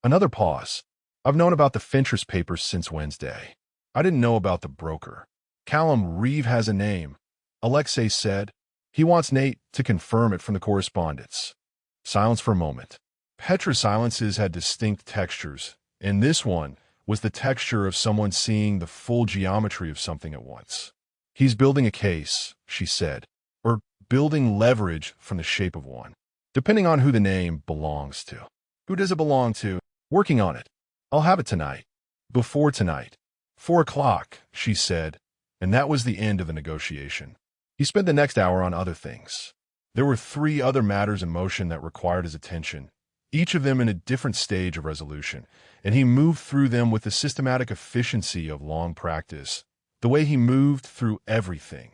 [SPEAKER 1] Another pause. "I've known about the Fentress papers since Wednesday. I didn't know about the broker. Callum Reeve has a name," Aleksei said. "He wants Nate to confirm it from the correspondence." Silence for a moment. Petra's silences had distinct textures, and this one was the texture of someone seeing the full geometry of something at once. "He's building a case," she said, "or building leverage from the shape of one, depending on who the name belongs to." "Who does it belong to?" "Working on it. I'll have it tonight. Before tonight. 4 o'clock, she said, and that was the end of the negotiation. He spent the next hour on other things. There were 3 other matters in motion that required his attention, each of them in a different stage of resolution, and he moved through them with the systematic efficiency of long practice. The way he moved through everything.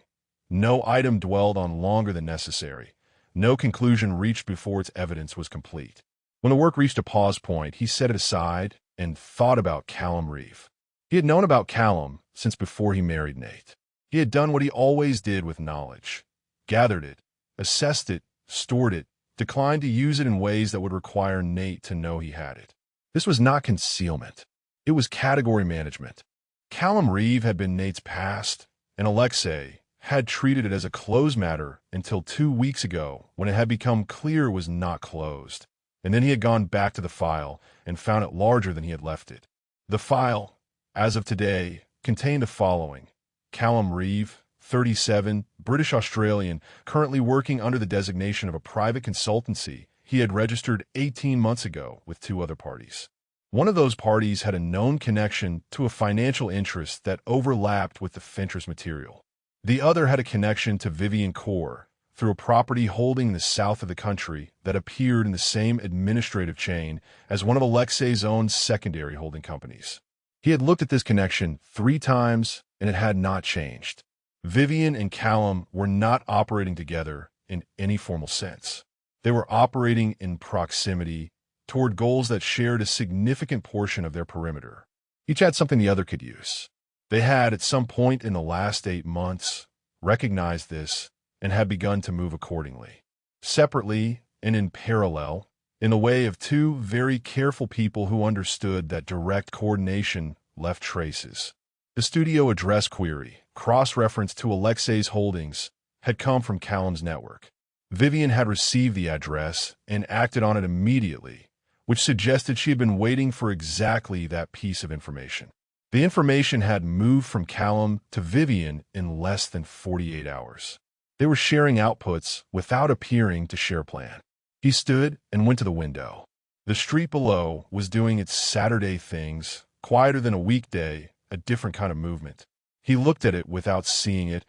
[SPEAKER 1] No item dwelled on longer than necessary. No conclusion reached before its evidence was complete. When the work reached a pause point, he set it aside and thought about Callum Reeve. He had known about Callum since before he married Nate. He had done what he always did with knowledge. Gathered it, assessed it, stored it, declined to use it in ways that would require Nate to know he had it. This was not concealment. It was category management. Callum Reeve had been Nate's past, and Aleksei had treated it as a closed matter until 2 weeks ago when it had become clear it was not closed. And then he had gone back to the file and found it larger than he had left it. The file, as of today, contained the following. Callum Reeve, 37, British Australian, currently working under the designation of a private consultancy he had registered 18 months ago with 2 other parties. One of those parties had a known connection to a financial interest that overlapped with the Fincher's material. The other had a connection to Vivian Core through a property holding in the south of the country that appeared in the same administrative chain as one of Aleksei's own secondary holding companies. He had looked at this connection 3 times, and it had not changed. Vivian and Callum were not operating together in any formal sense. They were operating in proximity toward goals that shared a significant portion of their perimeter. Each had something the other could use. They had, at some point in the last 8 months, recognized this and had begun to move accordingly. Separately and in parallel, in the way of 2 very careful people who understood that direct coordination left traces. The studio address query, cross-reference to Aleksei's holdings, had come from Callum's network. Vivian had received the address and acted on it immediately, which suggested she had been waiting for exactly that piece of information. The information had moved from Callum to Vivian in less than 48 hours. They were sharing outputs without appearing to share a plan. He stood and went to the window. The street below was doing its Saturday things, quieter than a weekday, a different kind of movement. He looked at it without seeing it,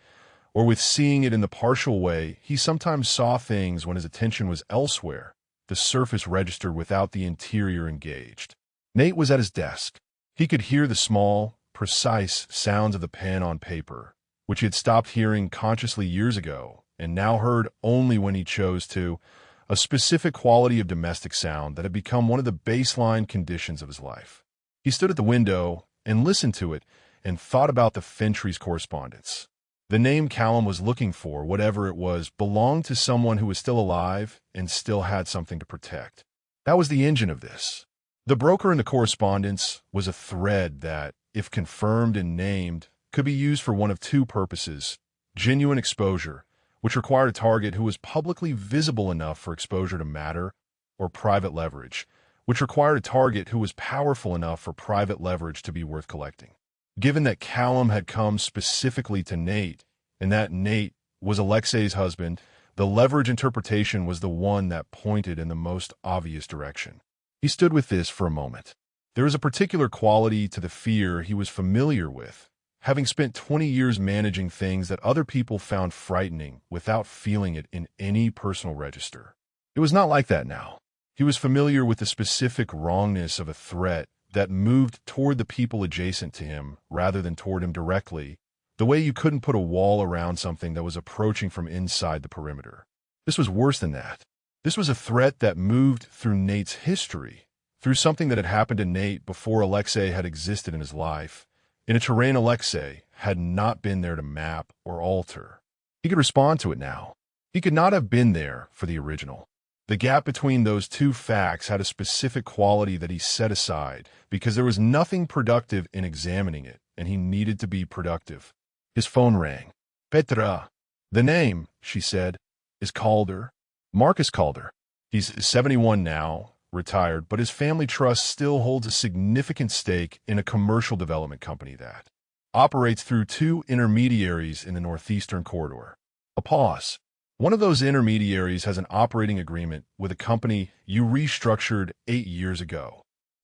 [SPEAKER 1] or with seeing it in the partial way he sometimes saw things when his attention was elsewhere. The surface registered without the interior engaged. Nate was at his desk. He could hear the small, precise sounds of the pen on paper, which he had stopped hearing consciously years ago, and now heard only when he chose to, a specific quality of domestic sound that had become one of the baseline conditions of his life. He stood at the window and listened to it and thought about the Fintry's correspondence. The name Callum was looking for, whatever it was, belonged to someone who was still alive and still had something to protect. That was the engine of this. The broker in the correspondence was a thread that, if confirmed and named, could be used for one of 2 purposes: genuine exposure, which required a target who was publicly visible enough for exposure to matter, or private leverage, which required a target who was powerful enough for private leverage to be worth collecting. Given that Callum had come specifically to Nate, and that Nate was Aleksei's husband, the leverage interpretation was the one that pointed in the most obvious direction. He stood with this for a moment. There was a particular quality to the fear he was familiar with, having spent 20 years managing things that other people found frightening without feeling it in any personal register. It was not like that now. He was familiar with the specific wrongness of a threat that moved toward the people adjacent to him rather than toward him directly, the way you couldn't put a wall around something that was approaching from inside the perimeter. This was worse than that. This was a threat that moved through Nate's history, through something that had happened to Nate before Aleksei had existed in his life, in a terrain Aleksei had not been there to map or alter. He could respond to it now. He could not have been there for the original. The gap between those 2 facts had a specific quality that he set aside because there was nothing productive in examining it, and he needed to be productive. His phone rang. Petra. The name, she said, is Calder. Marcus Calder. He's 71 now, retired, but his family trust still holds a significant stake in a commercial development company that operates through 2 intermediaries in the northeastern corridor. A pause. One of those intermediaries has an operating agreement with a company you restructured 8 years ago.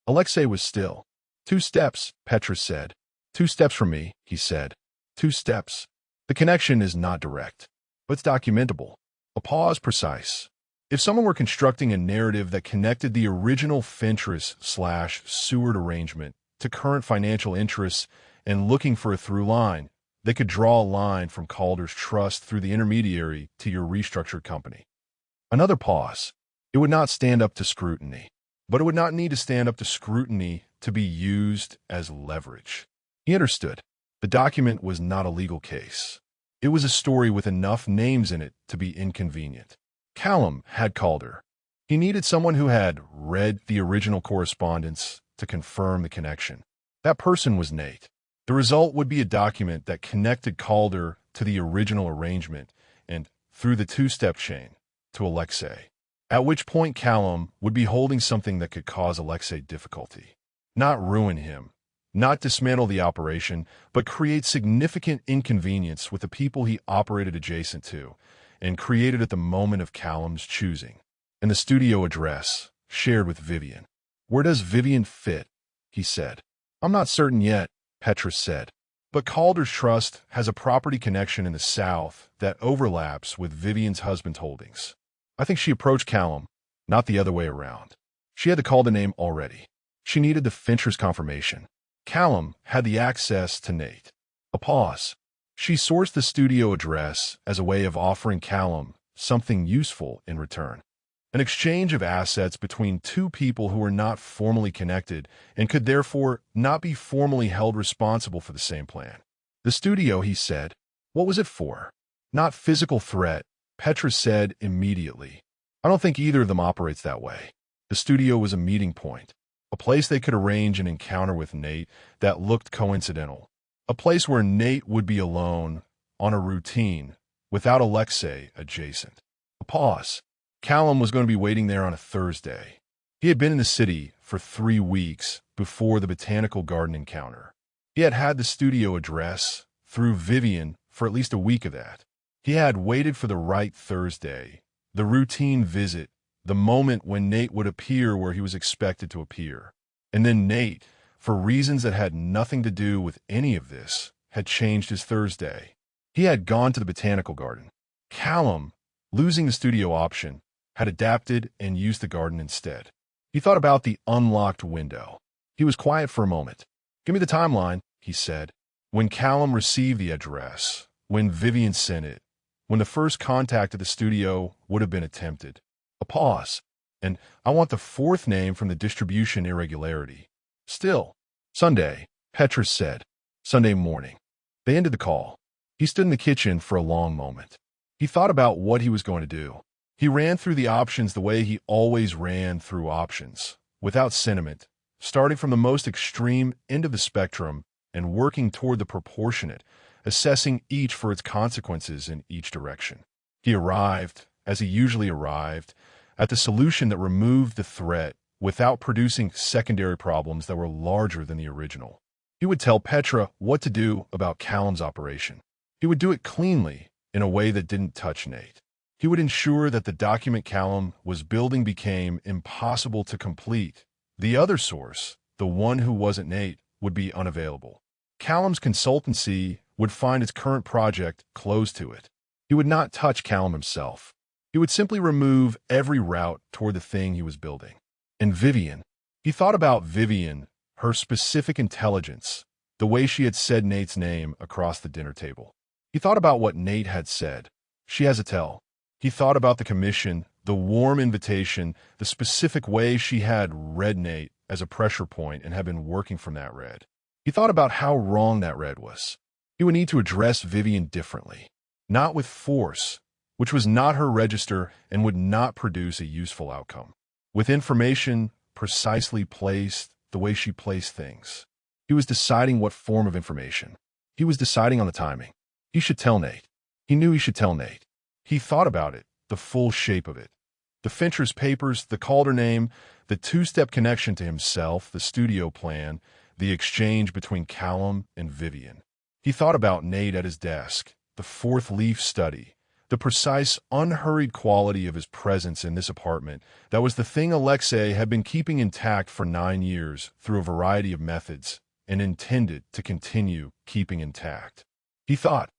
[SPEAKER 1] Aleksei was still. 2 steps, Petra said. 2 steps from me, he said. 2 steps. The connection is not direct. but it's documentable. A pause precise. If someone were constructing a narrative that connected the original Finterest/Seward arrangement to current financial interests and looking for a through line, they could draw a line from Calder's trust through the intermediary to your restructured company. Another pause. It would not stand up to scrutiny, but it would not need to stand up to scrutiny to be used as leverage. He understood. The document was not a legal case. It was a story with enough names in it to be inconvenient. Callum had Calder. He needed someone who had read the original correspondence to confirm the connection. That person was Nate. The result would be a document that connected Calder to the original arrangement and, through the two-step chain, to Aleksei. At which point Callum would be holding something that could cause Aleksei difficulty. Not ruin him, not dismantle the operation, but create significant inconvenience with the people he operated adjacent to and created at the moment of Callum's choosing. And the studio address, shared with Vivian. Where does Vivian fit? He said. I'm not certain yet, Petrus said. But Calder's trust has a property connection in the south that overlaps with Vivian's husband's holdings. I think she approached Callum, not the other way around. She had the Calder name already. She needed the Fincher's confirmation. Callum had the access to Nate. A pause. She sourced the studio address as a way of offering Callum something useful in return. An exchange of assets between two people who were not formally connected and could therefore not be formally held responsible for the same plan. The studio, he said. What was it for? Not physical threat, Petrus said immediately. I don't think either of them operates that way. The studio was a meeting point, a place they could arrange an encounter with Nate that looked coincidental, a place where Nate would be alone, on a routine, without Aleksei adjacent. A pause. Callum was going to be waiting there on a Thursday. He had been in the city for 3 weeks before the botanical garden encounter. He had had the studio address through Vivian for at least a week of that. He had waited for the right Thursday, the routine visit, the moment when Nate would appear where he was expected to appear. And then Nate, for reasons that had nothing to do with any of this, had changed his Thursday. He had gone to the botanical garden. Callum, losing the studio option, had adapted and used the garden instead. He thought about the unlocked window. He was quiet for a moment. Give me the timeline, he said. When Callum received the address, when Vivian sent it, when the first contact at the studio would have been attempted. A pause. And I want the fourth name from the distribution irregularity. Still. Sunday, Petrus said. Sunday morning. They ended the call. He stood in the kitchen for a long moment. He thought about what he was going to do. He ran through the options the way he always ran through options, without sentiment, starting from the most extreme end of the spectrum and working toward the proportionate, assessing each for its consequences in each direction. He arrived, as he usually arrived, at the solution that removed the threat without producing secondary problems that were larger than the original. He would tell Petra what to do about Callum's operation. He would do it cleanly, in a way that didn't touch Nate. He would ensure that the document Callum was building became impossible to complete. The other source, the one who wasn't Nate, would be unavailable. Callum's consultancy would find its current project close to it. He would not touch Callum himself. He would simply remove every route toward the thing he was building. And Vivian. He thought about Vivian, her specific intelligence, the way she had said Nate's name across the dinner table. He thought about what Nate had said. She has a tell. He thought about the commission, the warm invitation, the specific way she had read Nate as a pressure point and had been working from that read. He thought about how wrong that read was. He would need to address Vivian differently, not with force, which was not her register and would not produce a useful outcome. With information precisely placed the way she placed things. He was deciding what form of information. He was deciding on the timing. He should tell Nate. He knew he should tell Nate. He thought about it, the full shape of it. The Fincher's papers, the Calder name, the two-step connection to himself, the studio plan, the exchange between Callum and Vivian. He thought about Nate at his desk, the fourth leaf study, the precise, unhurried quality of his presence in this apartment that was the thing Aleksei had been keeping intact for 9 years through a variety of methods and intended to continue keeping intact. He thought,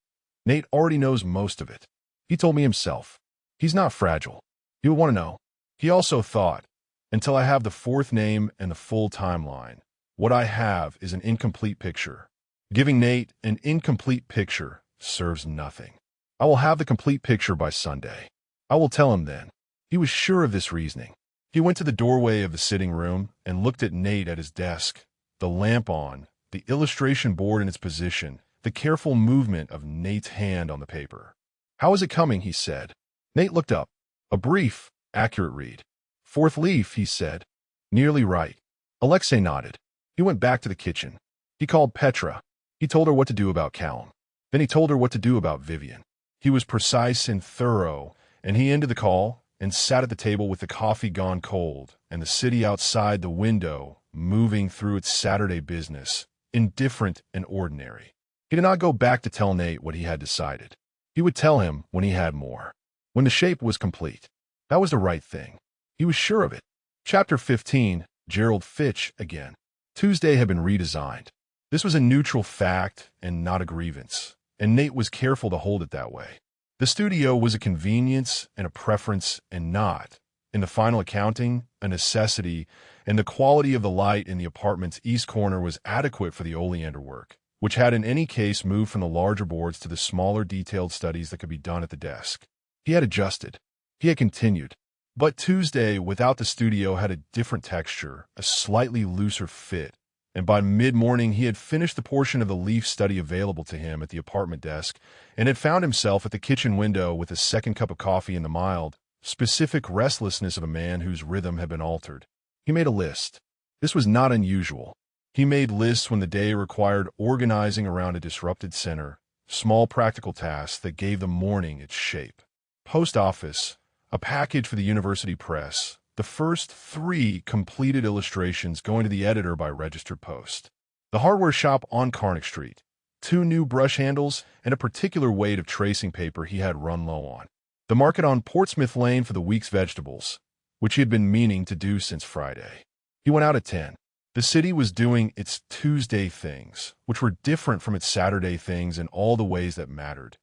[SPEAKER 1] Nate already knows most of it. He told me himself. He's not fragile. You'll want to know. He also thought, until I have the fourth name and the full timeline, what I have is an incomplete picture. Giving Nate an incomplete picture serves nothing. I will have the complete picture by Sunday. I will tell him then. He was sure of this reasoning. He went to the doorway of the sitting room and looked at Nate at his desk, the lamp on, the illustration board in its position, the careful movement of Nate's hand on the paper. "How is it coming?" he said. Nate looked up. "A brief, accurate read." "Fourth leaf," he said. "Nearly right." Aleksei nodded. He went back to the kitchen. He called Petra. He told her what to do about Callum. Then he told her what to do about Vivian. He was precise and thorough, and he ended the call and sat at the table with the coffee gone cold and the city outside the window moving through its Saturday business, indifferent and ordinary. He did not go back to tell Nate what he had decided. He would tell him when he had more. When the shape was complete. That was the right thing. He was sure of it. Chapter 15, Gerald Fitch again. Tuesday had been redesigned. This was a neutral fact and not a grievance, and Nate was careful to hold it that way. The studio was a convenience and a preference and not, in the final accounting, a necessity, and the quality of the light in the apartment's east corner was adequate for the oleander work, which had in any case moved from the larger boards to the smaller detailed studies that could be done at the desk. He had adjusted. He had continued. But Tuesday, without the studio, had a different texture, a slightly looser fit, and by mid-morning he had finished the portion of the leaf study available to him at the apartment desk and had found himself at the kitchen window with a second cup of coffee in the mild, specific restlessness of a man whose rhythm had been altered. He made a list. This was not unusual. He made lists when the day required organizing around a disrupted center, small practical tasks that gave the morning its shape. Post office, a package for the university press, the first 3 completed illustrations going to the editor by registered post. The hardware shop on Carnac Street, 2 new brush handles, and a particular weight of tracing paper he had run low on. The market on Portsmouth Lane for the week's vegetables, which he had been meaning to do since Friday. He went out at 10. The city was doing its Tuesday things, which were different from its Saturday things in all the ways that mattered.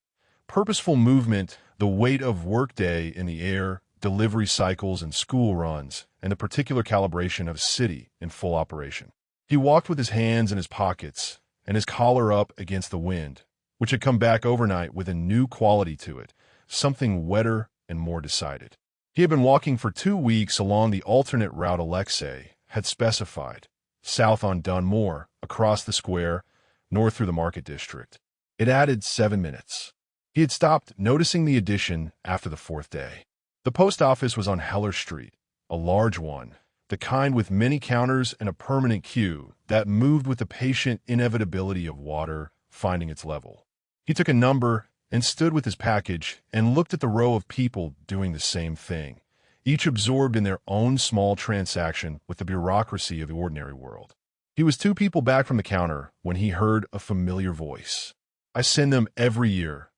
[SPEAKER 1] Purposeful movement, the weight of workday in the air, delivery cycles and school runs, and the particular calibration of a city in full operation. He walked with his hands in his pockets and his collar up against the wind, which had come back overnight with a new quality to it, something wetter and more decided. He had been walking for 2 weeks along the alternate route Aleksei had specified, south on Dunmore, across the square, north through the market district. It added 7 minutes. He had stopped noticing the addition after the 4th day. The post office was on Heller Street, a large one, the kind with many counters and a permanent queue that moved with the patient inevitability of water finding its level. He took a number and stood with his package and looked at the row of people doing the same thing, each absorbed in their own small transaction with the bureaucracy of the ordinary world. He was 2 people back from the counter when he heard a familiar voice. "I send them every year,"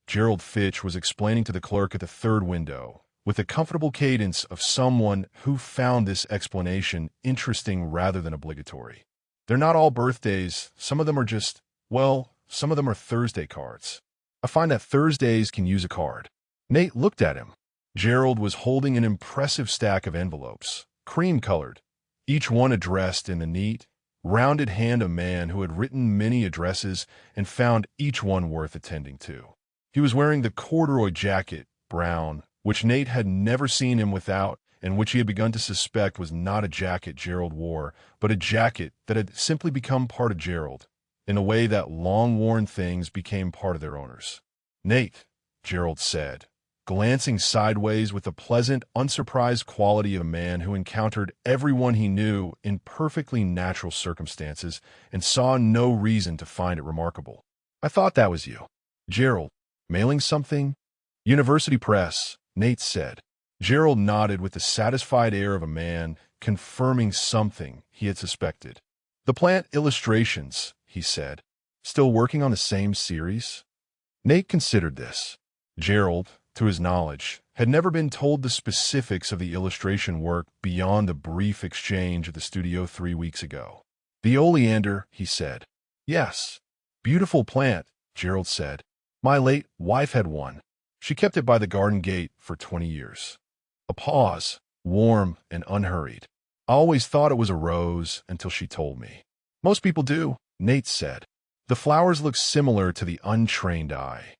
[SPEAKER 1] Gerald Fitch was explaining to the clerk at the 3rd window, with the comfortable cadence of someone who found this explanation interesting rather than obligatory. "They're not all birthdays. Some of them are just, well, some of them are Thursday cards. I find that Thursdays can use a card." Nate looked at him. Gerald was holding an impressive stack of envelopes, cream-colored, each one addressed in the neat, rounded hand of a man who had written many addresses and found each one worth attending to. He was wearing the corduroy jacket, brown, which Nate had never seen him without, and which he had begun to suspect was not a jacket Gerald wore, but a jacket that had simply become part of Gerald, in a way that long-worn things became part of their owners. "Nate," Gerald said, glancing sideways with the pleasant, unsurprised quality of a man who encountered everyone he knew in perfectly natural circumstances and saw no reason to find it remarkable. "I thought that was you." "Gerald, mailing something?" "University Press," Nate said. Gerald nodded with the satisfied air of a man confirming something he had suspected. "The plant illustrations," he said. "Still working on the same series?" Nate considered this. Gerald, to his knowledge, had never been told the specifics of the illustration work beyond the brief exchange at the studio 3 weeks ago. "The oleander," he said. "Yes. Beautiful plant," Gerald said. "My late wife had one. She kept it by the garden gate for 20 years. A pause, warm and unhurried. I always thought it was a rose until she told me. Most people do, Nate said. The flowers look similar to the untrained eye.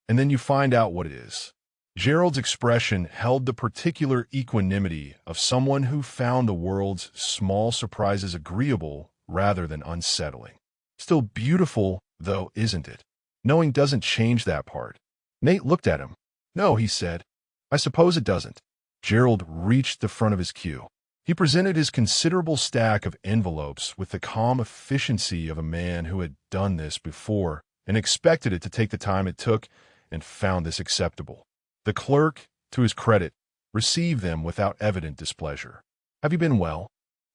[SPEAKER 1] And then you find out what it is. Gerald's expression held the particular equanimity of someone who found the world's small surprises agreeable rather than unsettling. Still beautiful, though, isn't it? Knowing doesn't change that part. Nate looked at him. No, he said. I suppose it doesn't. Gerald reached the front of his queue. He presented his considerable stack of envelopes with the calm efficiency of a man who had done this before and expected it to take the time it took and found this acceptable. The clerk, to his credit, received them without evident displeasure. Have you been well?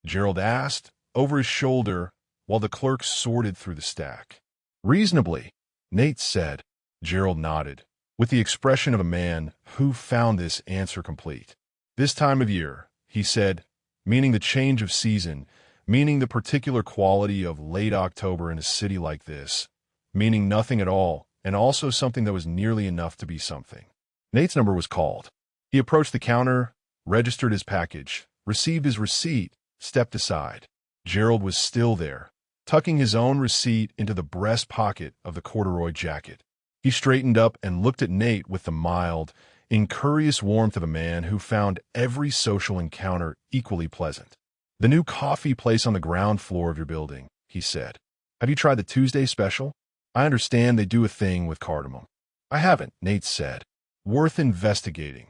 [SPEAKER 1] Gerald asked, over his shoulder, while the clerk sorted through the stack. Reasonably, Nate said. Gerald nodded, with the expression of a man who found this answer complete. This time of year, he said, meaning the change of season, meaning the particular quality of late October in a city like this, meaning nothing at all, and also something that was nearly enough to be something. Nate's number was called. He approached the counter, registered his package, received his receipt, stepped aside. Gerald was still there, tucking his own receipt into the breast pocket of the corduroy jacket. He straightened up and looked at Nate with the mild, incurious warmth of a man who found every social encounter equally pleasant. The new coffee place on the ground floor of your building, he said. Have you tried the Tuesday special? I understand they do a thing with cardamom. I haven't, Nate said. Worth investigating,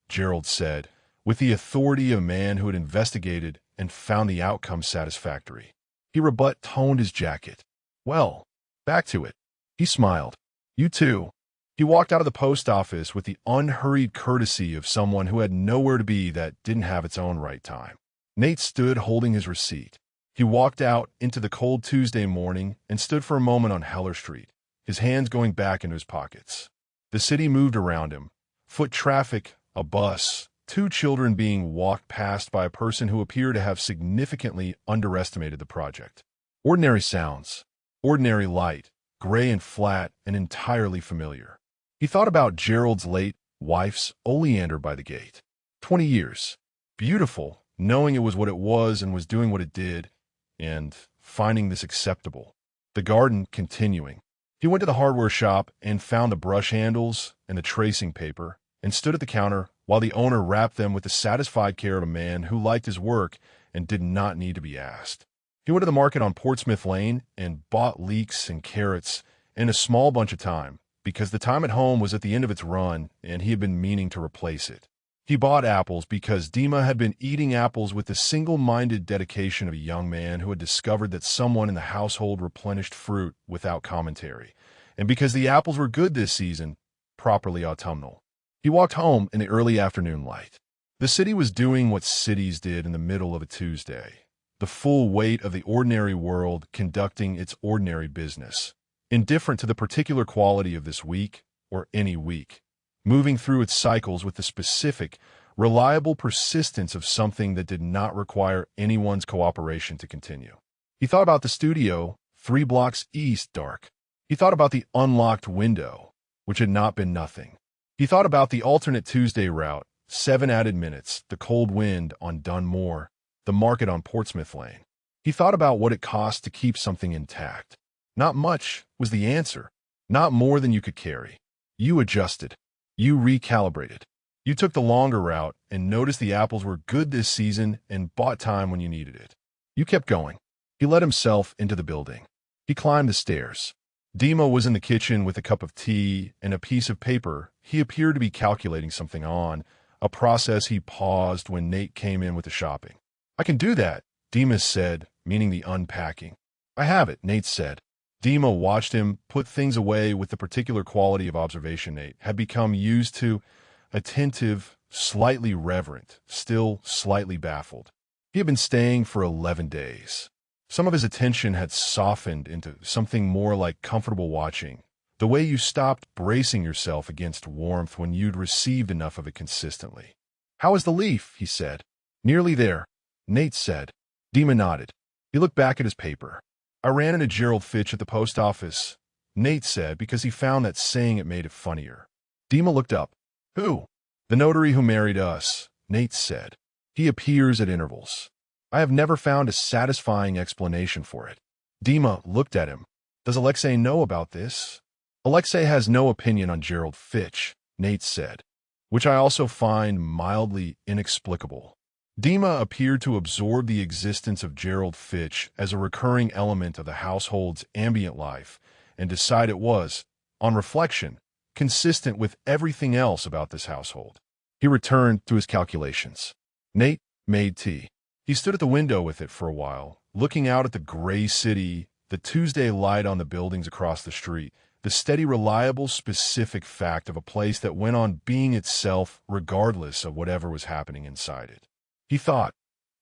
[SPEAKER 1] Gerald said, with the authority of a man who had investigated and found the outcome satisfactory. He toned his jacket. Well, back to it. He smiled. You too. He walked out of the post office with the unhurried courtesy of someone who had nowhere to be that didn't have its own right time. Nate stood holding his receipt. He walked out into the cold Tuesday morning and stood for a moment on Heller Street, his hands going back into his pockets. The city moved around him. Foot traffic, a bus, 2 children being walked past by a person who appeared to have significantly underestimated the project. Ordinary sounds, ordinary light, gray and flat and entirely familiar. He thought about Gerald's late wife's oleander by the gate. 20 years. Beautiful, knowing it was what it was and was doing what it did, and finding this acceptable. The garden continuing. He went to the hardware shop and found the brush handles and the tracing paper and stood at the counter while the owner wrapped them with the satisfied care of a man who liked his work and did not need to be asked. He went to the market on Portsmouth Lane and bought leeks and carrots and a small bunch of thyme, because the time at home was at the end of its run and he had been meaning to replace it. He bought apples because Dima had been eating apples with the single-minded dedication of a young man who had discovered that someone in the household replenished fruit without commentary, and because the apples were good this season, properly autumnal. He walked home in the early afternoon light. The city was doing what cities did in the middle of a Tuesday, the full weight of the ordinary world conducting its ordinary business, indifferent to the particular quality of this week or any week, moving through its cycles with the specific, reliable persistence of something that did not require anyone's cooperation to continue. He thought about the studio, 3 blocks east, dark. He thought about the unlocked window, which had not been nothing. He thought about the alternate Tuesday route, 7 added minutes, the cold wind on Dunmore, the market on Portsmouth Lane. He thought about what it cost to keep something intact. Not much was the answer. Not more than you could carry. You adjusted. You recalibrated. You took the longer route and noticed the apples were good this season and bought time when you needed it. You kept going. He let himself into the building. He climbed the stairs. Dima was in the kitchen with a cup of tea and a piece of paper he appeared to be calculating something on, a process he paused when Nate came in with the shopping. I can do that, Dima said, meaning the unpacking. I have it, Nate said. Dima watched him put things away with the particular quality of observation Nate had become used to, attentive, slightly reverent, still slightly baffled. He had been staying for 11 days. Some of his attention had softened into something more like comfortable watching, the way you stopped bracing yourself against warmth when you'd received enough of it consistently. How is the leaf? He said. Nearly there, Nate said. Dima nodded. He looked back at his paper. I ran into Gerald Fitch at the post office, Nate said, because he found that saying it made it funnier. Dima looked up. Who? The notary who married us, Nate said. He appears at intervals. I have never found a satisfying explanation for it. Dima looked at him. Does Aleksei know about this? Aleksei has no opinion on Gerald Fitch, Nate said, which I also find mildly inexplicable. Dima appeared to absorb the existence of Gerald Fitch as a recurring element of the household's ambient life and decide it was, on reflection, consistent with everything else about this household. He returned to his calculations. Nate made tea. He stood at the window with it for a while, looking out at the gray city, the Tuesday light on the buildings across the street, the steady, reliable, specific fact of a place that went on being itself regardless of whatever was happening inside it. He thought,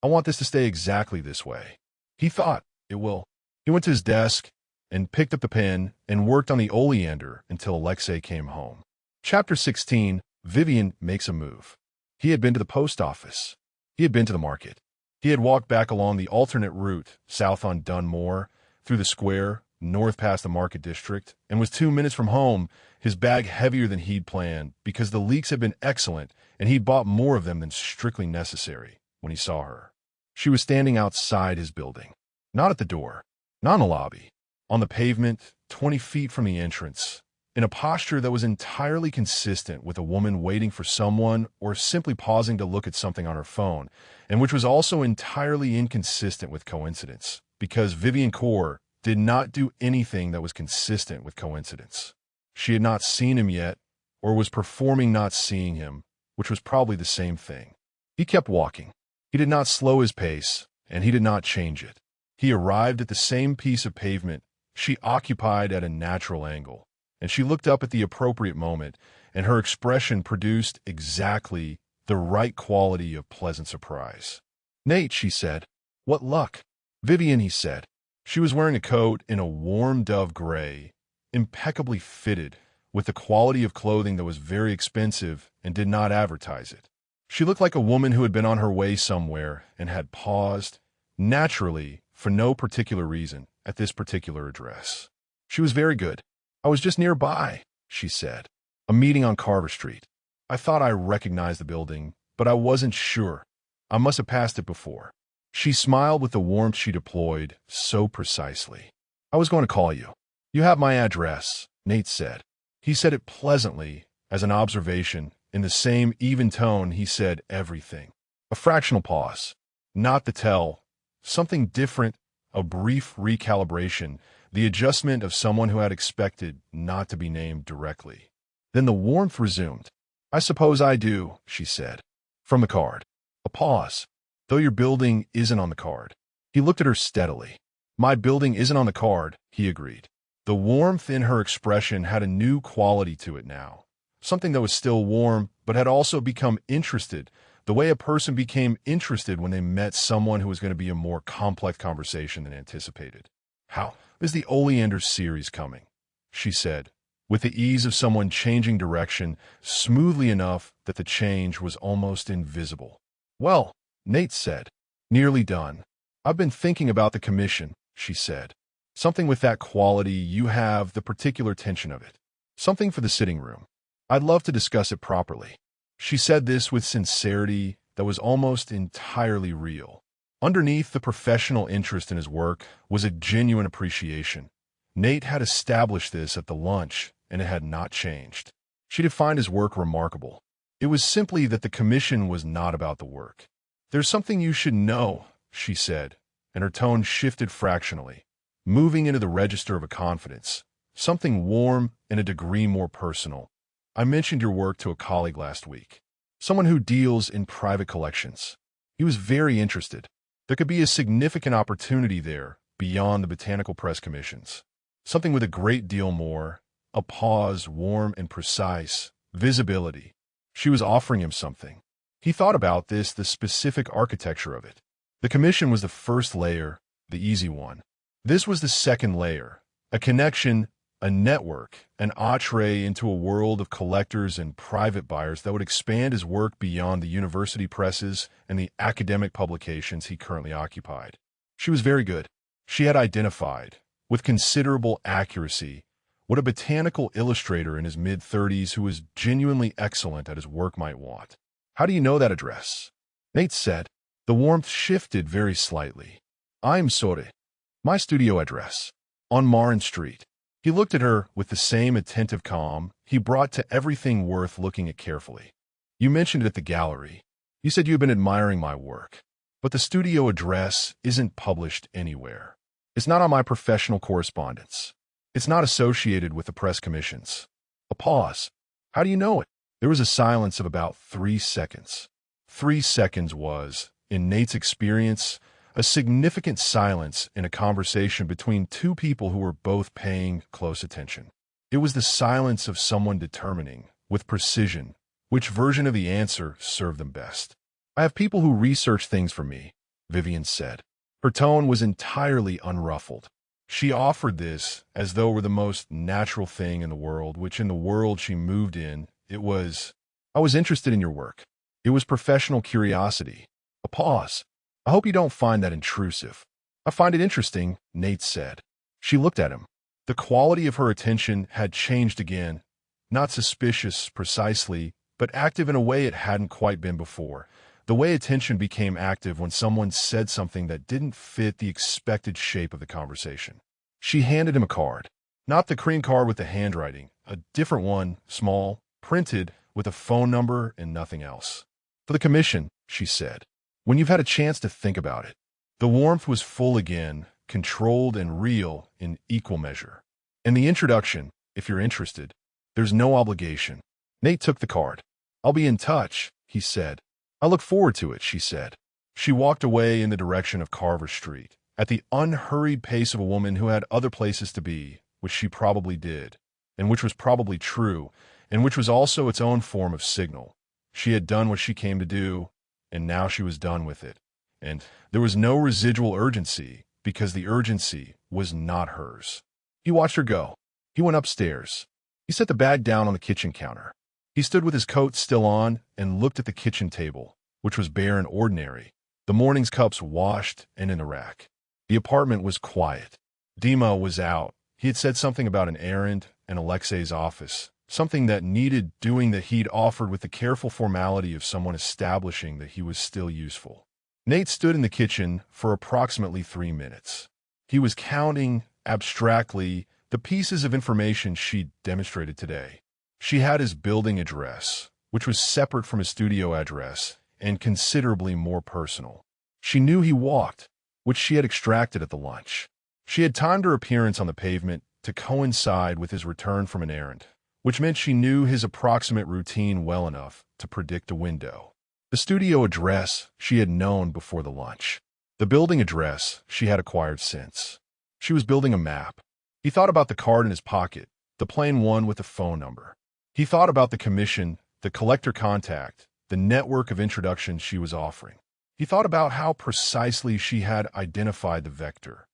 [SPEAKER 1] I want this to stay exactly this way. He thought, it will. He went to his desk and picked up the pen and worked on the oleander until Aleksei came home. Chapter 16, Vivian makes a move. He had been to the post office. He had been to the market. He had walked back along the alternate route, south on Dunmore, through the square, north past the market district, and was 2 minutes from home, his bag heavier than he'd planned because the leeks had been excellent and he'd bought more of them than strictly necessary when he saw her. She was standing outside his building, not at the door, not in the lobby, on the pavement, 20 feet from the entrance, in a posture that was entirely consistent with a woman waiting for someone or simply pausing to look at something on her phone, and which was also entirely inconsistent with coincidence, because Vivian Kaur did not do anything that was consistent with coincidence. She had not seen him yet, or was performing not seeing him, which was probably the same thing. He kept walking. He did not slow his pace, and he did not change it. He arrived at the same piece of pavement she occupied at a natural angle, and she looked up at the appropriate moment, and her expression produced exactly the right quality of pleasant surprise. Nate, she said. What luck. Vivian, he said. She was wearing a coat in a warm dove gray, impeccably fitted, with the quality of clothing that was very expensive and did not advertise it. She looked like a woman who had been on her way somewhere and had paused, naturally, for no particular reason, at this particular address. She was very good. I was just nearby, she said. A meeting on Carver Street. I thought I recognized the building, but I wasn't sure. I must have passed it before. She smiled with the warmth she deployed so precisely. I was going to call you. You have my address, Nate said. He said it pleasantly, as an observation, in the same even tone he said everything. A fractional pause. Not the tell. Something different, a brief recalibration, the adjustment of someone who had expected not to be named directly. Then the warmth resumed. I suppose I do, she said. From the card. A pause. Though your building isn't on the card. He looked at her steadily. My building isn't on the card, he agreed. The warmth in her expression had a new quality to it now. Something that was still warm, but had also become interested, the way a person became interested when they met someone who was going to be a more complex conversation than anticipated. How is the Oleander series coming? She said, with the ease of someone changing direction, smoothly enough that the change was almost invisible. Well, Nate said, nearly done. I've been thinking about the commission, she said. Something with that quality, you have the particular tension of it. Something for the sitting room. I'd love to discuss it properly. She said this with sincerity that was almost entirely real. Underneath the professional interest in his work was a genuine appreciation. Nate had established this at the lunch, and it had not changed. She defined his work remarkable. It was simply that the commission was not about the work. There's something you should know, she said, and her tone shifted fractionally, moving into the register of a confidence, something warm and a degree more personal. I mentioned your work to a colleague last week, someone who deals in private collections. He was very interested. There could be a significant opportunity there beyond the botanical press commissions, something with a great deal more, a pause, warm and precise, visibility. She was offering him something. He thought about this, the specific architecture of it. The commission was the first layer, the easy one. This was the second layer, a connection, a network, an entree into a world of collectors and private buyers that would expand his work beyond the university presses and the academic publications he currently occupied. She was very good. She had identified, with considerable accuracy, what a botanical illustrator in his mid-30s who was genuinely excellent at his work might want. How do you know that address? Nate said. The warmth shifted very slightly. I'm sorry. My studio address. On Marin Street. He looked at her with the same attentive calm he brought to everything worth looking at carefully. You mentioned it at the gallery. You said you've been admiring my work. But the studio address isn't published anywhere. It's not on my professional correspondence. It's not associated with the press commissions. A pause. How do you know it? There was a silence of about 3 seconds. 3 seconds was, in Nate's experience, a significant silence in a conversation between two people who were both paying close attention. It was the silence of someone determining, with precision, which version of the answer served them best. I have people who research things for me, Vivian said. Her tone was entirely unruffled. She offered this as though it were the most natural thing in the world, which in the world she moved in, it was, I was interested in your work. It was professional curiosity. A pause. I hope you don't find that intrusive. I find it interesting, Nate said. She looked at him. The quality of her attention had changed again, not suspicious precisely, but active in a way it hadn't quite been before. The way attention became active when someone said something that didn't fit the expected shape of the conversation. She handed him a card. Not the cream card with the handwriting, a different one, small, printed, with a phone number and nothing else. For the commission, she said, when you've had a chance to think about it. The warmth was full again, controlled and real in equal measure. In the introduction, if you're interested, there's no obligation. Nate took the card. I'll be in touch, he said. I look forward to it, she said. She walked away in the direction of Carver Street, at the unhurried pace of a woman who had other places to be, which she probably did, and which was probably true, and which was also its own form of signal. She had done what she came to do, and now she was done with it. And there was no residual urgency, because the urgency was not hers. He watched her go. He went upstairs. He set the bag down on the kitchen counter. He stood with his coat still on and looked at the kitchen table, which was bare and ordinary, the morning's cups washed and in a rack. The apartment was quiet. Dima was out. He had said something about an errand and Aleksei's office, something that needed doing that he'd offered with the careful formality of someone establishing that he was still useful. Nate stood in the kitchen for approximately 3 minutes. He was counting, abstractly, the pieces of information she'd demonstrated today. She had his building address, which was separate from his studio address and considerably more personal. She knew he walked, which she had extracted at the lunch. She had timed her appearance on the pavement to coincide with his return from an errand, which meant she knew his approximate routine well enough to predict a window. The studio address she had known before the lunch. The building address she had acquired since. She was building a map. He thought about the card in his pocket, the plain one with the phone number. He thought about the commission, the collector contact, the network of introductions she was offering. He thought about how precisely she had identified the vector.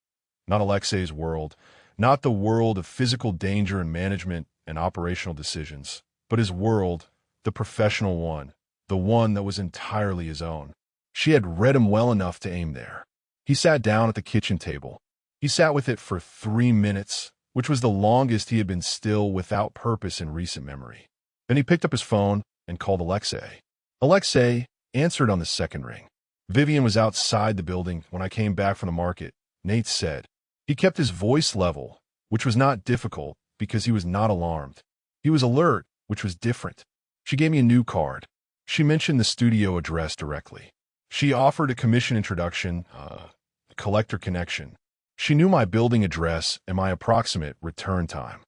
[SPEAKER 1] Not Aleksei's world, not the world of physical danger and management and operational decisions, but his world, the professional one, the one that was entirely his own. She had read him well enough to aim there. He sat down at the kitchen table. He sat with it for 3 minutes, which was the longest he had been still without purpose in recent memory. Then he picked up his phone and called Aleksei. Aleksei answered on the second ring. Vivian was outside the building when I came back from the market, Nate said. He kept his voice level, which was not difficult because he was not alarmed. He was alert, which was different. She gave me a new card. She mentioned the studio address directly. She offered a commission introduction, a collector connection. She knew my building address and my approximate return time.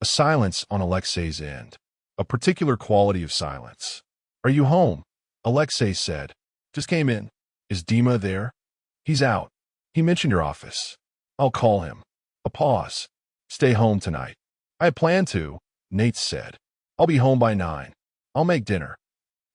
[SPEAKER 1] A silence on Aleksei's end. A particular quality of silence. Are you home? Aleksei said. Just came in. Is Dima there? He's out. He mentioned your office. I'll call him. A pause. Stay home tonight. I had planned to, Nate said. I'll be home by 9. I'll make dinner.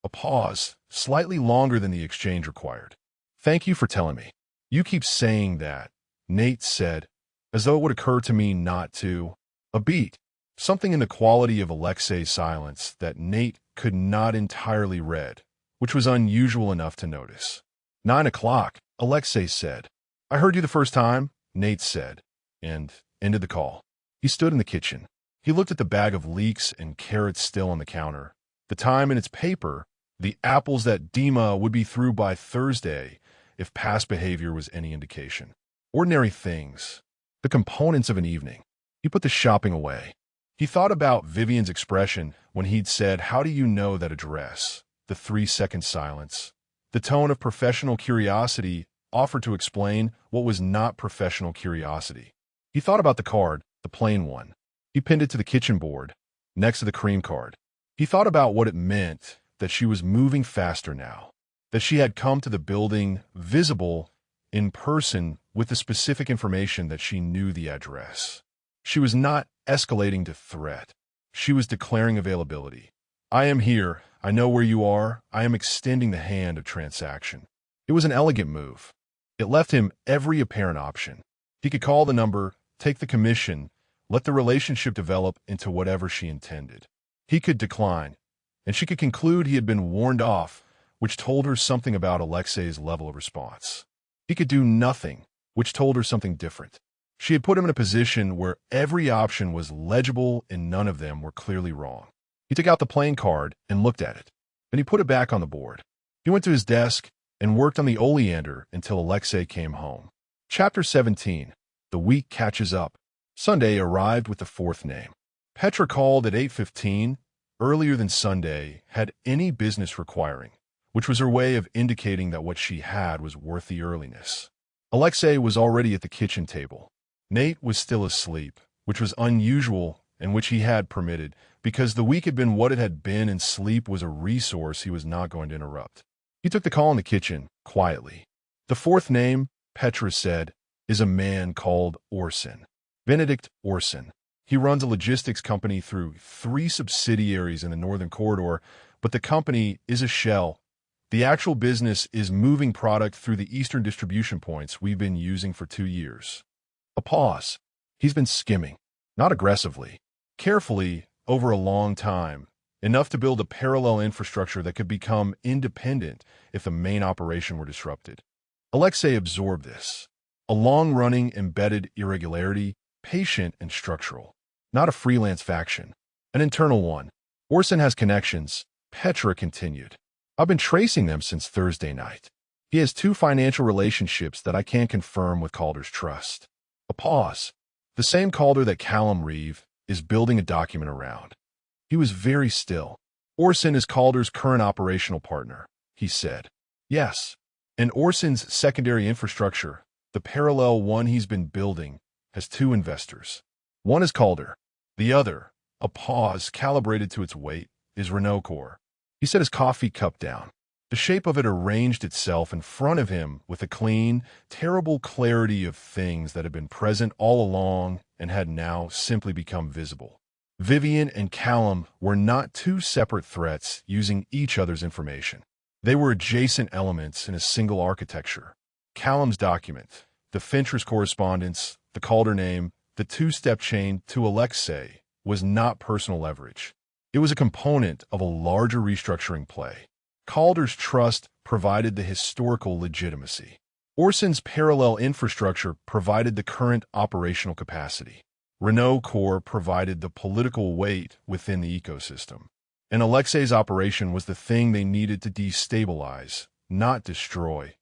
[SPEAKER 1] A pause, slightly longer than the exchange required. Thank you for telling me. You keep saying that, Nate said, as though it would occur to me not to. A beat. Something in the quality of Aleksei's silence that Nate could not entirely read, which was unusual enough to notice. 9 o'clock, Aleksei said. I heard you the first time, Nate said, and ended the call. He stood in the kitchen. He looked at the bag of leeks and carrots still on the counter, the time in its paper, the apples that Dima would be through by Thursday, if past behavior was any indication. Ordinary things, the components of an evening. He put the shopping away. He thought about Vivian's expression when he'd said, "How do you know that address?" The 3-second silence. The tone of professional curiosity offered to explain what was not professional curiosity. He thought about the card, the plain one. He pinned it to the kitchen board, next to the cream card. He thought about what it meant that she was moving faster now, that she had come to the building visible in person with the specific information that she knew the address. She was not escalating to threat. She was declaring availability. "I am here. I know where you are. I am extending the hand of transaction." It was an elegant move. It left him every apparent option. He could call the number, take the commission, let the relationship develop into whatever she intended. He could decline, and she could conclude he had been warned off, which told her something about Aleksei's level of response. He could do nothing, which told her something different. She had put him in a position where every option was legible and none of them were clearly wrong. He took out the playing card and looked at it. Then he put it back on the board. He went to his desk and worked on the oleander until Aleksei came home. Chapter 17. The week catches up. Sunday arrived with the fourth name. Petra called at 8:15, earlier than Sunday had any business requiring, which was her way of indicating that what she had was worth the earliness. Aleksei was already at the kitchen table. Nate was still asleep, which was unusual and which he had permitted, because the week had been what it had been and sleep was a resource he was not going to interrupt. He took the call in the kitchen, quietly. "The fourth name," Petra said, "is a man called Orson. Benedict Orson. He runs a logistics company through 3 subsidiaries in the Northern Corridor, but the company is a shell. The actual business is moving product through the Eastern distribution points we've been using for 2 years." A pause. He's been skimming, not aggressively, carefully, over a long time, enough to build a parallel infrastructure that could become independent if the main operation were disrupted. Aleksei absorbed this. A long-running, embedded irregularity, patient and structural. Not a freelance faction. An internal one. Orson has connections, Petra continued. "I've been tracing them since Thursday night. He has 2 financial relationships that I can't confirm with Calder's trust." A pause. The same Calder that Callum Reeve is building a document around. He was very still. "Orson is Calder's current operational partner," he said. "Yes. And Orson's secondary infrastructure, the parallel one he's been building, has 2 investors. One is Calder. The other, a pause calibrated to its weight, is Renault Corps." He set his coffee cup down. The shape of it arranged itself in front of him with a clean, terrible clarity of things that had been present all along and had now simply become visible. Vivian and Callum were not 2 separate threats using each other's information. They were adjacent elements in a single architecture. Callum's document, the Fincher's correspondence, the Calder name, the 2-step chain to Aleksei, was not personal leverage. It was a component of a larger restructuring play. Calder's trust provided the historical legitimacy. Orson's parallel infrastructure provided the current operational capacity. Renault Corps provided the political weight within the ecosystem. And Aleksei's operation was the thing they needed to destabilize, not destroy.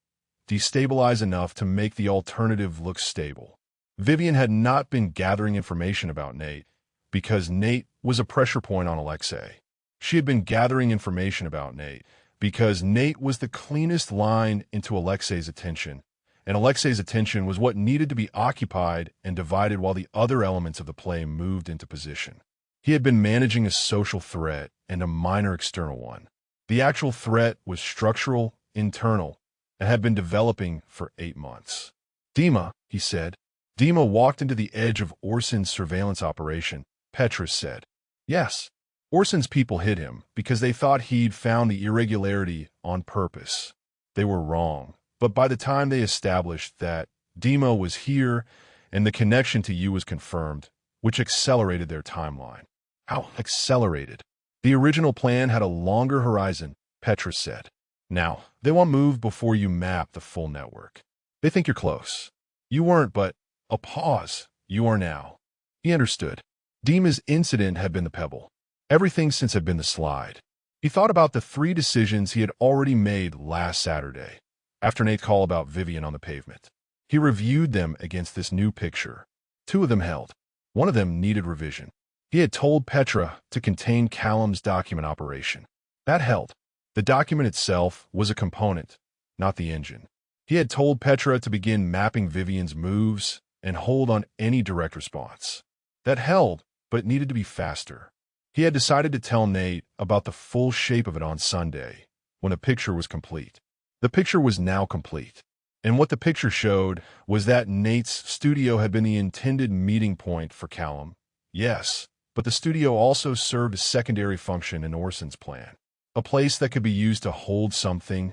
[SPEAKER 1] Destabilize enough to make the alternative look stable. Vivian had not been gathering information about Nate because Nate was a pressure point on Aleksei. She had been gathering information about Nate because Nate was the cleanest line into Aleksei's attention, and Aleksei's attention was what needed to be occupied and divided while the other elements of the play moved into position. He had been managing a social threat and a minor external one. The actual threat was structural, internal, and had been developing for 8 months. "Dima," he said. Dima walked into the edge of Orson's surveillance operation, Petra said. "Yes." Orson's people hid him because they thought he'd found the irregularity on purpose. They were wrong, but by the time they established that Dima was here and the connection to you was confirmed, which accelerated their timeline. How accelerated? The original plan had a longer horizon, Petra said. Now, they won't move before you map the full network. They think you're close. You weren't, but a pause. You are now. He understood. Dima's incident had been the pebble. Everything since had been the slide. He thought about the 3 decisions he had already made last Saturday, after Nate's call about Vivian on the pavement. He reviewed them against this new picture. 2 of them held. One of them needed revision. He had told Petra to contain Callum's document operation. That held. The document itself was a component, not the engine. He had told Petra to begin mapping Vivian's moves and hold on any direct response. That held, but it needed to be faster. He had decided to tell Nate about the full shape of it on Sunday, when the picture was complete. The picture was now complete. And what the picture showed was that Nate's studio had been the intended meeting point for Callum. Yes, but the studio also served a secondary function in Orson's plan. A place that could be used to hold something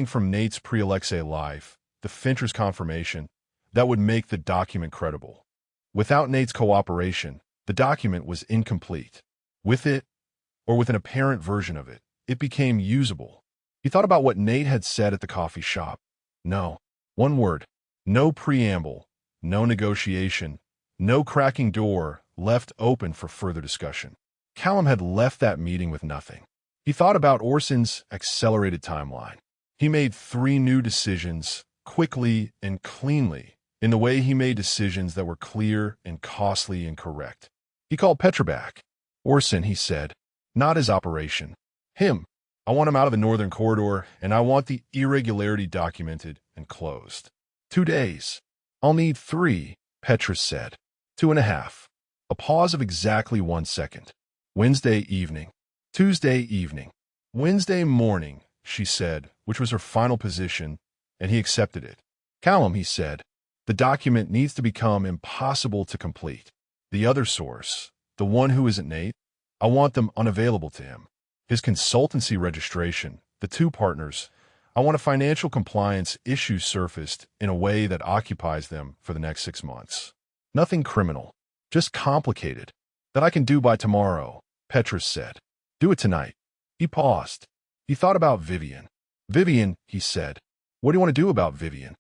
[SPEAKER 1] from Nate's pre-Aleksei life, the Fincher's confirmation, that would make the document credible. Without Nate's cooperation, the document was incomplete. With it, or with an apparent version of it, it became usable. He thought about what Nate had said at the coffee shop. No. One word. No preamble. No negotiation. No cracking door left open for further discussion. Callum had left that meeting with nothing. He thought about Orson's accelerated timeline. He made 3 new decisions, quickly and cleanly, in the way he made decisions that were clear and costly and correct. He called Petra back. Orson, he said, not his operation. Him. I want him out of the northern corridor, and I want the irregularity documented and closed. 2 days. I'll need 3, Petra said. 2.5. A pause of exactly 1 second. Wednesday evening. Tuesday evening. Wednesday morning, she said, which was her final position, and he accepted it. Callum, he said, the document needs to become impossible to complete. The other source, the one who isn't Nate, I want them unavailable to him. His consultancy registration, the 2 partners, I want a financial compliance issue surfaced in a way that occupies them for the next 6 months. Nothing criminal, just complicated. That I can do by tomorrow, Petra said. Do it tonight. He paused. He thought about Vivian. Vivian, he said. What do you want to do about Vivian?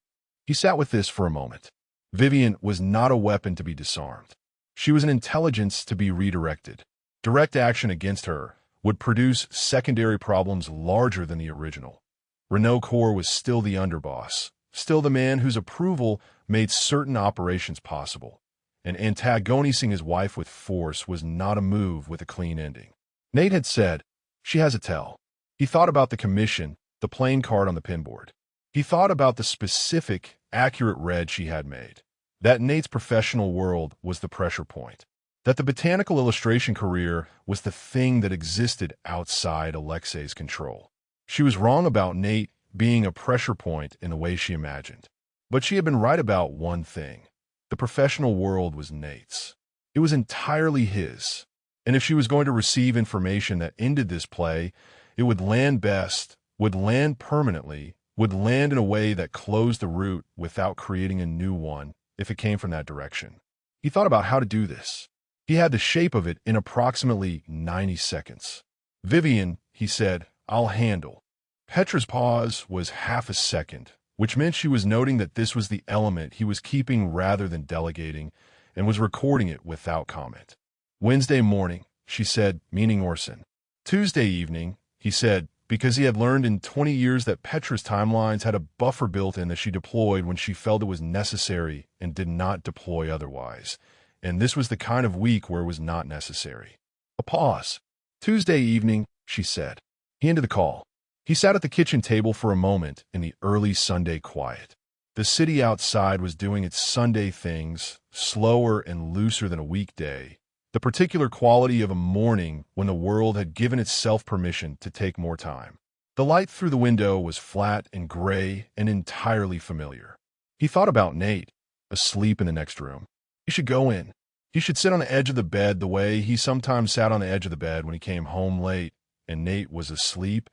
[SPEAKER 1] He sat with this for a moment. Vivian was not a weapon to be disarmed. She was an intelligence to be redirected. Direct action against her would produce secondary problems larger than the original. Renault Corps was still the underboss, still the man whose approval made certain operations possible, and antagonizing his wife with force was not a move with a clean ending. Nate had said, she has a tell. He thought about the commission, the playing card on the pinboard. He thought about the specific, accurate read she had made. That Nate's professional world was the pressure point. That the botanical illustration career was the thing that existed outside Aleksei's control. She was wrong about Nate being a pressure point in the way she imagined. But she had been right about one thing. The professional world was Nate's. It was entirely his. And if she was going to receive information that ended this play, it would land best, would land permanently, would land in a way that closed the route without creating a new one if it came from that direction. He thought about how to do this. He had the shape of it in approximately 90 seconds. Vivian, he said, I'll handle. Petra's pause was half a second, which meant she was noting that this was the element he was keeping rather than delegating, and was recording it without comment. Wednesday morning, she said, meaning Orson. Tuesday evening, he said, because he had learned in 20 years that Petra's timelines had a buffer built in that she deployed when she felt it was necessary and did not deploy otherwise. And this was the kind of week where it was not necessary. A pause. Tuesday evening, she said. He ended the call. He sat at the kitchen table for a moment in the early Sunday quiet. The city outside was doing its Sunday things, slower and looser than a weekday, the particular quality of a morning when the world had given itself permission to take more time. The light through the window was flat and gray and entirely familiar. He thought about Nate, asleep in the next room. He should go in. He should sit on the edge of the bed the way he sometimes sat on the edge of the bed when he came home late and Nate was asleep,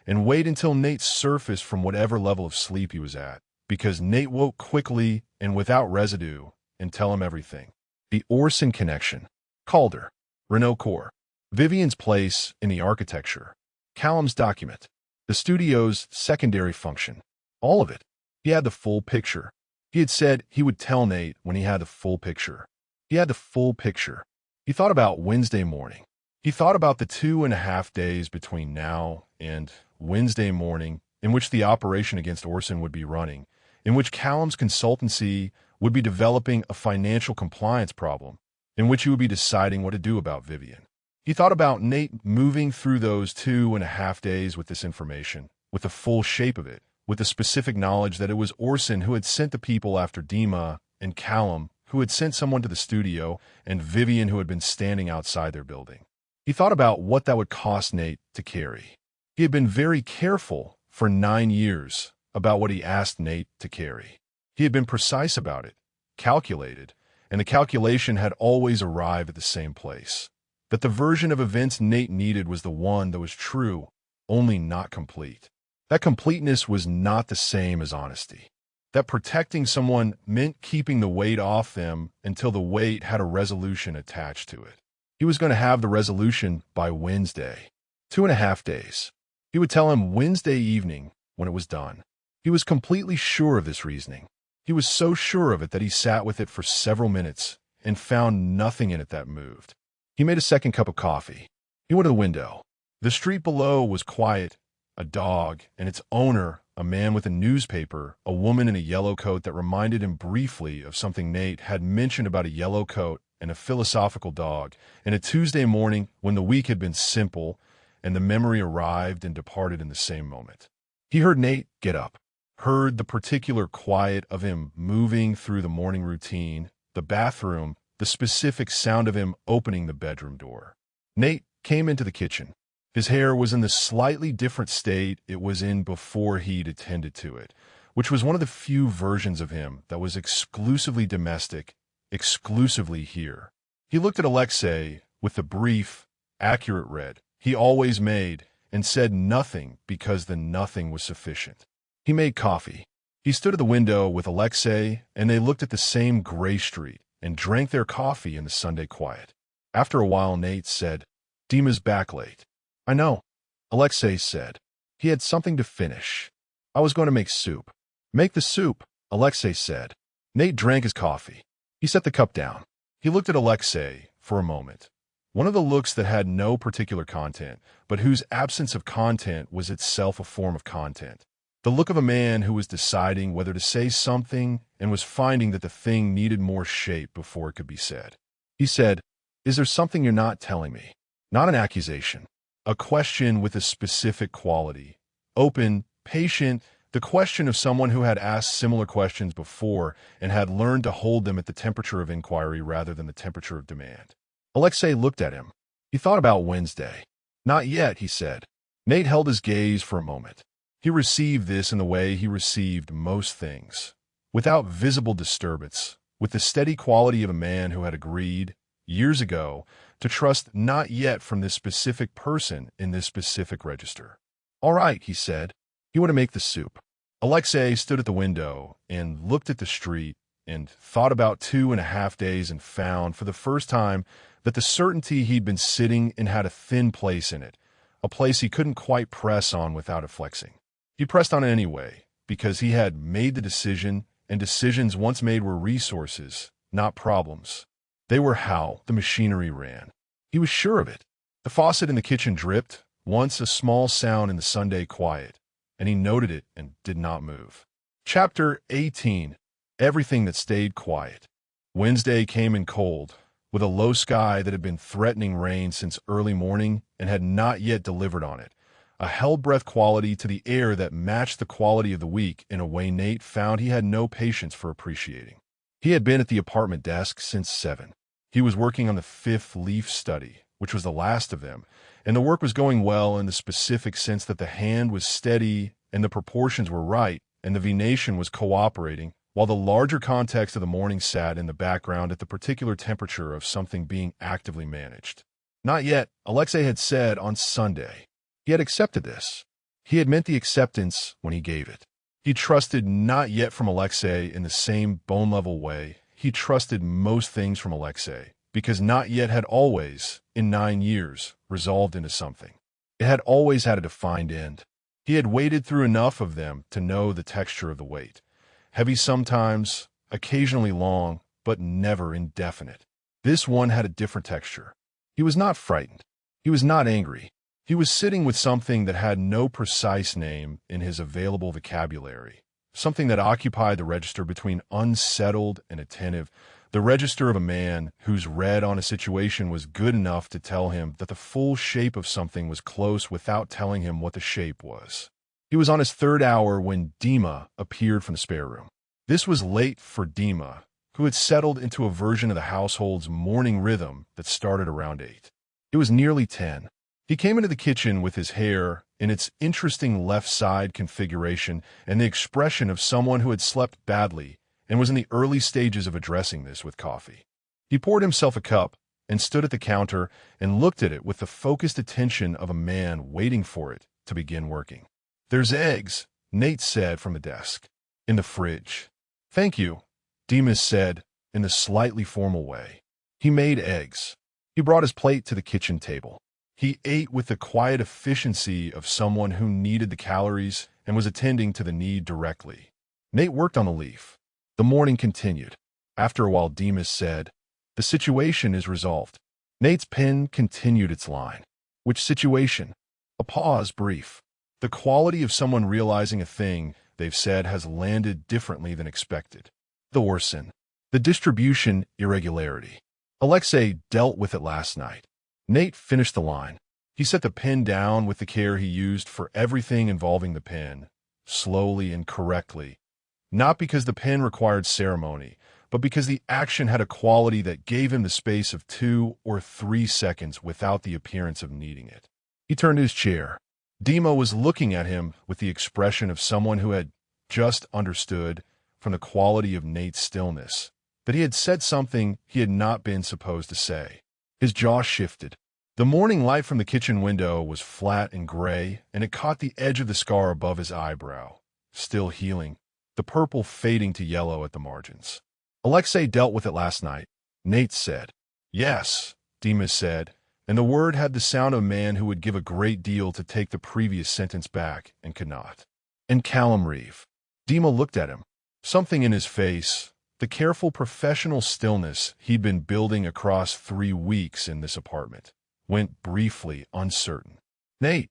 [SPEAKER 1] and wait until Nate surfaced from whatever level of sleep he was at, because Nate woke quickly and without residue and tell him everything. The Orson connection. Calder. Renault Corps. Vivian's place in the architecture. Callum's document. The studio's secondary function. All of it. He had the full picture. He had said he would tell Nate when he had the full picture. He had the full picture. He thought about Wednesday morning. He thought about the 2.5 days between now and Wednesday morning in which the operation against Orson would be running, in which Callum's consultancy would be developing a financial compliance problem, in which he would be deciding what to do about Vivian. He thought about Nate moving through those 2.5 days with this information, with the full shape of it, with the specific knowledge that it was Orson who had sent the people after Dima and Callum who had sent someone to the studio and Vivian who had been standing outside their building. He thought about what that would cost Nate to carry. He had been very careful for 9 years about what he asked Nate to carry. He had been precise about it, calculated, and the calculation had always arrived at the same place. That the version of events Nate needed was the one that was true, only not complete. That completeness was not the same as honesty. That protecting someone meant keeping the weight off them until the weight had a resolution attached to it. He was going to have the resolution by Wednesday. 2.5 days. He would tell him Wednesday evening when it was done. He was completely sure of this reasoning. He was so sure of it that he sat with it for several minutes and found nothing in it that moved. He made a second cup of coffee. He went to the window. The street below was quiet. A dog and its owner, a man with a newspaper, a woman in a yellow coat that reminded him briefly of something Nate had mentioned about a yellow coat and a philosophical dog, and a Tuesday morning when the week had been simple and the memory arrived and departed in the same moment. He heard Nate get up, heard the particular quiet of him moving through the morning routine, the bathroom, the specific sound of him opening the bedroom door. Nate came into the kitchen. His hair was in the slightly different state it was in before he'd attended to it, which was one of the few versions of him that was exclusively domestic, exclusively here. He looked at Aleksei with the brief, accurate read he always made and said nothing because the nothing was sufficient. He made coffee. He stood at the window with Aleksei and they looked at the same gray street and drank their coffee in the Sunday quiet. After a while, Nate said, "Dima's back late." "I know," Aleksei said. He had something to finish. "I was going to make soup." "Make the soup," Aleksei said. Nate drank his coffee. He set the cup down. He looked at Aleksei for a moment. One of the looks that had no particular content, but whose absence of content was itself a form of content. The look of a man who was deciding whether to say something and was finding that the thing needed more shape before it could be said. He said, "Is there something you're not telling me?" Not an accusation. A question with a specific quality. Open, patient, the question of someone who had asked similar questions before and had learned to hold them at the temperature of inquiry rather than the temperature of demand. Aleksei looked at him. He thought about Wednesday. "Not yet," he said. Nate held his gaze for a moment. He received this in the way he received most things, without visible disturbance, with the steady quality of a man who had agreed, years ago, to trust not yet from this specific person in this specific register. "All right," he said. He wanted to make the soup. Aleksei stood at the window and looked at the street and thought about 2.5 days and found, for the first time, that the certainty he'd been sitting in had a thin place in it, a place he couldn't quite press on without it flexing. He pressed on it anyway, because he had made the decision, and decisions once made were resources, not problems. They were how the machinery ran. He was sure of it. The faucet in the kitchen dripped, once a small sound in the Sunday quiet, and he noted it and did not move. Chapter 18. Everything that stayed quiet. Wednesday came in cold, with a low sky that had been threatening rain since early morning and had not yet delivered on it. A hell-breath quality to the air that matched the quality of the week in a way Nate found he had no patience for appreciating. He had been at the apartment desk since 7. He was working on the 5th leaf study, which was the last of them, and the work was going well in the specific sense that the hand was steady and the proportions were right and the venation was cooperating, while the larger context of the morning sat in the background at the particular temperature of something being actively managed. Not yet, Aleksei had said on Sunday. He had accepted this. He had meant the acceptance when he gave it. He trusted not yet from Aleksei in the same bone-level way he trusted most things from Aleksei, because not yet had always, in 9 years, resolved into something. It had always had a defined end. He had waded through enough of them to know the texture of the weight. Heavy sometimes, occasionally long, but never indefinite. This one had a different texture. He was not frightened. He was not angry. He was sitting with something that had no precise name in his available vocabulary, something that occupied the register between unsettled and attentive, the register of a man whose read on a situation was good enough to tell him that the full shape of something was close without telling him what the shape was. He was on his third hour when Dima appeared from the spare room. This was late for Dima, who had settled into a version of the household's morning rhythm that started around 8. It was nearly 10. He came into the kitchen with his hair in its interesting left-side configuration and the expression of someone who had slept badly and was in the early stages of addressing this with coffee. He poured himself a cup and stood at the counter and looked at it with the focused attention of a man waiting for it to begin working. "There's eggs," Nate said from the desk. "In the fridge." "Thank you," Dima said in a slightly formal way. He made eggs. He brought his plate to the kitchen table. He ate with the quiet efficiency of someone who needed the calories and was attending to the need directly. Nate worked on the leaf. The morning continued. After a while, Dima said, "The situation is resolved." Nate's pen continued its line. "Which situation?" A pause, brief. The quality of someone realizing a thing they've said has landed differently than expected. The Orson. The distribution irregularity. Aleksei dealt with it last night. Nate finished the line. He set the pen down with the care he used for everything involving the pen, slowly and correctly, not because the pen required ceremony, but because the action had a quality that gave him the space of 2 or 3 seconds without the appearance of needing it. He turned to his chair. Dima was looking at him with the expression of someone who had just understood, from the quality of Nate's stillness, that he had said something he had not been supposed to say. His jaw shifted. The morning light from the kitchen window was flat and gray, and it caught the edge of the scar above his eyebrow, still healing, the purple fading to yellow at the margins. "Aleksei dealt with it last night," Nate said. "Yes," Dima said, and the word had the sound of a man who would give a great deal to take the previous sentence back and could not. "And Callum Reeve." Dima looked at him. Something in his face, the careful professional stillness he'd been building across 3 weeks in this apartment, went briefly uncertain. "Nate,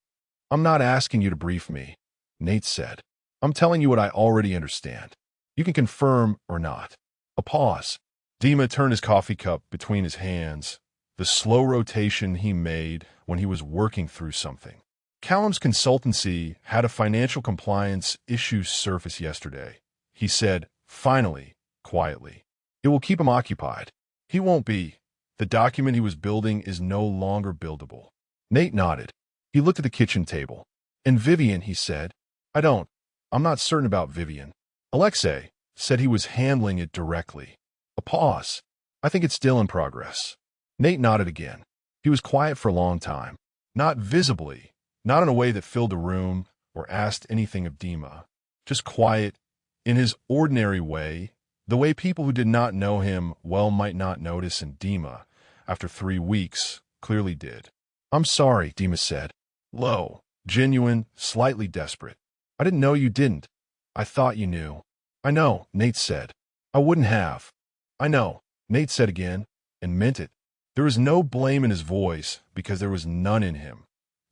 [SPEAKER 1] I'm not asking you to brief me," Nate said. "I'm telling you what I already understand. You can confirm or not." A pause. Dima turned his coffee cup between his hands, the slow rotation he made when he was working through something. "Callum's consultancy had a financial compliance issue surface yesterday," he said, finally, quietly. "It will keep him occupied. He won't be. The document he was building is no longer buildable." Nate nodded. He looked at the kitchen table. "And Vivian," he said. I'm not certain about Vivian." Aleksei said he was handling it directly. A pause. "I think it's still in progress." Nate nodded again. He was quiet for a long time. Not visibly, not in a way that filled the room or asked anything of Dima. Just quiet, in his ordinary way, the way people who did not know him well might not notice, and Dima, after 3 weeks, clearly did. "I'm sorry," Dima said. Low, genuine, slightly desperate. "I didn't know you didn't. I thought you knew." "I know," Nate said. "I wouldn't have." "I know," Nate said again, and meant it. There was no blame in his voice because there was none in him.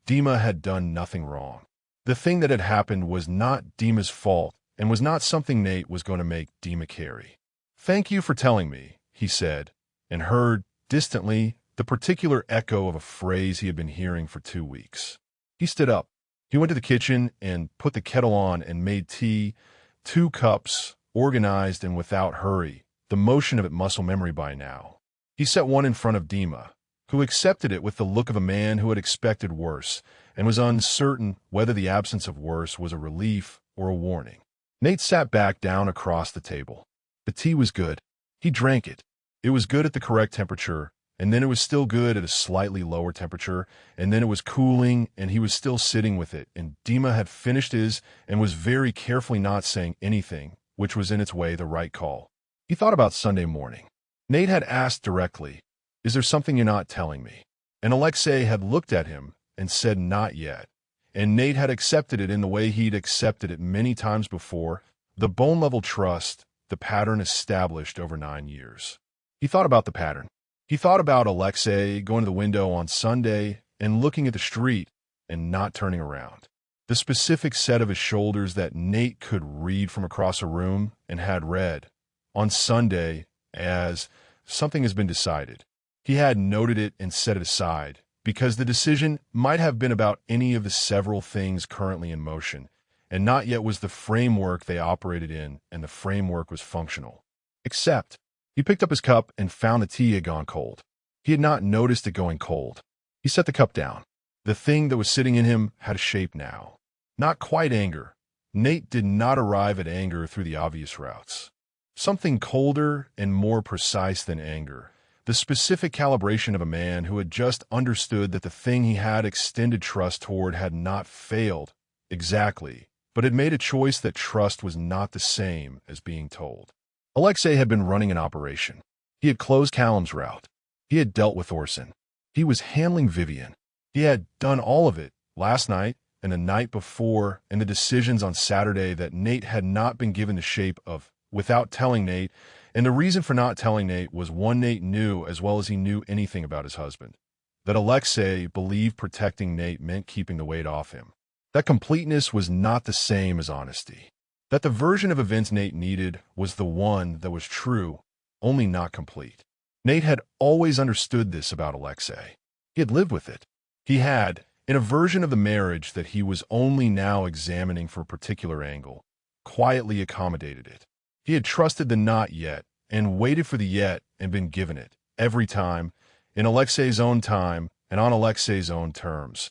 [SPEAKER 1] Dima had done nothing wrong. The thing that had happened was not Dima's fault and was not something Nate was going to make Dima carry. "Thank you for telling me," he said, and heard, distantly, the particular echo of a phrase he had been hearing for 2 weeks. He stood up. He went to the kitchen and put the kettle on and made tea, 2 cups, organized and without hurry, the motion of it muscle memory by now. He set one in front of Dima, who accepted it with the look of a man who had expected worse and was uncertain whether the absence of worse was a relief or a warning. Nate sat back down across the table. The tea was good. He drank it. It was good at the correct temperature, and then it was still good at a slightly lower temperature, and then it was cooling, and he was still sitting with it, and Dima had finished his and was very carefully not saying anything, which was in its way the right call. He thought about Sunday morning. Nate had asked directly, "Is there something you're not telling me?" And Aleksei had looked at him and said, "Not yet." And Nate had accepted it in the way he'd accepted it many times before, the bone-level trust, the pattern established over 9 years. He thought about the pattern. He thought about Aleksei going to the window on Sunday and looking at the street and not turning around. The specific set of his shoulders that Nate could read from across a room and had read on Sunday as something has been decided. He had noted it and set it aside because the decision might have been about any of the several things currently in motion, and not yet was the framework they operated in, and the framework was functional. Except, he picked up his cup and found the tea had gone cold. He had not noticed it going cold. He set the cup down. The thing that was sitting in him had a shape now. Not quite anger. Nate did not arrive at anger through the obvious routes. Something colder and more precise than anger. The specific calibration of a man who had just understood that the thing he had extended trust toward had not failed exactly, but had made a choice that trust was not the same as being told. Aleksei had been running an operation. He had closed Callum's route. He had dealt with Orson. He was handling Vivian. He had done all of it last night and the night before, and the decisions on Saturday that Nate had not been given the shape of without telling Nate, and the reason for not telling Nate was one Nate knew as well as he knew anything about his husband, that Aleksei believed protecting Nate meant keeping the weight off him. That completeness was not the same as honesty. That the version of events Nate needed was the one that was true, only not complete. Nate had always understood this about Aleksei. He had lived with it. He had, in a version of the marriage that he was only now examining from a particular angle, quietly accommodated it. He had trusted the not yet and waited for the yet and been given it, every time, in Aleksei's own time and on Aleksei's own terms.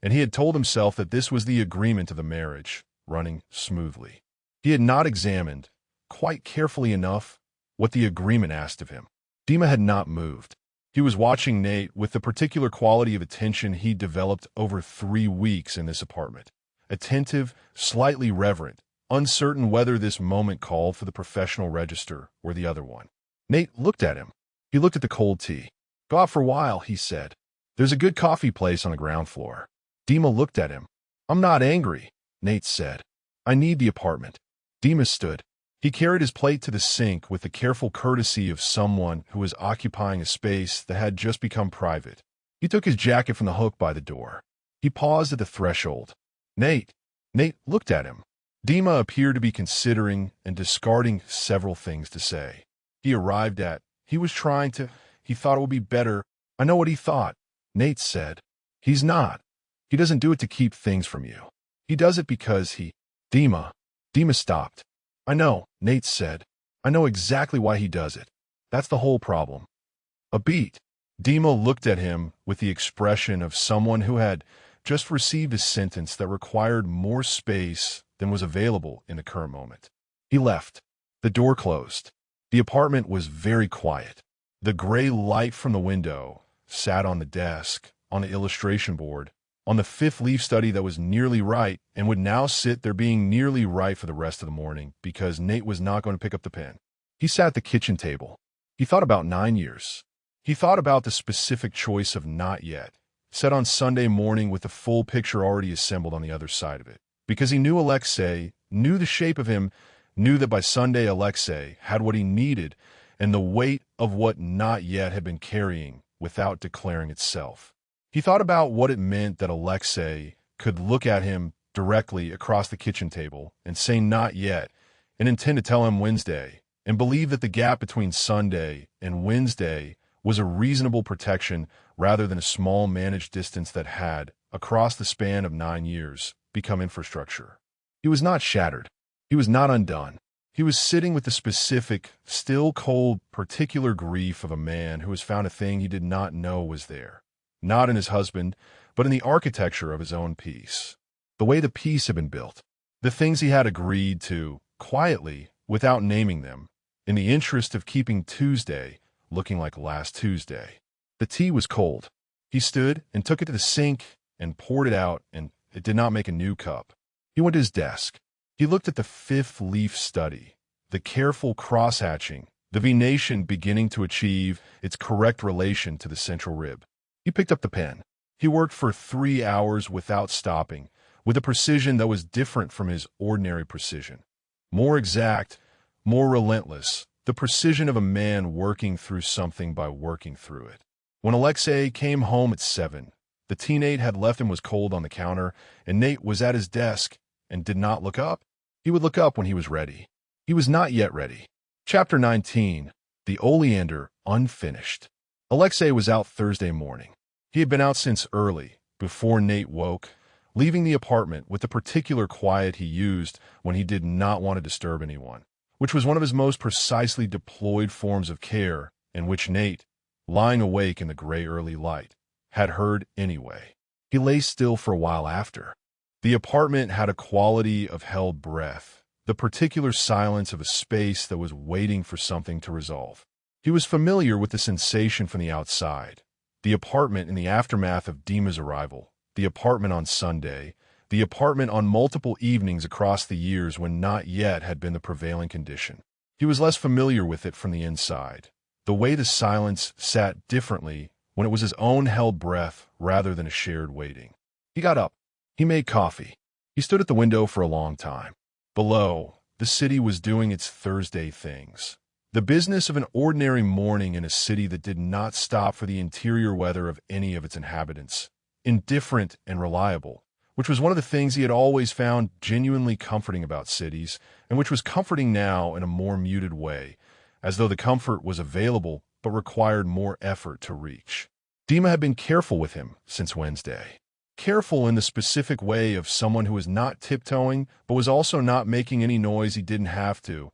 [SPEAKER 1] And he had told himself that this was the agreement of the marriage, running smoothly. He had not examined, quite carefully enough, what the agreement asked of him. Dima had not moved. He was watching Nate with the particular quality of attention he'd developed over 3 weeks in this apartment. Attentive, slightly reverent, uncertain whether this moment called for the professional register or the other one. Nate looked at him. He looked at the cold tea. "Go out for a while," he said. "There's a good coffee place on the ground floor." Dima looked at him. "I'm not angry," Nate said. "I need the apartment." Dima stood. He carried his plate to the sink with the careful courtesy of someone who was occupying a space that had just become private. He took his jacket from the hook by the door. He paused at the threshold. Nate looked at him. Dima appeared to be considering and discarding several things to say. He arrived at, he thought it would be better. "I know what he thought," Nate said. "He's not. He doesn't do it to keep things from you. He does it because Dima stopped. "I know," Nate said. "I know exactly why he does it. That's the whole problem." A beat. Dima looked at him with the expression of someone who had just received a sentence that required more space than was available in the current moment. He left. The door closed. The apartment was very quiet. The gray light from the window sat on the desk, on the illustration board, on the 5th leaf study that was nearly right and would now sit there being nearly right for the rest of the morning because Nate was not going to pick up the pen. He sat at the kitchen table. He thought about 9 years. He thought about the specific choice of not yet, set on Sunday morning with the full picture already assembled on the other side of it. Because he knew Aleksei, knew the shape of him, knew that by Sunday Aleksei had what he needed and the weight of what not yet had been carrying without declaring itself. He thought about what it meant that Aleksei could look at him directly across the kitchen table and say not yet and intend to tell him Wednesday and believe that the gap between Sunday and Wednesday was a reasonable protection rather than a small managed distance that had, across the span of 9 years, become infrastructure. He was not shattered. He was not undone. He was sitting with the specific, still cold, particular grief of a man who has found a thing he did not know was there. Not in his husband, but in the architecture of his own peace. The way the peace had been built. The things he had agreed to, quietly, without naming them, in the interest of keeping Tuesday looking like last Tuesday. The tea was cold. He stood and took it to the sink and poured it out, and it did not make a new cup. He went to his desk. He looked at the 5th leaf study, the careful cross-hatching, the venation beginning to achieve its correct relation to the central rib. He picked up the pen. He worked for 3 hours without stopping, with a precision that was different from his ordinary precision. More exact, more relentless, the precision of a man working through something by working through it. When Aleksei came home at 7, the tea Nate had left him was cold on the counter, and Nate was at his desk and did not look up. He would look up when he was ready. He was not yet ready. Chapter 19. The Oleander Unfinished. Aleksei was out Thursday morning. He had been out since early, before Nate woke, leaving the apartment with the particular quiet he used when he did not want to disturb anyone, which was one of his most precisely deployed forms of care, and which Nate, lying awake in the gray early light, had heard anyway. He lay still for a while after. The apartment had a quality of held breath, the particular silence of a space that was waiting for something to resolve. He was familiar with the sensation from the outside. The apartment in the aftermath of Dima's arrival, the apartment on Sunday, the apartment on multiple evenings across the years when not yet had been the prevailing condition. He was less familiar with it from the inside. The way the silence sat differently when it was his own held breath rather than a shared waiting. He got up. He made coffee. He stood at the window for a long time. Below, the city was doing its Thursday things. The business of an ordinary morning in a city that did not stop for the interior weather of any of its inhabitants. Indifferent and reliable, which was one of the things he had always found genuinely comforting about cities, and which was comforting now in a more muted way, as though the comfort was available but required more effort to reach. Dima had been careful with him since Wednesday. Careful in the specific way of someone who was not tiptoeing, but was also not making any noise he didn't have to,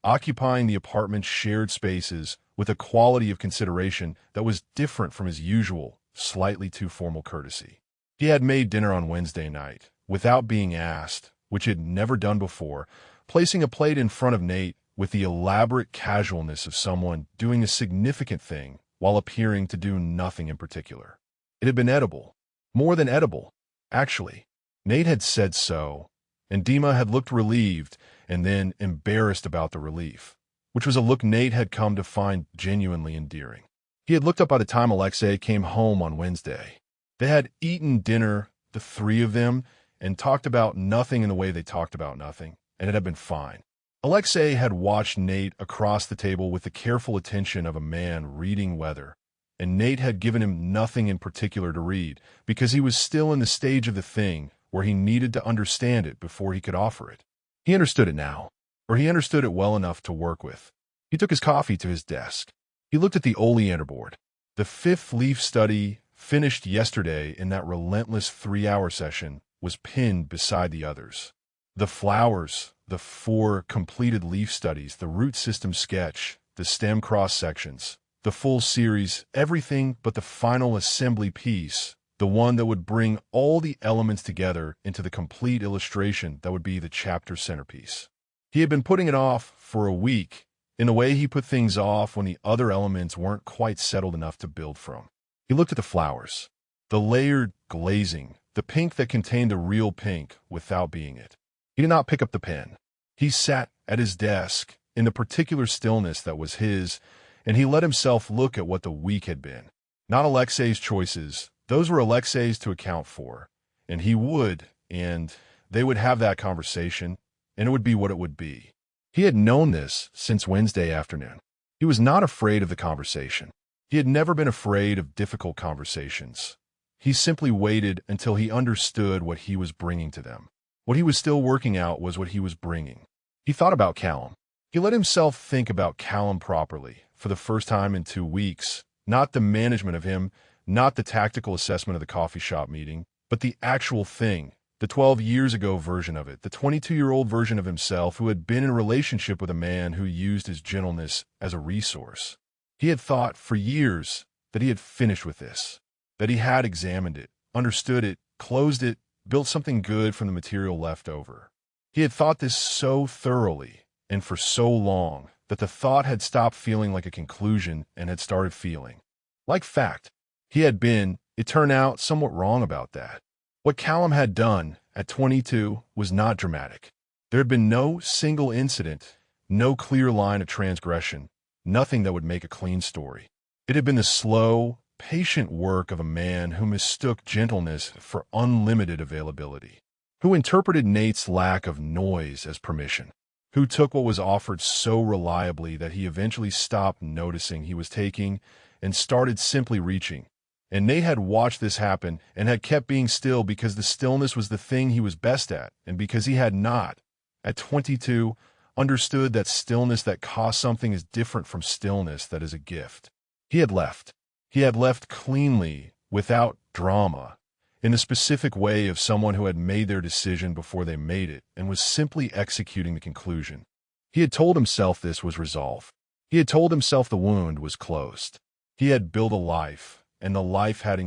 [SPEAKER 1] occupying the apartment's shared spaces with a quality of consideration that was different from his usual, slightly too formal courtesy. He had made dinner on Wednesday night, without being asked, which he had never done before, placing a plate in front of Nate with the elaborate casualness of someone doing a significant thing while appearing to do nothing in particular. It had been edible. More than edible, actually. Nate had said so, and Dima had looked relieved and then embarrassed about the relief, which was a look Nate had come to find genuinely endearing. He had looked up by the time Aleksei came home on Wednesday. They had eaten dinner, the three of them, and talked about nothing in the way they talked about nothing, and it had been fine. Aleksei had watched Nate across the table with the careful attention of a man reading weather, and Nate had given him nothing in particular to read, because he was still in the stage of the thing where he needed to understand it before he could offer it. He understood it now, or he understood it well enough to work with. He took his coffee to his desk. He looked at the oleander board. The fifth leaf study, finished yesterday in that relentless 3-hour session, was pinned beside the others. The flowers, the 4 completed leaf studies, the root system sketch, the stem cross-sections, the full series, everything but the final assembly piece, the one that would bring all the elements together into the complete illustration that would be the chapter centerpiece. He had been putting it off for a week, in the way he put things off when the other elements weren't quite settled enough to build from. He looked at the flowers, the layered glazing, the pink that contained the real pink without being it. He did not pick up the pen. He sat at his desk in the particular stillness that was his, and he let himself look at what the week had been. Not Aleksei's choices. Those were Aleksei's to account for, and he would, and they would have that conversation, and it would be what it would be. He had known this since Wednesday afternoon. He was not afraid of the conversation. He had never been afraid of difficult conversations. He simply waited until he understood what he was bringing to them. What he was still working out was what he was bringing. He thought about Callum. He let himself think about Callum properly, for the first time in 2 weeks. Not the management of him, not the tactical assessment of the coffee shop meeting, but the actual thing, the 12 years ago version of it, the 22-year-old version of himself who had been in a relationship with a man who used his gentleness as a resource. He had thought for years that he had finished with this, that he had examined it, understood it, closed it, built something good from the material left over. He had thought this so thoroughly and for so long that the thought had stopped feeling like a conclusion and had started feeling like fact. He had been, it turned out, somewhat wrong about that. What Callum had done at 22 was not dramatic. There had been no single incident, no clear line of transgression, nothing that would make a clean story. It had been the slow, patient work of a man who mistook gentleness for unlimited availability, who interpreted Nate's lack of noise as permission, who took what was offered so reliably that he eventually stopped noticing he was taking and started simply reaching. And Nate had watched this happen and had kept being still because the stillness was the thing he was best at, and because he had not, at 22, understood that stillness that costs something is different from stillness that is a gift. He had left. He had left cleanly, without drama, in the specific way of someone who had made their decision before they made it and was simply executing the conclusion. He had told himself this was resolve. He had told himself the wound was closed. He had built a life, and the life had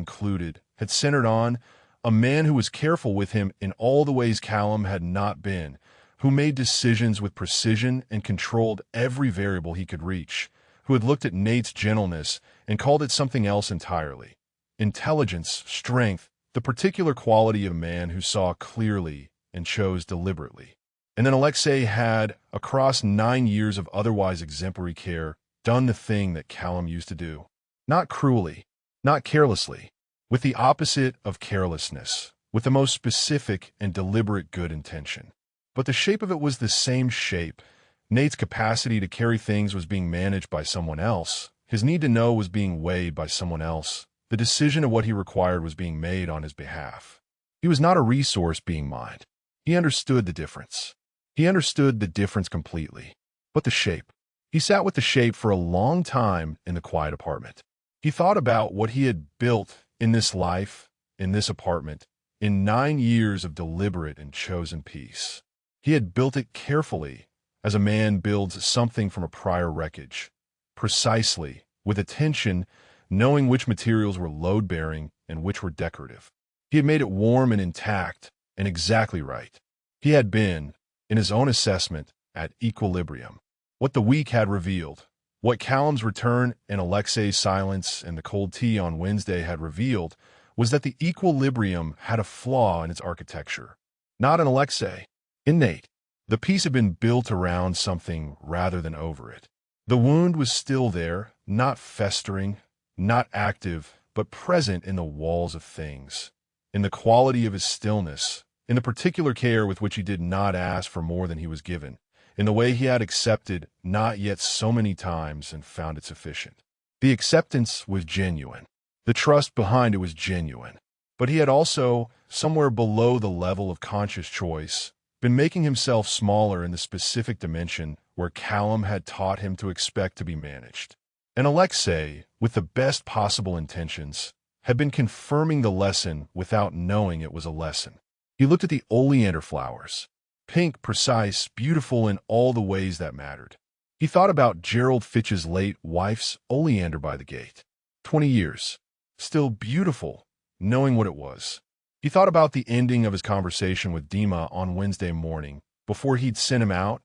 [SPEAKER 1] centered on a man who was careful with him in all the ways Callum had not been, who made decisions with precision and controlled every variable he could reach, who had looked at Nate's gentleness and called it something else entirely. Intelligence, strength, the particular quality of a man who saw clearly and chose deliberately. And then Aleksei had, across 9 years of otherwise exemplary care, done the thing that Callum used to do. Not cruelly, not carelessly, with the opposite of carelessness, with the most specific and deliberate good intention. But the shape of it was the same shape. Nate's capacity to carry things was being managed by someone else. His need to know was being weighed by someone else. The decision of what he required was being made on his behalf. He was not a resource being mined. He understood the difference. He understood the difference completely. But the shape. He sat with the shape for a long time in the quiet apartment. He thought about what he had built in this life, in this apartment, in 9 years of deliberate and chosen peace. He had built it carefully, as a man builds something from a prior wreckage, precisely, with attention, knowing which materials were load-bearing and which were decorative. He had made it warm and intact and exactly right. He had been, in his own assessment, at equilibrium. What the week had revealed, what Callum's return and Aleksei's silence and the cold tea on Wednesday had revealed, was that the equilibrium had a flaw in its architecture. Not in Aleksei, in Nate. The piece had been built around something rather than over it. The wound was still there, not festering, not active, but present in the walls of things, in the quality of his stillness, in the particular care with which he did not ask for more than he was given, in the way he had accepted not yet so many times and found it sufficient. The acceptance was genuine. The trust behind it was genuine. But he had also, somewhere below the level of conscious choice, been making himself smaller in the specific dimension where Callum had taught him to expect to be managed. And Aleksei, with the best possible intentions, had been confirming the lesson without knowing it was a lesson. He looked at the oleander flowers, pink, precise, beautiful in all the ways that mattered. He thought about Gerald Fitch's late wife's oleander by the gate. 20 years. Still beautiful, knowing what it was. He thought about the ending of his conversation with Dima on Wednesday morning. Before he'd sent him out,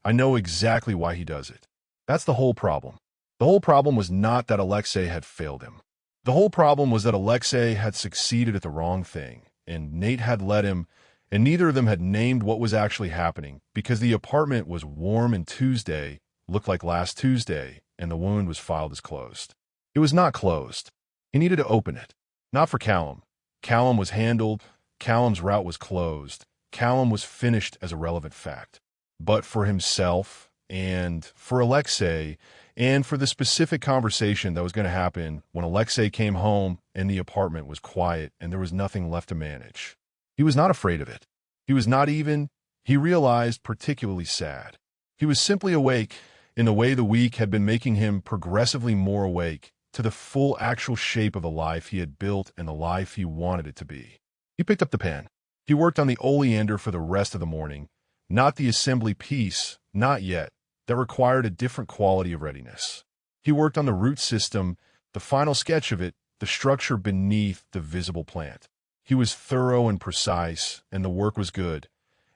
[SPEAKER 1] I know exactly why he does it. That's the whole problem. The whole problem was not that Aleksei had failed him. The whole problem was that Aleksei had succeeded at the wrong thing, and Nate had let him, and neither of them had named what was actually happening, because the apartment was warm and Tuesday looked like last Tuesday, and the wound was filed as closed. It was not closed. He needed to open it. Not for Callum. Callum was handled. Callum's route was closed. Callum was finished as a relevant fact. But for himself, and for Aleksei, and for the specific conversation that was going to happen when Aleksei came home and the apartment was quiet and there was nothing left to manage. He was not afraid of it. He was not even, he realized, particularly sad. He was simply awake in the way the week had been making him progressively more awake to the full actual shape of the life he had built and the life he wanted it to be. He picked up the pen. He worked on the oleander for the rest of the morning, not the assembly piece, not yet, that required a different quality of readiness. He worked on the root system, the final sketch of it, the structure beneath the visible plant. He was thorough and precise, and the work was good.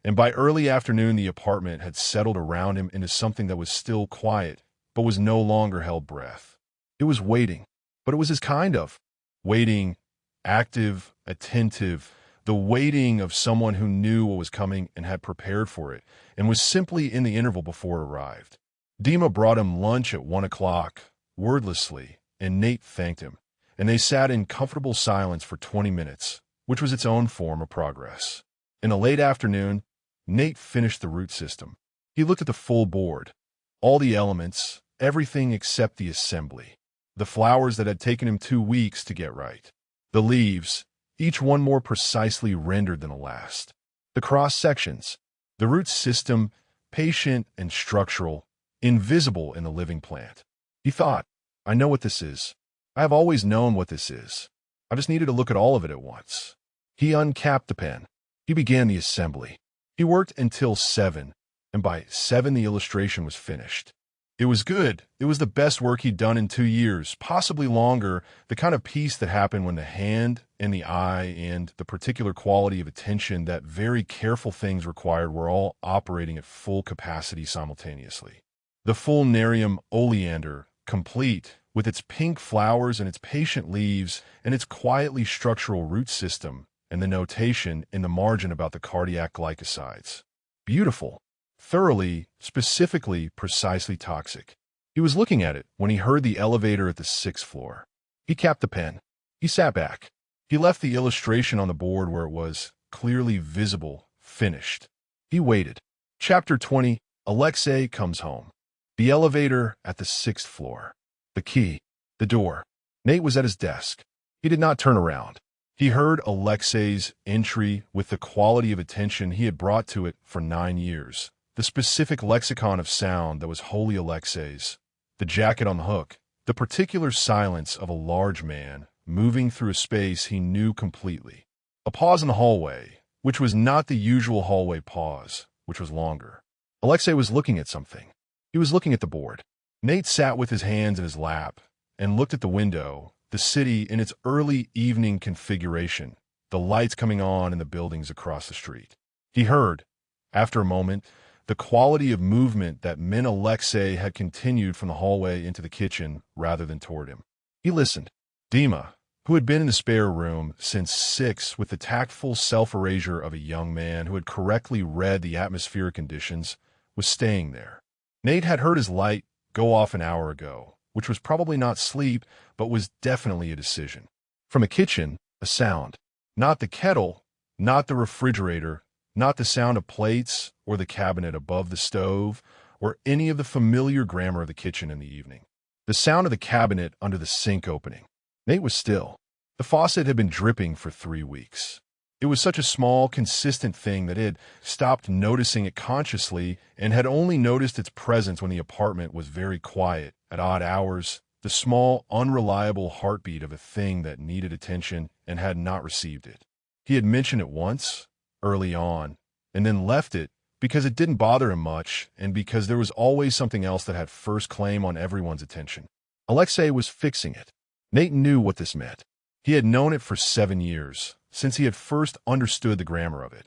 [SPEAKER 1] And by early afternoon, the apartment had settled around him into something that was still quiet, but was no longer held breath. It was waiting, but it was his kind of waiting, active, attentive, the waiting of someone who knew what was coming and had prepared for it, and was simply in the interval before it arrived. Dima brought him lunch at 1 o'clock, wordlessly, and Nate thanked him, and they sat in comfortable silence for 20 minutes, which was its own form of progress. In the late afternoon, Nate finished the root system. He looked at the full board. All the elements, everything except the assembly. The flowers that had taken him 2 weeks to get right. The leaves, each one more precisely rendered than the last. The cross-sections, the root system, patient and structural, invisible in the living plant. He thought, I know what this is. I have always known what this is. I just needed to look at all of it at once. He uncapped the pen. He began the assembly. He worked until 7, and by 7 the illustration was finished. It was good. It was the best work he'd done in 2 years, possibly longer, the kind of piece that happened when the hand and the eye and the particular quality of attention that very careful things required were all operating at full capacity simultaneously. The full Nerium oleander, complete, with its pink flowers and its patient leaves and its quietly structural root system and the notation in the margin about the cardiac glycosides. Beautiful. Thoroughly, specifically, precisely toxic. He was looking at it when he heard the elevator at the 6th floor. He capped the pen. He sat back. He left the illustration on the board where it was, clearly visible, finished. He waited. Chapter 20, Aleksei comes home. The elevator at the 6th floor. The key. The door. Nate was at his desk. He did not turn around. He heard Aleksei's entry with the quality of attention he had brought to it for 9 years. The specific lexicon of sound that was wholly Aleksei's, the jacket on the hook, the particular silence of a large man moving through a space he knew completely. A pause in the hallway, which was not the usual hallway pause, which was longer. Aleksei was looking at something. He was looking at the board. Nate sat with his hands in his lap and looked at the window, the city in its early evening configuration, the lights coming on in the buildings across the street. He heard, after a moment, the quality of movement that meant Aleksei had continued from the hallway into the kitchen rather than toward him. He listened. Dima, who had been in the spare room since 6 with the tactful self-erasure of a young man who had correctly read the atmospheric conditions, was staying there. Nate had heard his light go off an hour ago, which was probably not sleep, but was definitely a decision. From a kitchen, a sound. Not the kettle, not the refrigerator, not the sound of plates or the cabinet above the stove or any of the familiar grammar of the kitchen in the evening. The sound of the cabinet under the sink opening. Nate was still. The faucet had been dripping for 3 weeks. It was such a small, consistent thing that it had stopped noticing it consciously and had only noticed its presence when the apartment was very quiet at odd hours, the small, unreliable heartbeat of a thing that needed attention and had not received it. He had mentioned it once, early on, and then left it because it didn't bother him much and because there was always something else that had first claim on everyone's attention. Aleksei was fixing it. Nate knew what this meant. He had known it for 7 years, since he had first understood the grammar of it.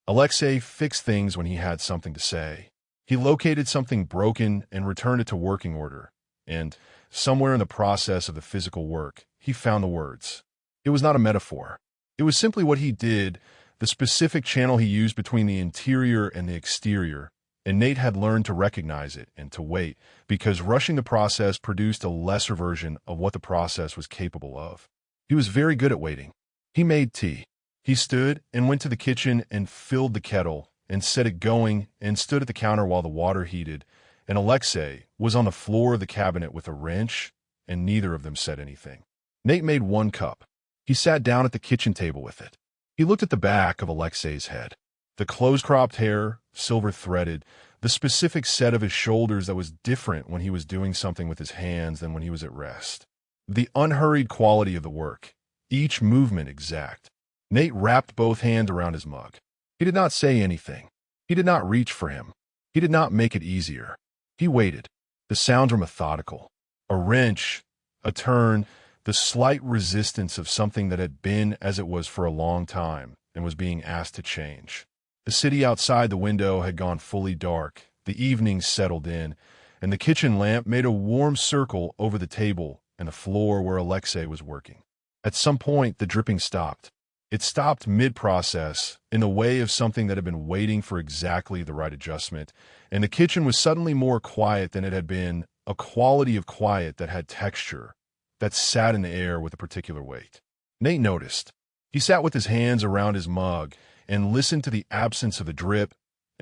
[SPEAKER 1] Aleksei fixed things when he had something to say. He located something broken and returned it to working order, and, somewhere in the process of the physical work, he found the words. It was not a metaphor. It was simply what he did, the specific channel he used between the interior and the exterior, and Nate had learned to recognize it and to wait, because rushing the process produced a lesser version of what the process was capable of. He was very good at waiting. He made tea. He stood and went to the kitchen and filled the kettle and set it going and stood at the counter while the water heated, and Aleksei was on the floor of the cabinet with a wrench, and neither of them said anything. Nate made 1 cup. He sat down at the kitchen table with it. He looked at the back of Aleksei's head. The close-cropped hair, silver-threaded, the specific set of his shoulders that was different when he was doing something with his hands than when he was at rest. The unhurried quality of the work, each movement exact. Nate wrapped both hands around his mug. He did not say anything. He did not reach for him. He did not make it easier. He waited. The sounds were methodical. A wrench, a turn, the slight resistance of something that had been as it was for a long time and was being asked to change. The city outside the window had gone fully dark, the evening settled in, and the kitchen lamp made a warm circle over the table and the floor where Aleksei was working. At some point, the dripping stopped. It stopped mid-process, in the way of something that had been waiting for exactly the right adjustment, and the kitchen was suddenly more quiet than it had been, a quality of quiet that had texture, that sat in the air with a particular weight. Nate noticed. He sat with his hands around his mug and listened to the absence of the drip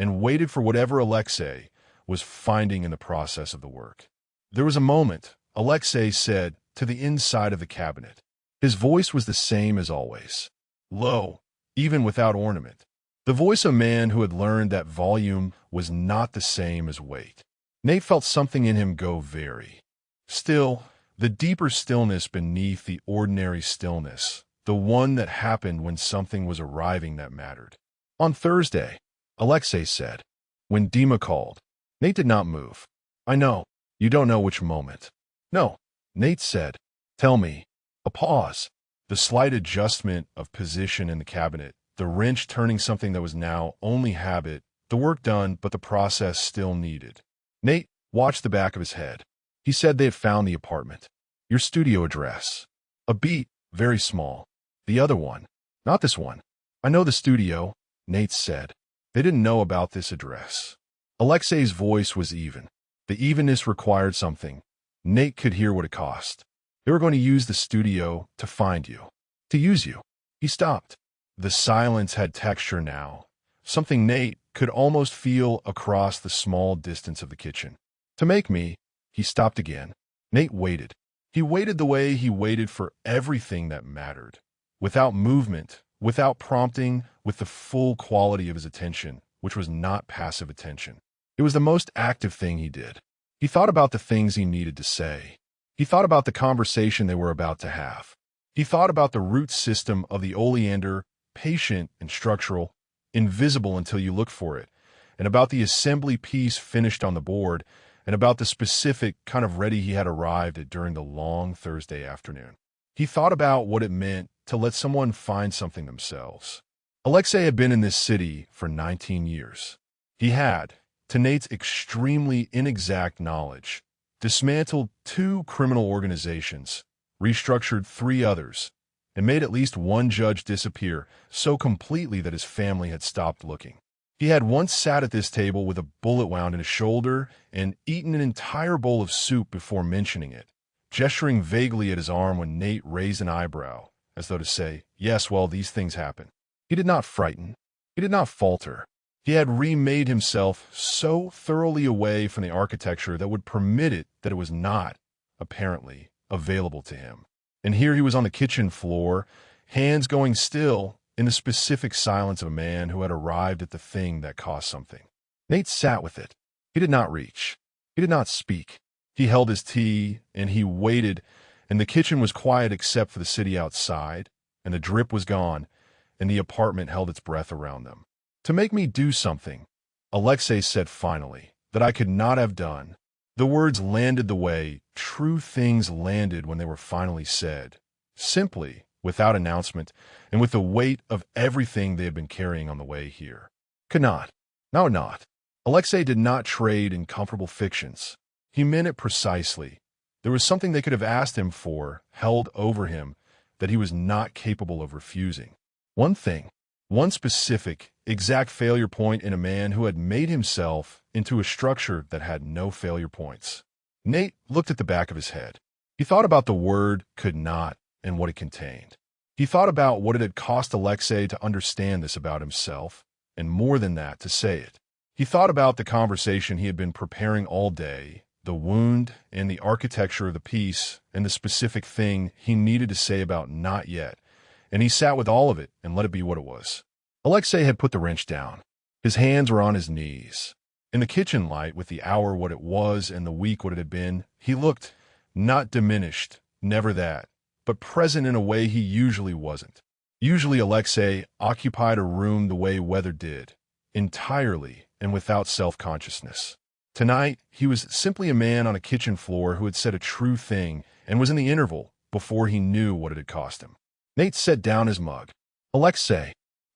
[SPEAKER 1] and waited for whatever Aleksei was finding in the process of the work. There was a moment, Aleksei said, to the inside of the cabinet. His voice was the same as always, low, even without ornament. The voice of a man who had learned that volume was not the same as weight. Nate felt something in him go very still, the deeper stillness beneath the ordinary stillness, the one that happened when something was arriving that mattered. On Thursday, Aleksei said, when Dima called, Nate did not move. I know, you don't know which moment. No, Nate said, tell me. A pause, the slight adjustment of position in the cabinet, the wrench turning something that was now only habit, the work done but the process still needed. Nate watched the back of his head. He said they had found the apartment. Your studio address. A beat, very small. The other one. Not this one. I know the studio, Nate said. They didn't know about this address. Aleksei's voice was even. The evenness required something. Nate could hear what it cost. They were going to use the studio to find you. To use you. He stopped. The silence had texture now. Something Nate could almost feel across the small distance of the kitchen. To make me, he stopped again. Nate waited. He waited the way he waited for everything that mattered. Without movement, without prompting, with the full quality of his attention, which was not passive attention. It was the most active thing he did. He thought about the things he needed to say. He thought about the conversation they were about to have. He thought about the root system of the oleander, patient and structural, invisible until you look for it, and about the assembly piece finished on the board, and about the specific kind of ready he had arrived at during the long Thursday afternoon. He thought about what it meant to let someone find something themselves. Aleksei had been in this city for 19 years. He had, to Nate's extremely inexact knowledge, dismantled 2 criminal organizations, restructured 3 others, and made at least 1 judge disappear so completely that his family had stopped looking. He had once sat at this table with a bullet wound in his shoulder and eaten an entire bowl of soup before mentioning it, gesturing vaguely at his arm when Nate raised an eyebrow, as though to say, yes, well, these things happen. He did not frighten. He did not falter. He had remade himself so thoroughly away from the architecture that would permit it that it was not, apparently, available to him. And here he was on the kitchen floor, hands going still, in the specific silence of a man who had arrived at the thing that cost something. Nate sat with it. He did not reach. He did not speak. He held his tea, and he waited, and the kitchen was quiet except for the city outside, and the drip was gone, and the apartment held its breath around them. To make me do something, Aleksei said finally, that I could not have done. The words landed the way true things landed when they were finally said, simply, without announcement, and with the weight of everything they had been carrying on the way here. Could not. No, not. Aleksei did not trade in comfortable fictions. He meant it precisely. There was something they could have asked him for, held over him, that he was not capable of refusing. One thing, one specific, exact failure point in a man who had made himself into a structure that had no failure points. Nate looked at the back of his head. He thought about the word could not and what it contained. He thought about what it had cost Aleksei to understand this about himself, and more than that, to say it. He thought about the conversation he had been preparing all day, the wound and the architecture of the piece, and the specific thing he needed to say about not yet, and he sat with all of it and let it be what it was. Aleksei had put the wrench down. His hands were on his knees. In the kitchen light, with the hour what it was and the week what it had been, he looked, not diminished, never that, but present in a way he usually wasn't. Usually Aleksei occupied a room the way Weather did, entirely and without self-consciousness. Tonight, he was simply a man on a kitchen floor who had said a true thing and was in the interval before he knew what it had cost him. Nate set down his mug. Aleksei.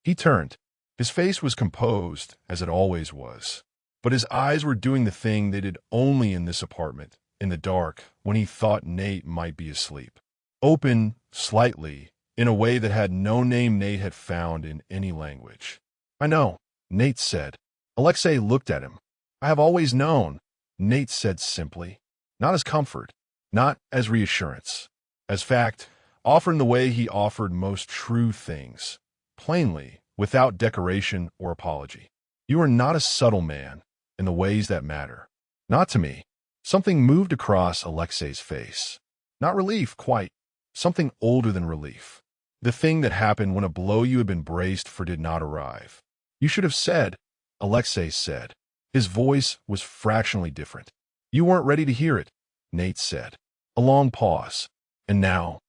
[SPEAKER 1] He turned. His face was composed, as it always was, but his eyes were doing the thing they did only in this apartment, in the dark, when he thought Nate might be asleep. Open, slightly, in a way that had no name Nate had found in any language. I know, Nate said. Aleksei looked at him. I have always known, Nate said simply. Not as comfort, not as reassurance. As fact, offered in the way he offered most true things, plainly, without decoration or apology. You are not a subtle man in the ways that matter. Not to me. Something moved across Aleksei's face. Not relief, quite. Something older than relief. The thing that happened when a blow you had been braced for did not arrive. You should have said, Aleksei said. His voice was fractionally different. You weren't ready to hear it, Nate said. A long pause. And now?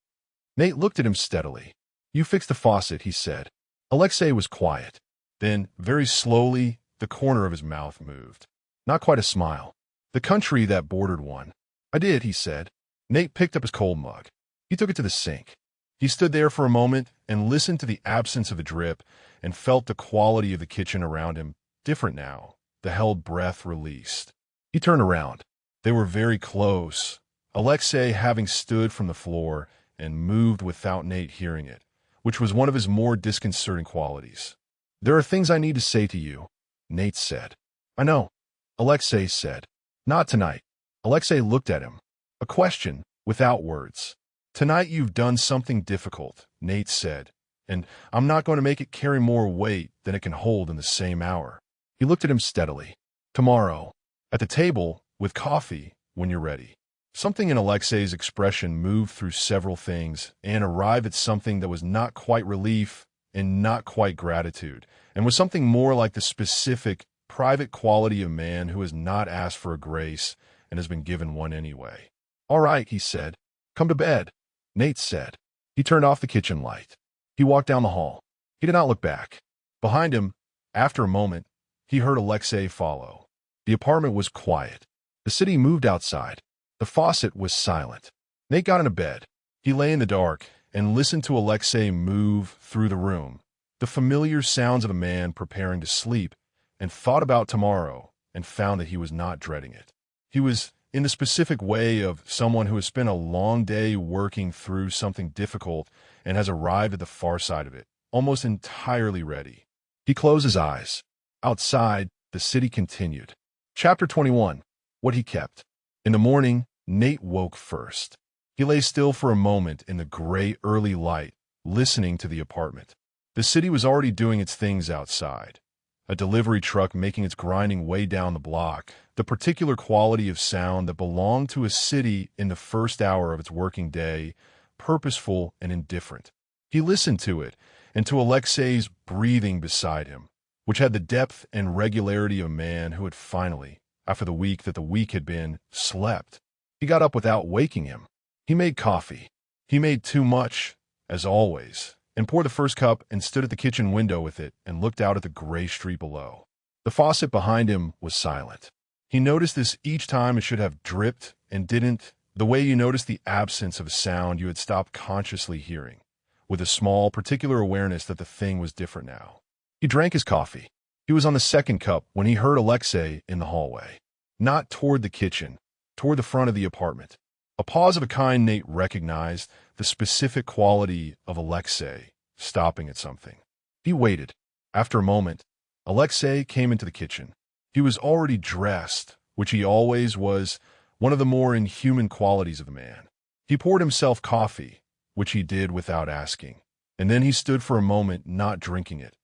[SPEAKER 1] Nate looked at him steadily. You fixed the faucet, he said. Aleksei was quiet. Then, very slowly, the corner of his mouth moved. Not quite a smile. The country that bordered one. I did, he said. Nate picked up his cold mug. He took it to the sink. He stood there for a moment and listened to the absence of a drip and felt the quality of the kitchen around him, different now, the held breath released. He turned around. They were very close, Aleksei having stood from the floor and moved without Nate hearing it, which was one of his more disconcerting qualities. There are things I need to say to you, Nate said. I know, Aleksei said. Not tonight. Aleksei looked at him. A question, without words. Tonight you've done something difficult, Nate said, and I'm not going to make it carry more weight than it can hold in the same hour. He looked at him steadily. Tomorrow, at the table, with coffee, when you're ready. Something in Aleksei's expression moved through several things and arrived at something that was not quite relief and not quite gratitude, and was something more like the specific, private quality of man who has not asked for a grace and has been given one anyway. All right, he said. Come to bed, Nate said. He turned off the kitchen light. He walked down the hall. He did not look back. Behind him, after a moment, he heard Aleksei follow. The apartment was quiet. The city moved outside. The faucet was silent. Nate got into bed. He lay in the dark and listened to Aleksei move through the room, the familiar sounds of a man preparing to sleep, and thought about tomorrow and found that he was not dreading it. He was in the specific way of someone who has spent a long day working through something difficult and has arrived at the far side of it, almost entirely ready. He closed his eyes. Outside, the city continued. Chapter 21. What he kept. In the morning, Nate woke first. He lay still for a moment in the gray early light, listening to the apartment. The city was already doing its things outside. A delivery truck making its grinding way down the block, the particular quality of sound that belonged to a city in the first hour of its working day, purposeful and indifferent. He listened to it, and to Aleksei's breathing beside him, which had the depth and regularity of a man who had finally, after the week that the week had been, slept. He got up without waking him. He made coffee. He made too much, as always, and poured the first cup and stood at the kitchen window with it and looked out at the gray street below. The faucet behind him was silent. He noticed this each time it should have dripped and didn't, the way you notice the absence of a sound you had stopped consciously hearing, with a small, particular awareness that the thing was different now. He drank his coffee. He was on the second cup when he heard Aleksei in the hallway. Not toward the kitchen, toward the front of the apartment. A pause of a kind Nate recognized, the specific quality of Aleksei stopping at something. He waited. After a moment, Aleksei came into the kitchen. He was already dressed, which he always was, one of the more inhuman qualities of the man. He poured himself coffee, which he did without asking, and then he stood for a moment not drinking it,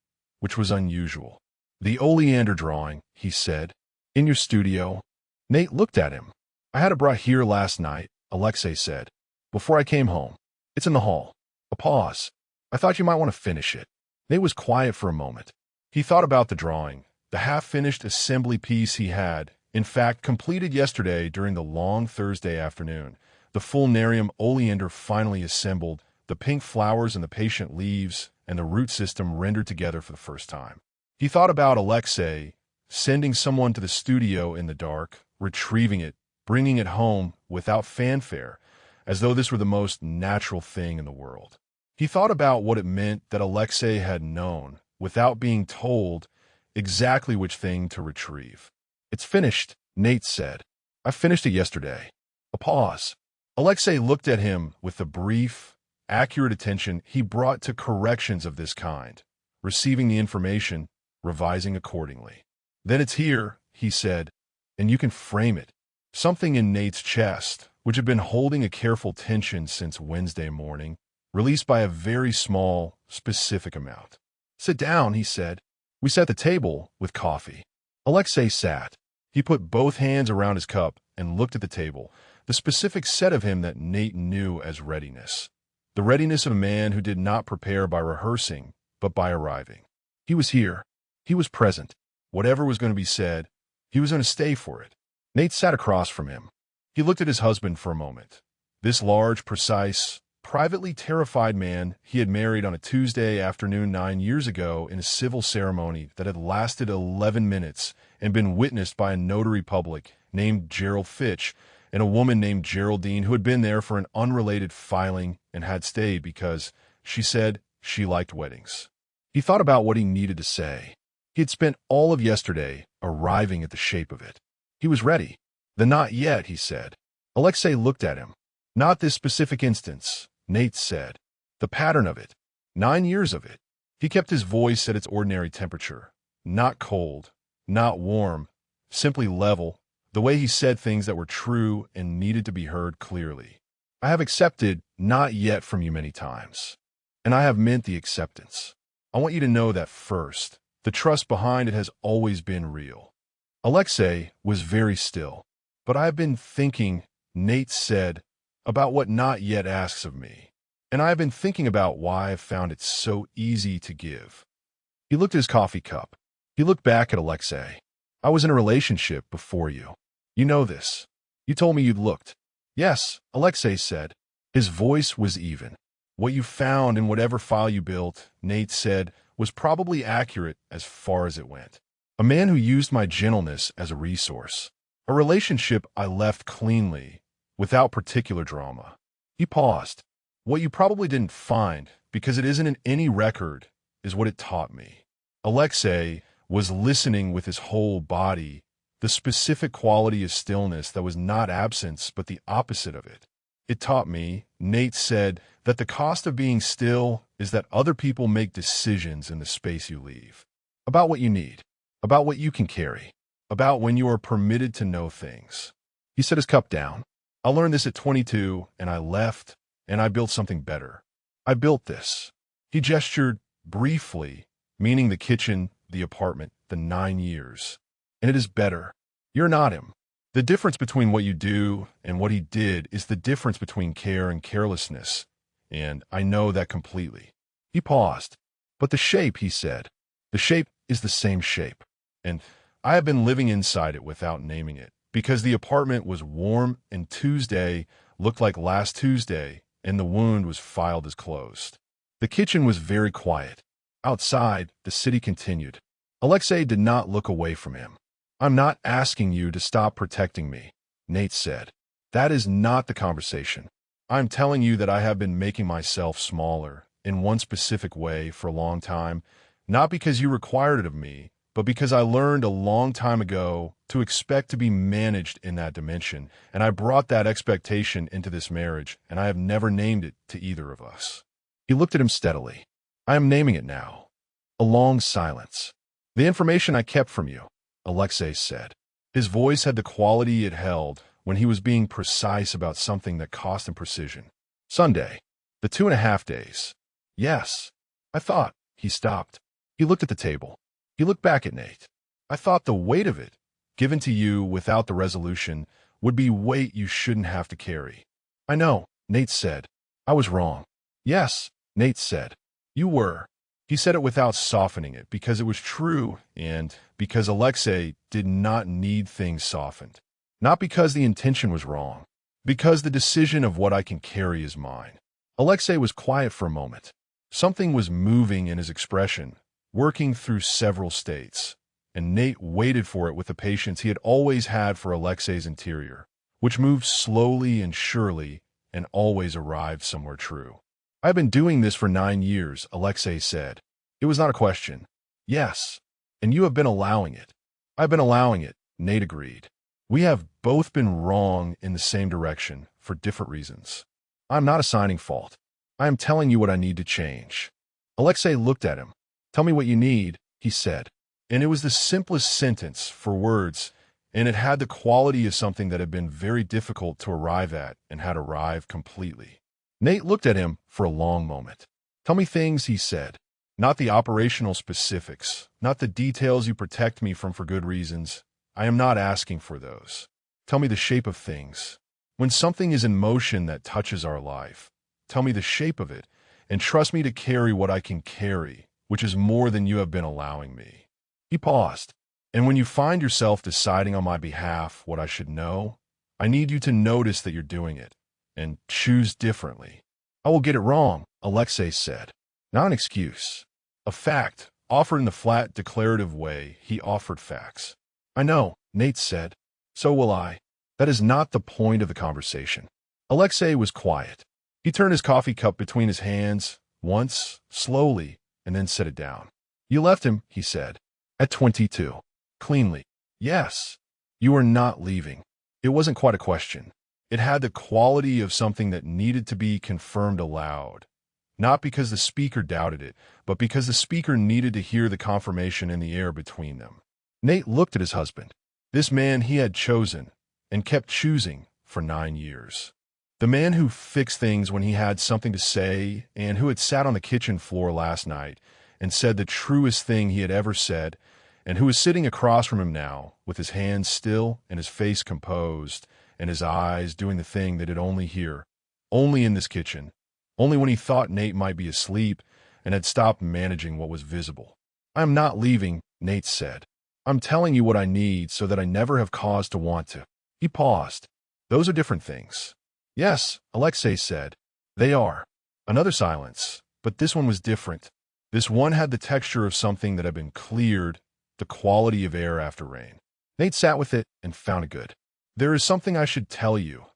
[SPEAKER 1] which was unusual. The oleander drawing, he said. In your studio? Nate looked at him. I had it brought here last night, Aleksei said, before I came home. It's in the hall. A pause. I thought you might want to finish it. Nate was quiet for a moment. He thought about the drawing, the half-finished assembly piece he had, in fact, completed yesterday during the long Thursday afternoon. The fulnarium oleander finally assembled, the pink flowers and the patient leaves, and the root system rendered together for the first time. He thought about Aleksei, sending someone to the studio in the dark, retrieving it, bringing it home without fanfare, as though this were the most natural thing in the world. He thought about what it meant that Aleksei had known, without being told, exactly which thing to retrieve. It's finished, Nate said. I finished it yesterday. A pause. Aleksei looked at him with the brief, accurate attention he brought to corrections of this kind, receiving the information, revising accordingly. Then it's here, he said, and you can frame it. Something in Nate's chest, which had been holding a careful tension since Wednesday morning, released by a very small, specific amount. Sit down, he said. We set the table with coffee. Aleksei sat. He put both hands around his cup and looked at the table, the specific set of him that Nate knew as readiness. The readiness of a man who did not prepare by rehearsing, but by arriving. He was here. He was present. Whatever was going to be said, he was going to stay for it. Nate sat across from him. He looked at his husband for a moment. This large, precise, privately terrified man he had married on a Tuesday afternoon 9 years ago in a civil ceremony that had lasted 11 minutes and been witnessed by a notary public named Gerald Fitch and a woman named Geraldine who had been there for an unrelated filing and had stayed because, she said, she liked weddings. He thought about what he needed to say. He had spent all of yesterday arriving at the shape of it. He was ready. The not yet, he said. Aleksei looked at him. Not this specific instance, Nate said. The pattern of it. 9 years of it. He kept his voice at its ordinary temperature. Not cold, not warm, simply level, the way he said things that were true and needed to be heard clearly. I have accepted not yet from you many times, and I have meant the acceptance. I want you to know that first. The trust behind it has always been real. Aleksei was very still. But I have been thinking, Nate said, about what not yet asks of me. And I have been thinking about why I've found it so easy to give. He looked at his coffee cup. He looked back at Aleksei. I was in a relationship before you. You know this. You told me you'd looked. Yes, Aleksei said. His voice was even. What you found in whatever file you built, Nate said, was probably accurate as far as it went. A man who used my gentleness as a resource. A relationship I left cleanly, without particular drama. He paused. What you probably didn't find, because it isn't in any record, is what it taught me. Aleksei was listening with his whole body, the specific quality of stillness that was not absence but the opposite of it. It taught me, Nate said, that the cost of being still is that other people make decisions in the space you leave. About what you need, about what you can carry, about when you are permitted to know things. He set his cup down. I learned this at 22, and I left, and I built something better. I built this. He gestured briefly, meaning the kitchen, the apartment, the 9 years. And it is better. You're not him. The difference between what you do and what he did is the difference between care and carelessness, and I know that completely. He paused. But the shape, he said, the shape is the same shape, and I have been living inside it without naming it, because the apartment was warm and Tuesday looked like last Tuesday, and the wound was filed as closed. The kitchen was very quiet. Outside, the city continued. Aleksei did not look away from him. I'm not asking you to stop protecting me, Nate said. That is not the conversation. I'm telling you that I have been making myself smaller in one specific way for a long time, not because you required it of me, but because I learned a long time ago to expect to be managed in that dimension, and I brought that expectation into this marriage, and I have never named it to either of us. He looked at him steadily. I am naming it now. A long silence. The information I kept from you, Aleksei said. His voice had the quality it held when he was being precise about something that cost him precision. Sunday. The 2.5 days. Yes. I thought. He stopped. He looked at the table. He looked back at Nate. I thought the weight of it, given to you without the resolution, would be weight you shouldn't have to carry. I know, Nate said. I was wrong. Yes, Nate said. You were. He said it without softening it, because it was true, and because Aleksei did not need things softened. Not because the intention was wrong, because the decision of what I can carry is mine. Aleksei was quiet for a moment. Something was moving in his expression, working through several states, and Nate waited for it with the patience he had always had for Aleksei's interior, which moved slowly and surely and always arrived somewhere true. I've been doing this for 9 years, Aleksei said. It was not a question. Yes, and you have been allowing it. I've been allowing it, Nate agreed. We have both been wrong in the same direction for different reasons. I'm not assigning fault. I am telling you what I need to change. Aleksei looked at him. Tell me what you need, he said. And it was the simplest sentence for words, and it had the quality of something that had been very difficult to arrive at and had arrived completely. Nate looked at him for a long moment. Tell me things, he said. Not the operational specifics, not the details you protect me from for good reasons. I am not asking for those. Tell me the shape of things. When something is in motion that touches our life, tell me the shape of it, and trust me to carry what I can carry, which is more than you have been allowing me. He paused. And when you find yourself deciding on my behalf what I should know, I need you to notice that you're doing it, and choose differently. I will get it wrong, Aleksei said. Not an excuse. A fact, offered in the flat, declarative way he offered facts. I know, Nate said. So will I. That is not the point of the conversation. Aleksei was quiet. He turned his coffee cup between his hands, once, slowly, and then set it down. You left him, he said. At 22. Cleanly. Yes. You are not leaving. It wasn't quite a question. It had the quality of something that needed to be confirmed aloud. Not because the speaker doubted it, but because the speaker needed to hear the confirmation in the air between them. Nate looked at his husband. This man he had chosen, and kept choosing, for 9 years. The man who fixed things when he had something to say, and who had sat on the kitchen floor last night and said the truest thing he had ever said, and who was sitting across from him now, with his hands still and his face composed, and his eyes doing the thing they did only here, only in this kitchen, only when he thought Nate might be asleep and had stopped managing what was visible. I am not leaving, Nate said. I'm telling you what I need so that I never have cause to want to. He paused. Those are different things. Yes, Aleksei said. They are. Another silence, but this one was different. This one had the texture of something that had been cleared, the quality of air after rain. Nate sat with it and found it good. There is something I should tell you,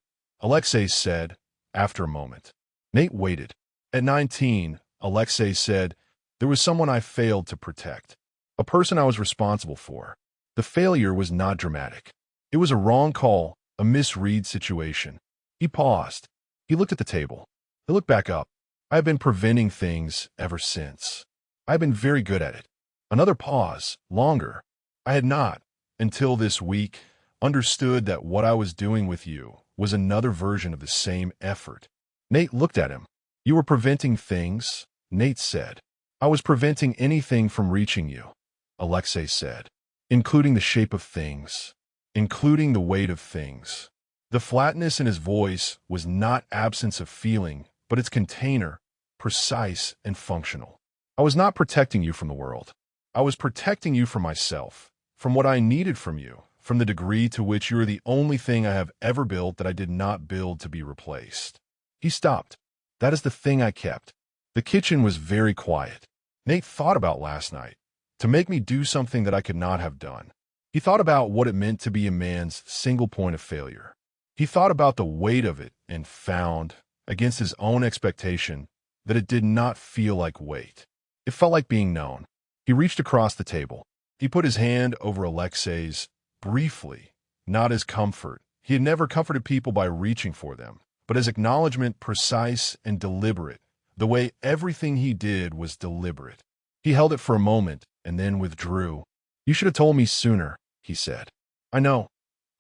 [SPEAKER 1] Aleksei said, after a moment. Nate waited. At 19, Aleksei said, there was someone I failed to protect. A person I was responsible for. The failure was not dramatic. It was a wrong call, a misread situation. He paused. He looked at the table. He looked back up. I have been preventing things ever since. I have been very good at it. Another pause, longer. I had not, until this week, understood that what I was doing with you was another version of the same effort. Nate looked at him. You were preventing things, Nate said. I was preventing anything from reaching you, Aleksei said, including the shape of things, including the weight of things. The flatness in his voice was not absence of feeling, but its container, precise and functional. I was not protecting you from the world. I was protecting you from myself, from what I needed from you, from the degree to which you are the only thing I have ever built that I did not build to be replaced. He stopped. That is the thing I kept. The kitchen was very quiet. Nate thought about last night, to make me do something that I could not have done. He thought about what it meant to be a man's single point of failure. He thought about the weight of it and found, against his own expectation, that it did not feel like weight. It felt like being known. He reached across the table. He put his hand over Aleksei's, briefly, not as comfort. He had never comforted people by reaching for them, but as acknowledgement, precise and deliberate. The way everything he did was deliberate. He held it for a moment and then withdrew. You should have told me sooner, he said. I know,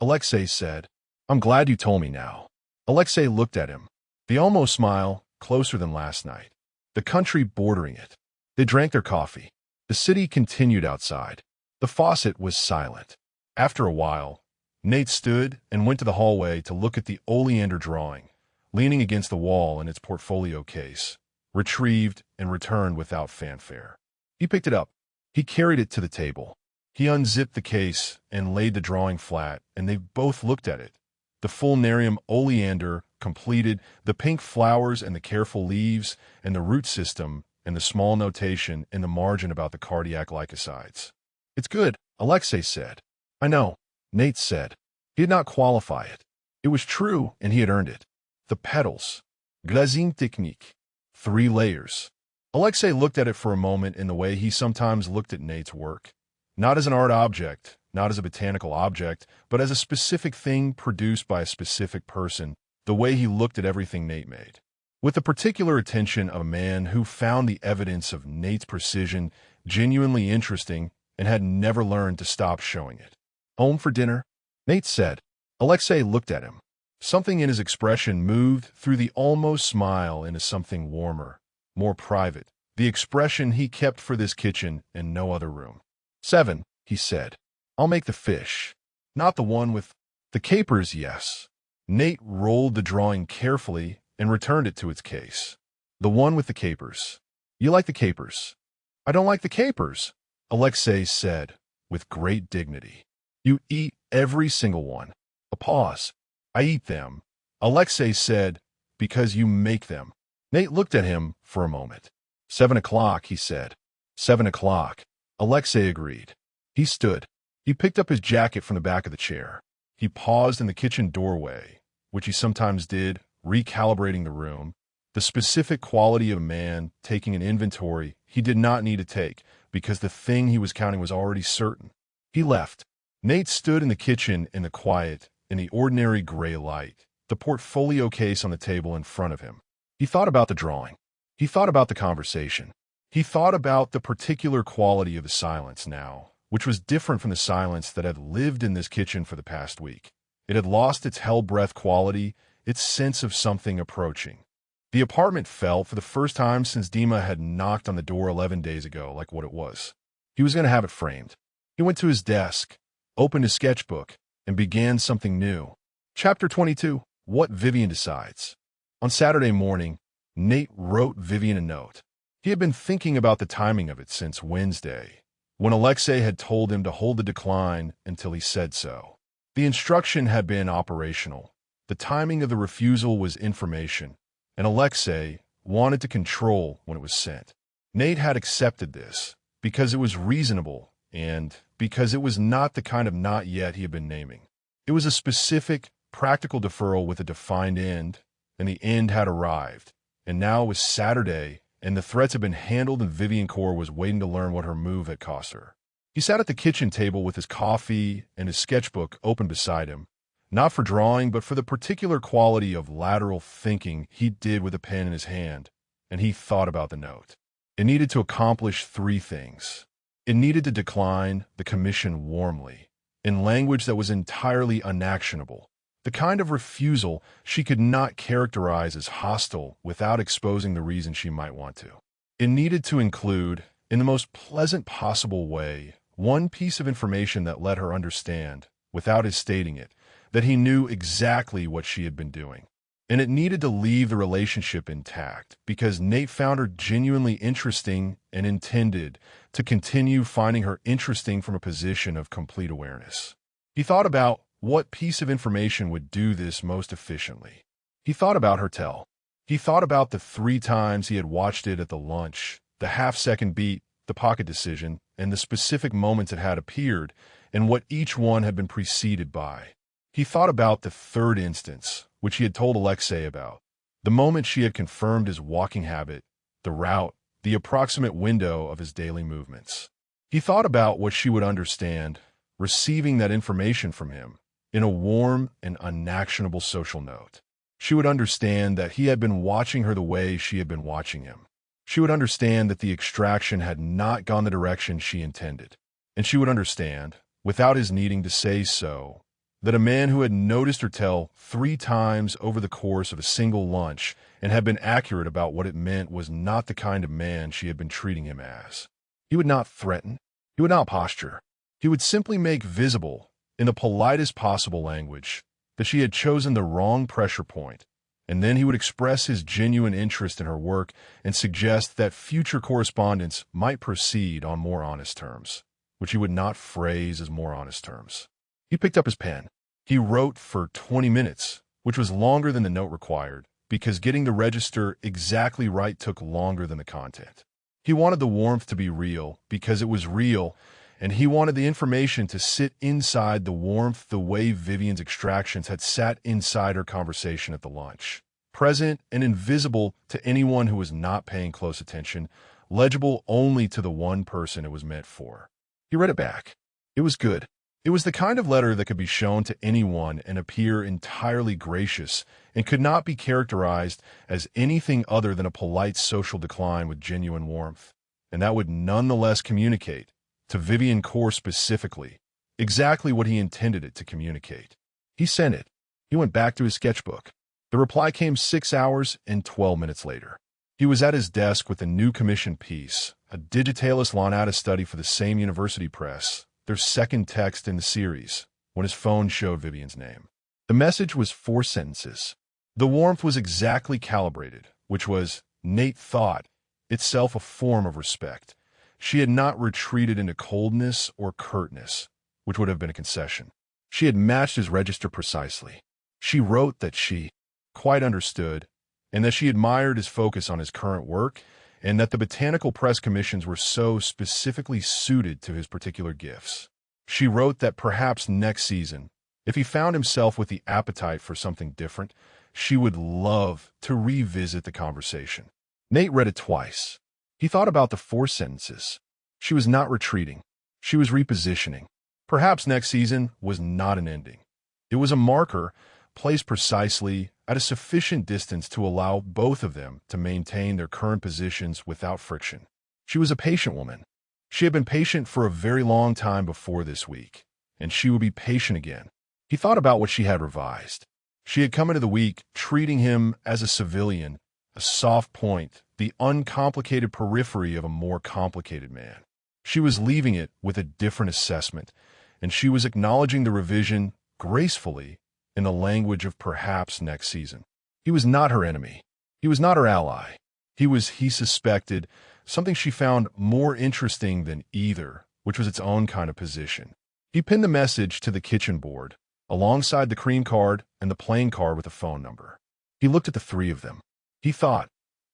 [SPEAKER 1] Aleksei said. I'm glad you told me now. Aleksei looked at him. The almost smile, closer than last night. The country bordering it. They drank their coffee. The city continued outside. The faucet was silent. After a while, Nate stood and went to the hallway to look at the oleander drawing, leaning against the wall in its portfolio case, retrieved and returned without fanfare. He picked it up. He carried it to the table. He unzipped the case and laid the drawing flat, and they both looked at it. The fulnarium oleander completed, the pink flowers and the careful leaves, and the root system, and the small notation in the margin about the cardiac leukocytes. It's good, Aleksei said. I know, Nate said. He did not qualify it. It was true, and he had earned it. The petals. Glazine technique. 3 layers. Aleksei looked at it for a moment in the way he sometimes looked at Nate's work. Not as an art object, not as a botanical object, but as a specific thing produced by a specific person, the way he looked at everything Nate made. With the particular attention of a man who found the evidence of Nate's precision genuinely interesting and had never learned to stop showing it. Home for dinner? Nate said. Aleksei looked at him. Something in his expression moved through the almost smile into something warmer, more private, the expression he kept for this kitchen and no other room. 7, he said. I'll make the fish. Not the one with the capers, yes. Nate rolled the drawing carefully and returned it to its case. The one with the capers. You like the capers? I don't like the capers, Aleksei said with great dignity. You eat every single one. A pause. I eat them, Aleksei said, because you make them. Nate looked at him for a moment. 7 o'clock, he said. 7 o'clock, Aleksei agreed. He stood. He picked up his jacket from the back of the chair. He paused in the kitchen doorway, which he sometimes did, recalibrating the room, the specific quality of a man taking an inventory he did not need to take because the thing he was counting was already certain. He left. Nate stood in the kitchen in the quiet, in the ordinary gray light, the portfolio case on the table in front of him. He thought about the drawing. He thought about the conversation. He thought about the particular quality of the silence now, which was different from the silence that had lived in this kitchen for the past week. It had lost its hell-breath quality, its sense of something approaching. The apartment felt, for the first time since Dima had knocked on the door 11 days ago, like what it was. He was going to have it framed. He went to his desk, opened his sketchbook, and began something new. Chapter 22, What Vivian Decides. On Saturday morning, Nate wrote Vivian a note. He had been thinking about the timing of it since Wednesday, when Aleksei had told him to hold the decline until he said so. The instruction had been operational. The timing of the refusal was information, and Aleksei wanted to control when it was sent. Nate had accepted this because it was reasonable and because it was not the kind of not yet he had been naming. It was a specific, practical deferral with a defined end, and the end had arrived. And now it was Saturday, and the threats had been handled, and Vivian Core was waiting to learn what her move had cost her. He sat at the kitchen table with his coffee and his sketchbook open beside him, not for drawing, but for the particular quality of lateral thinking he did with a pen in his hand, and he thought about the note. It needed to accomplish 3 things. It needed to decline the commission warmly, in language that was entirely unactionable, the kind of refusal she could not characterize as hostile without exposing the reason she might want to. It needed to include, in the most pleasant possible way, one piece of information that let her understand, without his stating it, that he knew exactly what she had been doing. And it needed to leave the relationship intact, because Nate found her genuinely interesting and intended to continue finding her interesting from a position of complete awareness. He thought about what piece of information would do this most efficiently. He thought about her tell. He thought about the 3 times he had watched it at the lunch, the half-second beat, the pocket decision, and the specific moments it had appeared, and what each one had been preceded by. He thought about the 3rd instance, which he had told Aleksei about, the moment she had confirmed his walking habit, the route, the approximate window of his daily movements. He thought about what she would understand, receiving that information from him, in a warm and unactionable social note. She would understand that he had been watching her the way she had been watching him. She would understand that the extraction had not gone the direction she intended. And she would understand, without his needing to say so, that a man who had noticed her tell 3 times over the course of a single lunch and had been accurate about what it meant was not the kind of man she had been treating him as. He would not threaten. He would not posture. He would simply make visible, in the politest possible language, that she had chosen the wrong pressure point, and then he would express his genuine interest in her work and suggest that future correspondence might proceed on more honest terms, which he would not phrase as more honest terms. He picked up his pen. He wrote for 20 minutes, which was longer than the note required, because getting the register exactly right took longer than the content. He wanted the warmth to be real, because it was real, and he wanted the information to sit inside the warmth the way Vivian's extractions had sat inside her conversation at the lunch. Present and invisible to anyone who was not paying close attention, legible only to the one person it was meant for. He read it back. It was good. It was the kind of letter that could be shown to anyone and appear entirely gracious and could not be characterized as anything other than a polite social decline with genuine warmth, and that would nonetheless communicate, to Vivian Core specifically, exactly what he intended it to communicate. He sent it. He went back to his sketchbook. The reply came 6 hours and 12 minutes later. He was at his desk with a new commissioned piece, a digitalis lanata study for the same university press, their second text in the series, when his phone showed Vivian's name. The message was 4 sentences. The warmth was exactly calibrated, which was, Nate thought, itself a form of respect. She had not retreated into coldness or curtness, which would have been a concession. She had matched his register precisely. She wrote that she quite understood, and that she admired his focus on his current work, and that the botanical press commissions were so specifically suited to his particular gifts. She wrote that perhaps next season, if he found himself with the appetite for something different, she would love to revisit the conversation. Nate read it twice. He thought about the 4 sentences. She was not retreating. She was repositioning. Perhaps next season was not an ending. It was a marker placed precisely at a sufficient distance to allow both of them to maintain their current positions without friction. She was a patient woman. She had been patient for a very long time before this week, and she would be patient again. He thought about what she had revised. She had come into the week treating him as a civilian, a soft point, the uncomplicated periphery of a more complicated man. She was leaving it with a different assessment, and she was acknowledging the revision gracefully in the language of perhaps next season. He was not her enemy. He was not her ally. He suspected, something she found more interesting than either, which was its own kind of position. He pinned the message to the kitchen board, alongside the cream card and the plain card with a phone number. He looked at the 3 of them. He thought,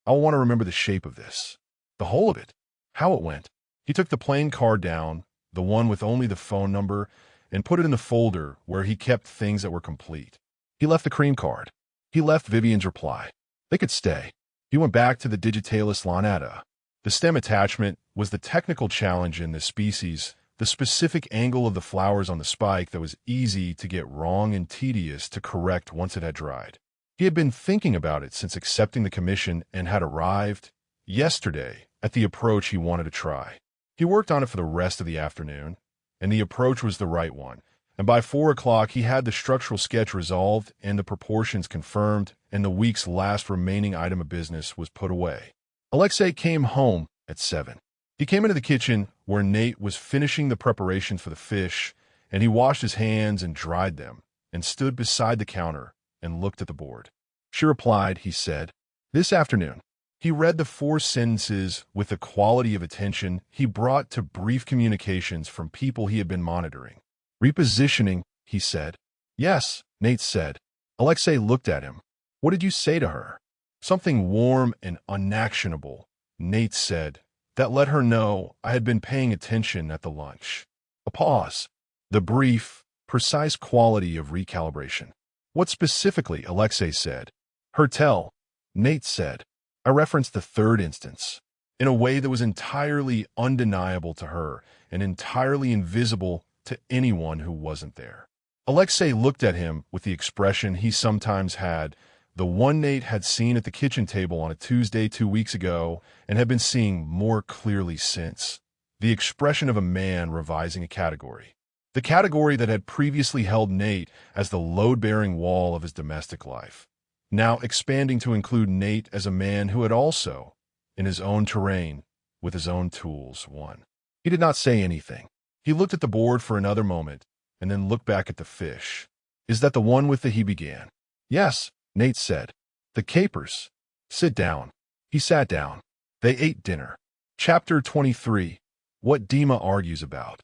[SPEAKER 1] I'll want to remember the shape of this, the whole of it, how it went. He took the plain card down, the one with only the phone number, and put it in the folder where he kept things that were complete. He left the cream card. He left Vivian's reply. They could stay. He went back to the digitalis lanata. The stem attachment was the technical challenge in this species, the specific angle of the flowers on the spike that was easy to get wrong and tedious to correct once it had dried. He had been thinking about it since accepting the commission and had arrived, yesterday, at the approach he wanted to try. He worked on it for the rest of the afternoon, and the approach was the right one. And by 4 o'clock, he had the structural sketch resolved and the proportions confirmed, and the week's last remaining item of business was put away. Aleksei came home at 7. He came into the kitchen where Nate was finishing the preparations for the fish, and he washed his hands and dried them, and stood beside the counter and looked at the board. She replied, he said, this afternoon. He read the 4 sentences with the quality of attention he brought to brief communications from people he had been monitoring. Repositioning, he said. Yes, Nate said. Aleksei looked at him. What did you say to her? Something warm and unactionable, Nate said, that let her know I had been paying attention at the lunch. A pause. The brief, precise quality of recalibration. What specifically, Aleksei said. Her tell, Nate said. I referenced the 3rd instance, in a way that was entirely undeniable to her and entirely invisible to anyone who wasn't there. Aleksei looked at him with the expression he sometimes had, the one Nate had seen at the kitchen table on a Tuesday 2 weeks ago and had been seeing more clearly since. The expression of a man revising a category. The category that had previously held Nate as the load-bearing wall of his domestic life. Now expanding to include Nate as a man who had also, in his own terrain, with his own tools, won. He did not say anything. He looked at the board for another moment, and then looked back at the fish. Is that the one with the he began? Yes, Nate said. The capers. Sit down. He sat down. They ate dinner. Chapter 23. What Dima argues about.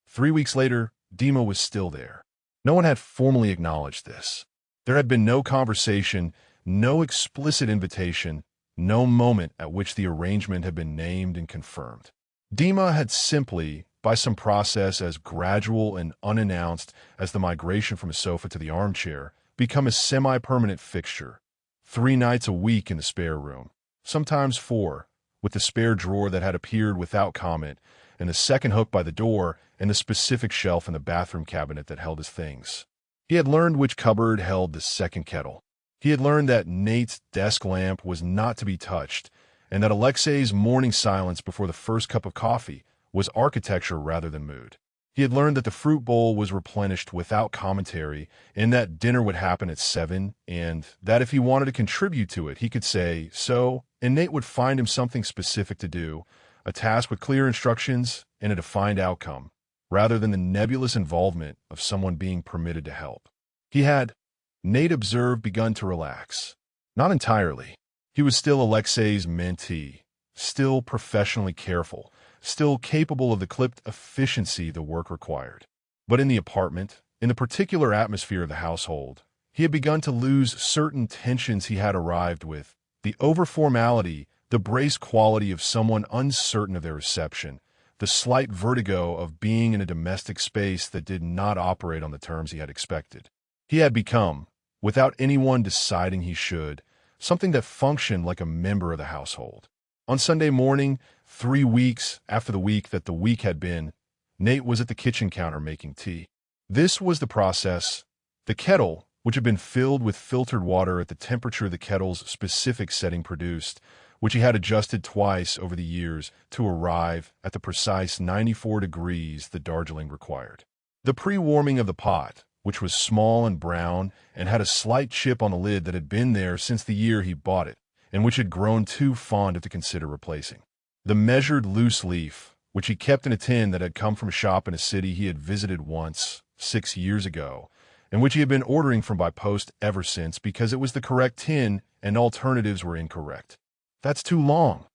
[SPEAKER 1] 3 weeks later, Dima was still there. No one had formally acknowledged this. There had been no conversation, no explicit invitation, no moment at which the arrangement had been named and confirmed. Dima had simply, by some process as gradual and unannounced as the migration from a sofa to the armchair, become a semi-permanent fixture. 3 nights a week in the spare room, sometimes 4, with the spare drawer that had appeared without comment, and the second hook by the door, and the specific shelf in the bathroom cabinet that held his things. He had learned which cupboard held the second kettle. He had learned that Nate's desk lamp was not to be touched, and that Aleksei's morning silence before the first cup of coffee was architecture rather than mood. He had learned that the fruit bowl was replenished without commentary, and that dinner would happen at 7, and that if he wanted to contribute to it, he could say so and Nate would find him something specific to do, a task with clear instructions and a defined outcome, rather than the nebulous involvement of someone being permitted to help. He had, Nate observed, begun to relax. Not entirely. He was still Aleksei's mentee, still professionally careful, still capable of the clipped efficiency the work required. But in the apartment, in the particular atmosphere of the household, he had begun to lose certain tensions he had arrived with, the over-formality, the braced quality of someone uncertain of their reception, the slight vertigo of being in a domestic space that did not operate on the terms he had expected. He had become, without anyone deciding he should, something that functioned like a member of the household. On Sunday morning, 3 weeks after the week that the week had been, Nate was at the kitchen counter making tea. This was the process. The kettle, which had been filled with filtered water at the temperature the kettle's specific setting produced, which he had adjusted twice over the years to arrive at the precise 94 degrees the Darjeeling required. The pre-warming of the pot, which was small and brown and had a slight chip on the lid that had been there since the year he bought it, and which had grown too fond of to consider replacing. The measured loose leaf, which he kept in a tin that had come from a shop in a city he had visited once, 6 years ago, and which he had been ordering from by post ever since because it was the correct tin and alternatives were incorrect. "That's too long,"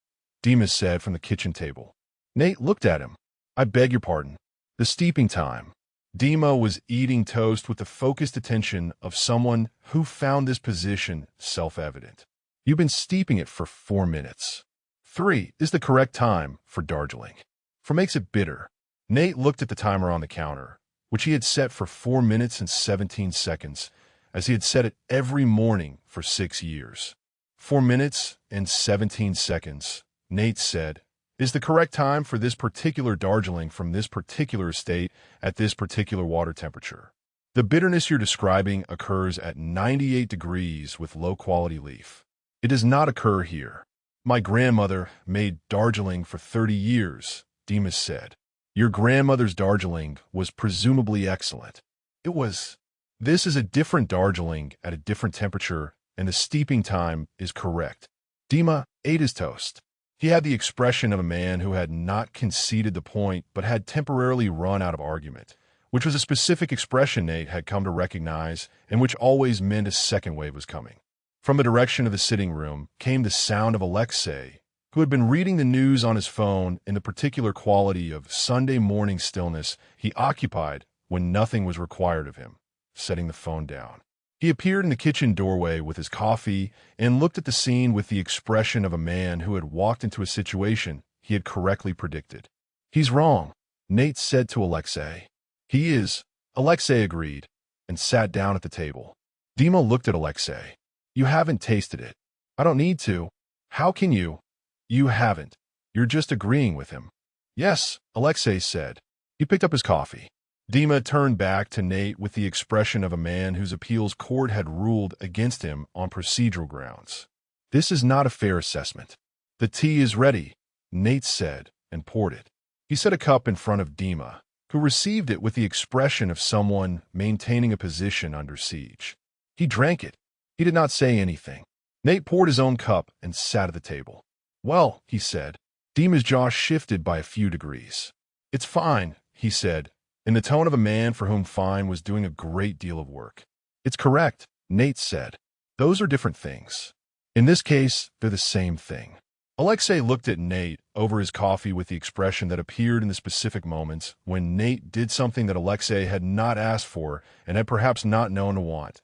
[SPEAKER 1] Dima said from the kitchen table. Nate looked at him. "I beg your pardon. The steeping time." Dima was eating toast with the focused attention of someone who found this position self-evident. "You've been steeping it for 4 minutes. 3 is the correct time for Darjeeling. For makes it bitter." Nate looked at the timer on the counter, which he had set for 4 minutes and 17 seconds, as he had set it every morning for 6 years. 4 minutes and 17 seconds, Nate said, is the correct time for this particular Darjeeling from this particular estate at this particular water temperature. The bitterness you're describing occurs at 98 degrees with low-quality leaf. It does not occur here. My grandmother made Darjeeling for 30 years, Dima said. Your grandmother's Darjeeling was presumably excellent. It was. This is a different Darjeeling at a different temperature, and the steeping time is correct. Dima ate his toast. He had the expression of a man who had not conceded the point but had temporarily run out of argument, which was a specific expression Nate had come to recognize and which always meant a second wave was coming. From the direction of the sitting room came the sound of Aleksei, who had been reading the news on his phone in the particular quality of Sunday morning stillness he occupied when nothing was required of him, setting the phone down. He appeared in the kitchen doorway with his coffee and looked at the scene with the expression of a man who had walked into a situation he had correctly predicted. He's wrong, Nate said to Aleksei. He is, Aleksei agreed, and sat down at the table. Dima looked at Aleksei. You haven't tasted it. I don't need to. How can you? You haven't. You're just agreeing with him. Yes, Aleksei said. He picked up his coffee. Dima turned back to Nate with the expression of a man whose appeals court had ruled against him on procedural grounds. This is not a fair assessment. The tea is ready, Nate said, and poured it. He set a cup in front of Dima, who received it with the expression of someone maintaining a position under siege. He drank it. He did not say anything. Nate poured his own cup and sat at the table. Well, he said. Dima's jaw shifted by a few degrees. It's fine, he said, in the tone of a man for whom fine was doing a great deal of work. It's correct, Nate said. Those are different things. In this case, they're the same thing. Aleksei looked at Nate over his coffee with the expression that appeared in the specific moments when Nate did something that Aleksei had not asked for and had perhaps not known to want.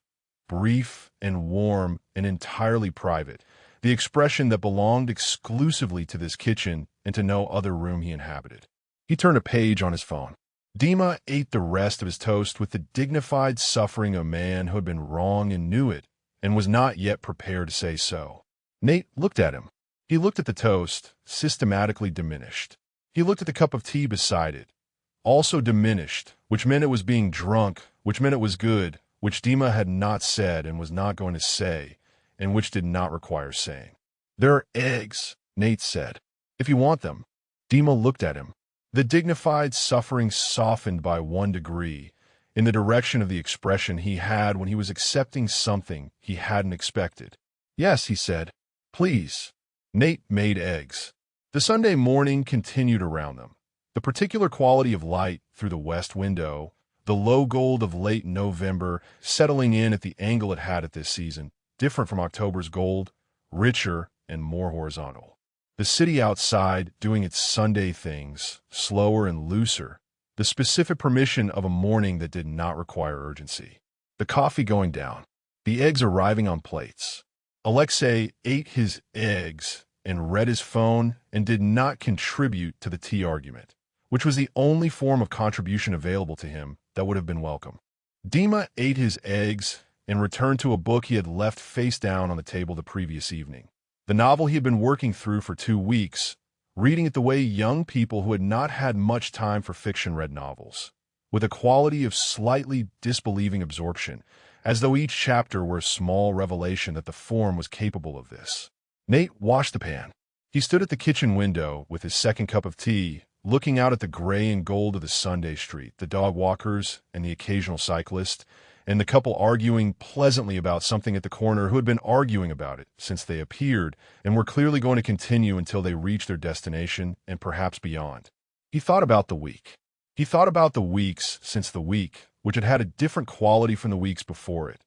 [SPEAKER 1] Brief and warm and entirely private, the expression that belonged exclusively to this kitchen and to no other room he inhabited. He turned a page on his phone. Dima ate the rest of his toast with the dignified suffering of a man who had been wrong and knew it, and was not yet prepared to say so. Nate looked at him. He looked at the toast, systematically diminished. He looked at the cup of tea beside it, also diminished, which meant it was being drunk, which meant it was good, which Dima had not said and was not going to say, and which did not require saying. There are eggs, Nate said. If you want them. Dima looked at him. The dignified suffering softened by 1 degree in the direction of the expression he had when he was accepting something he hadn't expected. Yes, he said. Please. Nate made eggs. The Sunday morning continued around them. The particular quality of light through the west window, the low gold of late November settling in at the angle it had at this season, different from October's gold, richer and more horizontal. The city outside doing its Sunday things, slower and looser, the specific permission of a morning that did not require urgency. The coffee going down, the eggs arriving on plates. Aleksei ate his eggs and read his phone and did not contribute to the tea argument, which was the only form of contribution available to him that would have been welcome. Dima ate his eggs and returned to a book he had left face down on the table the previous evening. The novel he had been working through for 2 weeks, reading it the way young people who had not had much time for fiction read novels, with a quality of slightly disbelieving absorption, as though each chapter were a small revelation that the form was capable of this. Nate washed the pan. He stood at the kitchen window with his second cup of tea, looking out at the gray and gold of the Sunday street, the dog walkers and the occasional cyclist, and the couple arguing pleasantly about something at the corner who had been arguing about it since they appeared and were clearly going to continue until they reached their destination and perhaps beyond. He thought about the week. He thought about the weeks since the week, which had had a different quality from the weeks before it.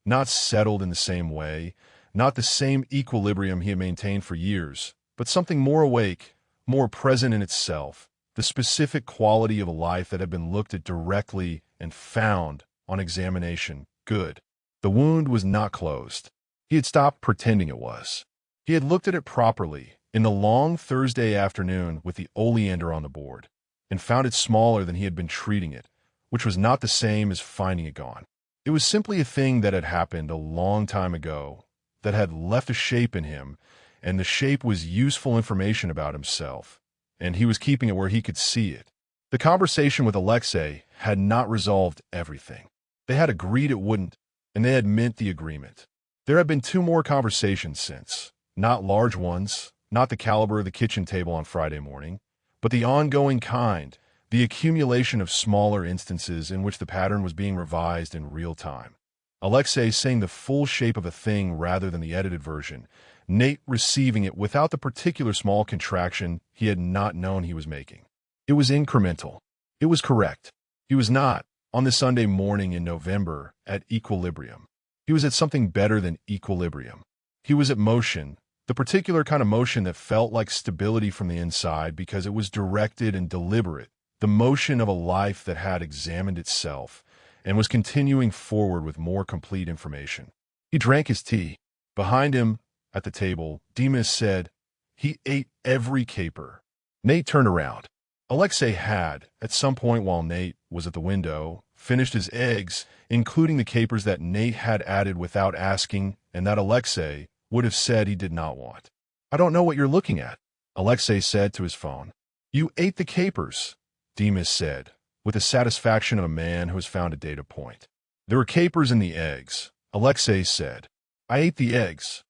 [SPEAKER 1] Not settled in the same way, not the same equilibrium he had maintained for years, but something more awake, more present in itself, the specific quality of a life that had been looked at directly and found, on examination, good. The wound was not closed. He had stopped pretending it was. He had looked at it properly, in the long Thursday afternoon with the oleander on the board, and found it smaller than he had been treating it, which was not the same as finding it gone. It was simply a thing that had happened a long time ago, that had left a shape in him, and the shape was useful information about himself, and he was keeping it where he could see it. The conversation with Aleksei had not resolved everything. They had agreed it wouldn't, and they had meant the agreement. There had been 2 more conversations since, not large ones, not the caliber of the kitchen table on Friday morning, but the ongoing kind, the accumulation of smaller instances in which the pattern was being revised in real time. Aleksei saying the full shape of a thing rather than the edited version, Nate receiving it without the particular small contraction he had not known he was making. It was incremental. It was correct. He was not, on the Sunday morning in November, at equilibrium. He was at something better than equilibrium. He was at motion, the particular kind of motion that felt like stability from the inside because it was directed and deliberate, the motion of a life that had examined itself and was continuing forward with more complete information. He drank his tea. Behind him, at the table, Dima said, "He ate every caper." Nate turned around. Aleksei had, at some point while Nate was at the window, finished his eggs, including the capers that Nate had added without asking and that Aleksei would have said he did not want. "I don't know what you're looking at," Aleksei said to his phone. "You ate the capers," Dima said, with the satisfaction of a man who has found a data point. "There were capers in the eggs," Aleksei said. "I ate the eggs."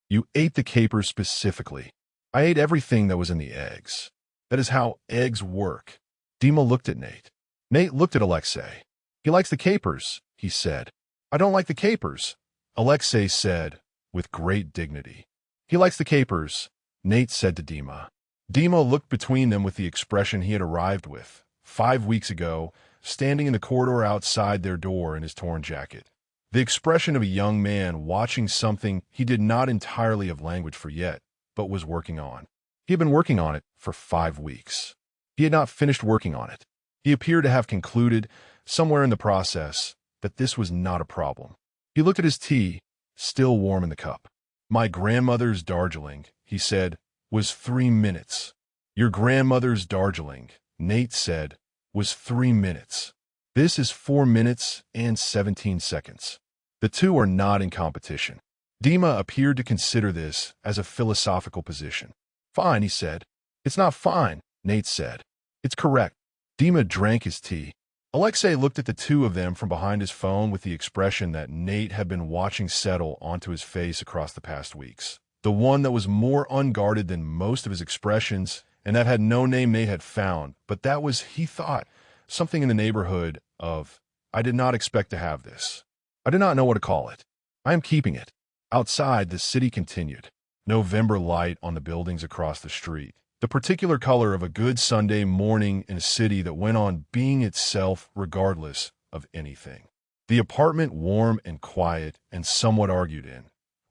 [SPEAKER 1] "You ate the capers specifically." "I ate everything that was in the eggs. That is how eggs work." Dima looked at Nate. Nate looked at Aleksei. "He likes the capers," he said. "I don't like the capers," Aleksei said, with great dignity. "He likes the capers," Nate said to Dima. Dima looked between them with the expression he had arrived with, 5 weeks ago, standing in the corridor outside their door in his torn jacket. The expression of a young man watching something he did not entirely have language for yet, but was working on. He had been working on it for 5 weeks. He had not finished working on it. He appeared to have concluded, somewhere in the process, that this was not a problem. He looked at his tea, still warm in the cup. "My grandmother's Darjeeling," he said, "was 3 minutes. Your grandmother's Darjeeling," Nate said, "was 3 minutes. This is 4 minutes and 17 seconds. The two are not in competition." Dima appeared to consider this as a philosophical position. "Fine," he said. "It's not fine," Nate said. "It's correct." Dima drank his tea. Aleksei looked at the two of them from behind his phone with the expression that Nate had been watching settle onto his face across the past weeks. The one that was more unguarded than most of his expressions and that had no name Nate had found, but that was, he thought, something in the neighborhood of, "I did not expect to have this. I do not know what to call it. I am keeping it." Outside, the city continued. November light on the buildings across the street. The particular color of a good Sunday morning in a city that went on being itself regardless of anything. The apartment warm and quiet and somewhat argued in,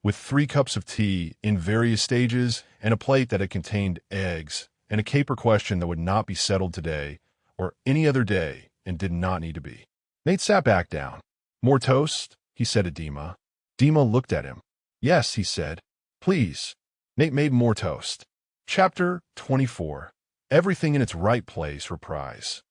[SPEAKER 1] with 3 cups of tea in various stages and a plate that had contained eggs and a caper question that would not be settled today or any other day and did not need to be. Nate sat back down. "More toast?" he said to Dima. Dima looked at him. "Yes," he said. "Please." Nate made more toast. Chapter 24. Everything in its right place reprise.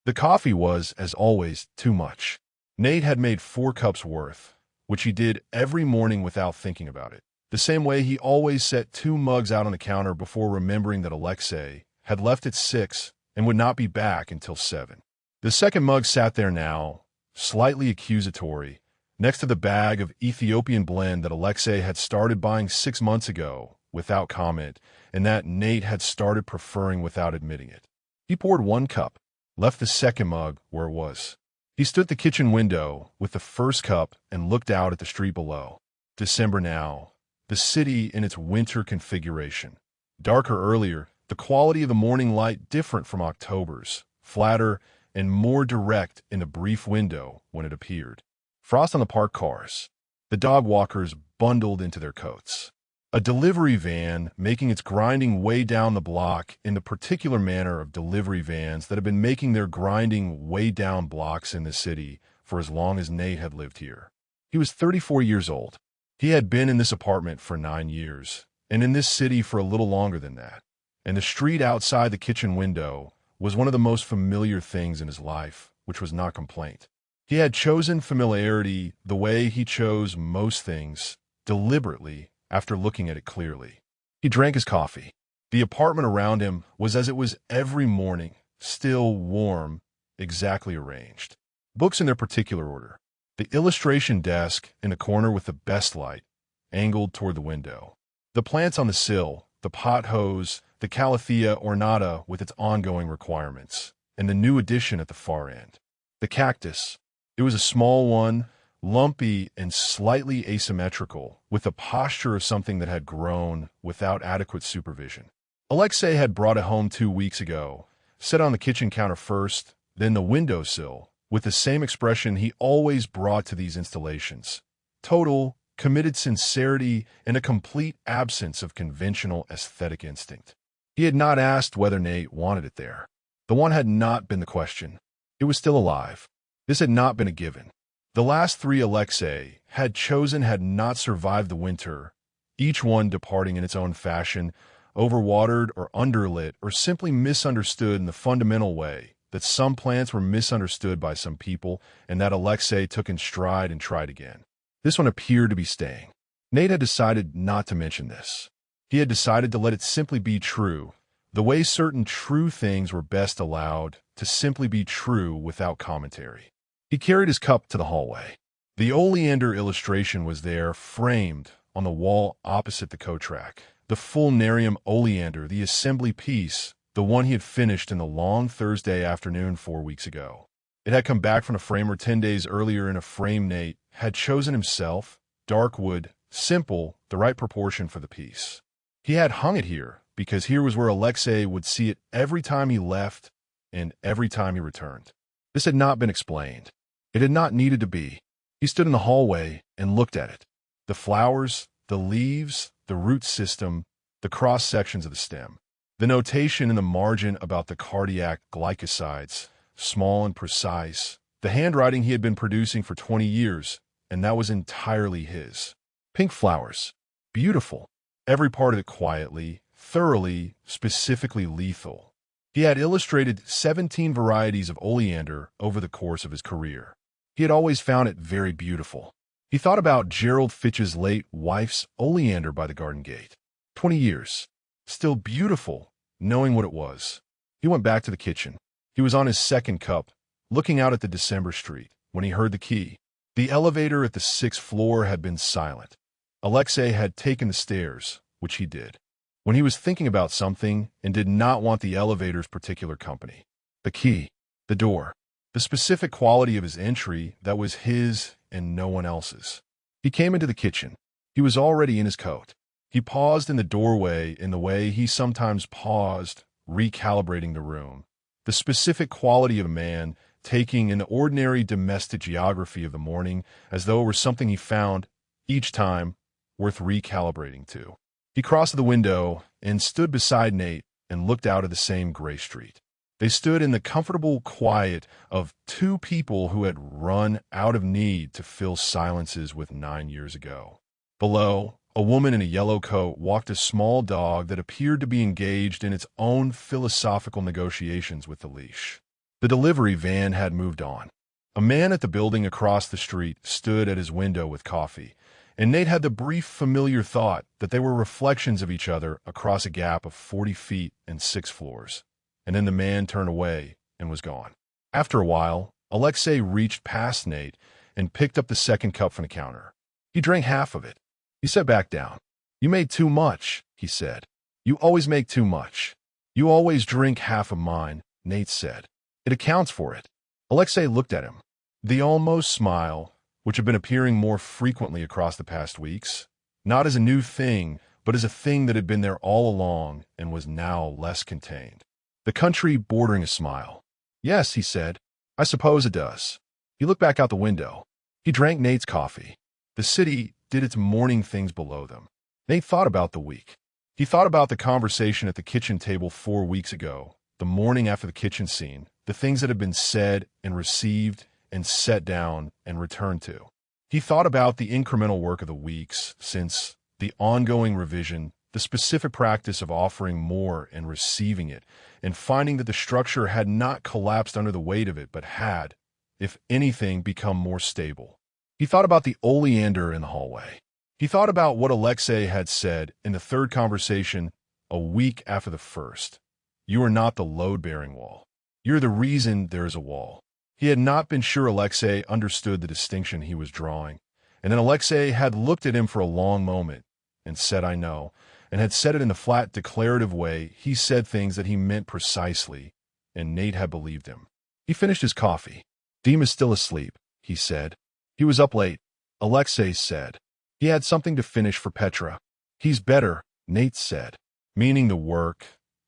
[SPEAKER 1] The coffee was, as always, too much. Nate had made 4 cups worth, which he did every morning without thinking about it. The same way he always set 2 mugs out on the counter before remembering that Aleksei had left at 6 and would not be back until 7. The second mug sat there now, slightly accusatory, next to the bag of Ethiopian blend that Aleksei had started buying 6 months ago, without comment, and that Nate had started preferring without admitting it. He poured 1 cup, left the second mug where it was. He stood at the kitchen window with the first cup and looked out at the street below. December now, the city in its winter configuration. Darker earlier, the quality of the morning light different from October's, flatter and more direct in the brief window when it appeared. Frost on the parked cars. The dog walkers bundled into their coats. A delivery van making its grinding way down the block in the particular manner of delivery vans that have been making their grinding way down blocks in the city for as long as Nate had lived here. He was 34 years old. He had been in this apartment for 9 years, and in this city for a little longer than that. And the street outside the kitchen window was one of the most familiar things in his life, which was not complaint. He had chosen familiarity the way he chose most things, deliberately, after looking at it clearly. He drank his coffee. The apartment around him was as it was every morning, still warm, exactly arranged. Books in their particular order. The illustration desk in the corner with the best light, angled toward the window. The plants on the sill, the pot hose, the calathea ornata with its ongoing requirements, and the new addition at the far end. The cactus. It was a small one, lumpy and slightly asymmetrical, with the posture of something that had grown without adequate supervision. Aleksei had brought it home 2 weeks ago, set on the kitchen counter first, then the windowsill, with the same expression he always brought to these installations. Total, committed sincerity and a complete absence of conventional aesthetic instinct. He had not asked whether Nate wanted it there. The one had not been the question. It was still alive. This had not been a given. The last 3 Aleksei had chosen had not survived the winter, each one departing in its own fashion, overwatered or underlit or simply misunderstood in the fundamental way that some plants were misunderstood by some people and that Aleksei took in stride and tried again. This one appeared to be staying. Nate had decided not to mention this. He had decided to let it simply be true, the way certain true things were best allowed to simply be true without commentary. He carried his cup to the hallway. The oleander illustration was there, framed on the wall opposite the coat rack. The full Nerium oleander, the assembly piece, the one he had finished in the long Thursday afternoon 4 weeks ago. It had come back from a framer 10 days earlier in a frame Nate had chosen himself, dark wood, simple, the right proportion for the piece. He had hung it here because here was where Aleksei would see it every time he left and every time he returned. This had not been explained. It had not needed to be. He stood in the hallway and looked at it. The flowers, the leaves, the root system, the cross-sections of the stem. The notation in the margin about the cardiac glycosides, small and precise. The handwriting he had been producing for 20 years, and that was entirely his. Pink flowers. Beautiful. Every part of it quietly, thoroughly, specifically lethal. He had illustrated 17 varieties of oleander over the course of his career. He had always found it very beautiful. He thought about Gerald Fitch's late wife's oleander by the garden gate. 20 years. Still beautiful, knowing what it was. He went back to the kitchen. He was on his second cup, looking out at the December street, when he heard the key. The elevator at the 6th floor had been silent. Aleksei had taken the stairs, which he did, when he was thinking about something and did not want the elevator's particular company. The key, the door, the specific quality of his entry that was his and no one else's. He came into the kitchen. He was already in his coat. He paused in the doorway in the way he sometimes paused, recalibrating the room. The specific quality of a man taking an ordinary domestic geography of the morning as though it were something he found, each time, worth recalibrating to. He crossed the window and stood beside Nate and looked out at the same gray street. They stood in the comfortable quiet of two people who had run out of need to fill silences with 9 years ago. Below, a woman in a yellow coat walked a small dog that appeared to be engaged in its own philosophical negotiations with the leash. The delivery van had moved on. A man at the building across the street stood at his window with coffee, and Nate had the brief familiar thought that they were reflections of each other across a gap of 40 feet and 6 floors. And then the man turned away and was gone. After a while, Aleksei reached past Nate and picked up the second cup from the counter. He drank half of it. He sat back down. "You made too much," he said. "You always make too much." "You always drink half of mine," Nate said. "It accounts for it." Aleksei looked at him. The almost smile, which had been appearing more frequently across the past weeks, not as a new thing, but as a thing that had been there all along and was now less contained. The country bordering a smile. "Yes," he said. "I suppose it does." He looked back out the window. He drank Nate's coffee. The city did its morning things below them. Nate thought about the week. He thought about the conversation at the kitchen table 4 weeks ago, the morning after the kitchen scene, the things that had been said and received and set down and returned to. He thought about the incremental work of the weeks since, the ongoing revision, the specific practice of offering more and receiving it, and finding that the structure had not collapsed under the weight of it, but had, if anything, become more stable. He thought about the oleander in the hallway. He thought about what Aleksei had said in the third conversation a week after the first. "You are not the load-bearing wall. You're the reason there is a wall." He had not been sure Aleksei understood the distinction he was drawing, and then Aleksei had looked at him for a long moment and said, "I know," and had said it in the flat, declarative way he said things that he meant precisely, and Nate had believed him. He finished his coffee. "Dima's still asleep," he said. "He was up late," Aleksei said. "He had something to finish for Petra." "He's better," Nate said. Meaning the work,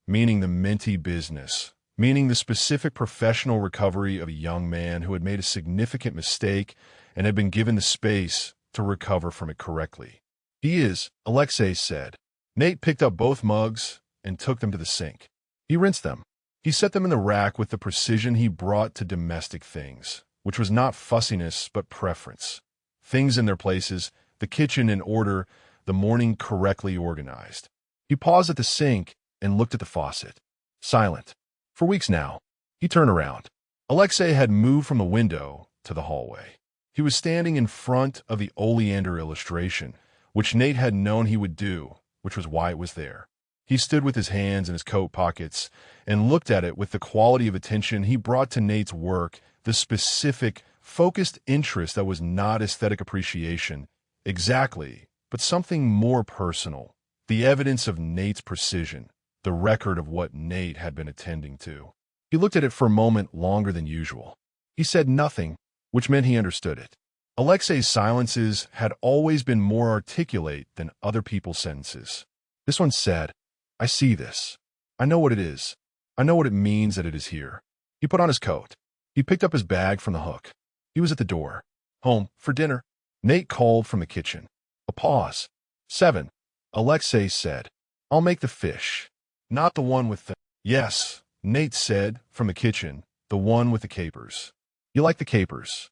[SPEAKER 1] meaning the minty business, meaning the specific professional recovery of a young man who had made a significant mistake and had been given the space to recover from it correctly. "He is," Aleksei said. Nate picked up both mugs and took them to the sink. He rinsed them. He set them in the rack with the precision he brought to domestic things, which was not fussiness but preference. Things in their places, the kitchen in order, the morning correctly organized. He paused at the sink and looked at the faucet. Silent. For weeks now. He turned around. Aleksei had moved from the window to the hallway. He was standing in front of the oleander illustration, which Nate had known he would do, which was why it was there. He stood with his hands in his coat pockets and looked at it with the quality of attention he brought to Nate's work, the specific, focused interest that was not aesthetic appreciation, exactly, but something more personal, the evidence of Nate's precision, the record of what Nate had been attending to. He looked at it for a moment longer than usual. He said nothing, which meant he understood it. Aleksei's silences had always been more articulate than other people's sentences. This one said, "I see this. I know what it is. I know what it means that it is here." He put on his coat. He picked up his bag from the hook. He was at the door. "Home for dinner?" Nate called from the kitchen. A pause. 7. Aleksei said, "I'll make the fish. Not the one with the—" "Yes," Nate said from the kitchen, "the one with the capers." "You like the capers?"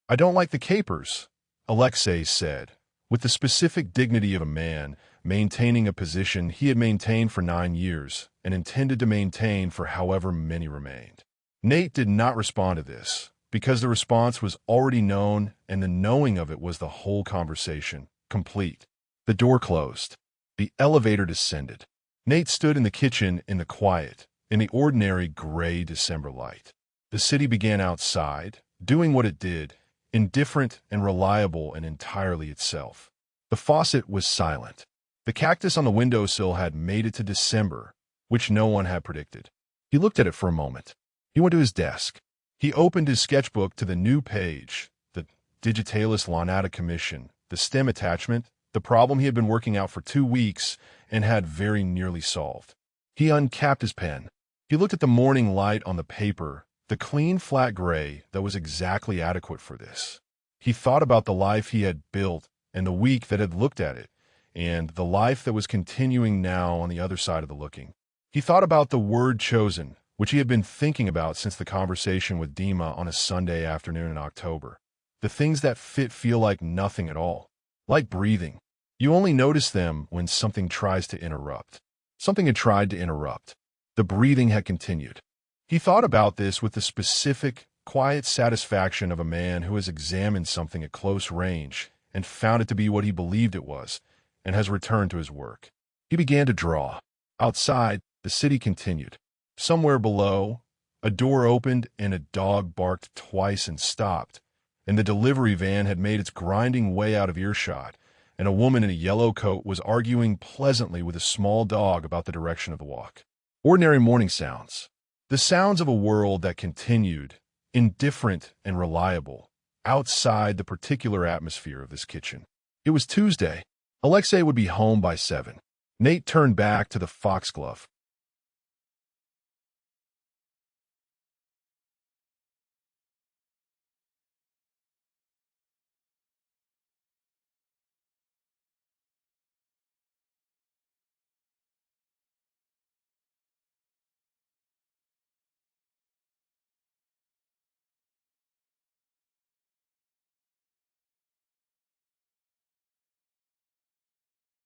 [SPEAKER 1] "I don't like the capers," Aleksei said, with the specific dignity of a man maintaining a position he had maintained for 9 years and intended to maintain for however many remained. Nate did not respond to this, because the response was already known and the knowing of it was the whole conversation, complete. The door closed. The elevator descended. Nate stood in the kitchen in the quiet, in the ordinary gray December light. The city began outside, doing what it did, indifferent and reliable and entirely itself. The faucet was silent. The cactus on the windowsill had made it to December, which no one had predicted. He looked at it for a moment. He went to his desk. He opened his sketchbook to the new page, the Digitalis Lanata Commission, the STEM attachment, the problem he had been working out for 2 weeks and had very nearly solved. He uncapped his pen. He looked at the morning light on the paper, the clean, flat gray that was exactly adequate for this. He thought about the life he had built and the week that had looked at it, and the life that was continuing now on the other side of the looking. He thought about the word chosen, which he had been thinking about since the conversation with Dima on a Sunday afternoon in October. The things that feel like nothing at all. Like breathing. You only notice them when something tries to interrupt. Something had tried to interrupt. The breathing had continued. He thought about this with the specific, quiet satisfaction of a man who has examined something at close range and found it to be what he believed it was, and has returned to his work. He began to draw. Outside, the city continued. Somewhere below, a door opened and a dog barked twice and stopped, and the delivery van had made its grinding way out of earshot, and a woman in a yellow coat was arguing pleasantly with a small dog about the direction of the walk. Ordinary morning sounds. The sounds of a world that continued, indifferent and reliable, outside the particular atmosphere of this kitchen. It was Tuesday. Aleksei would be home by 7. Nate turned back to the foxglove.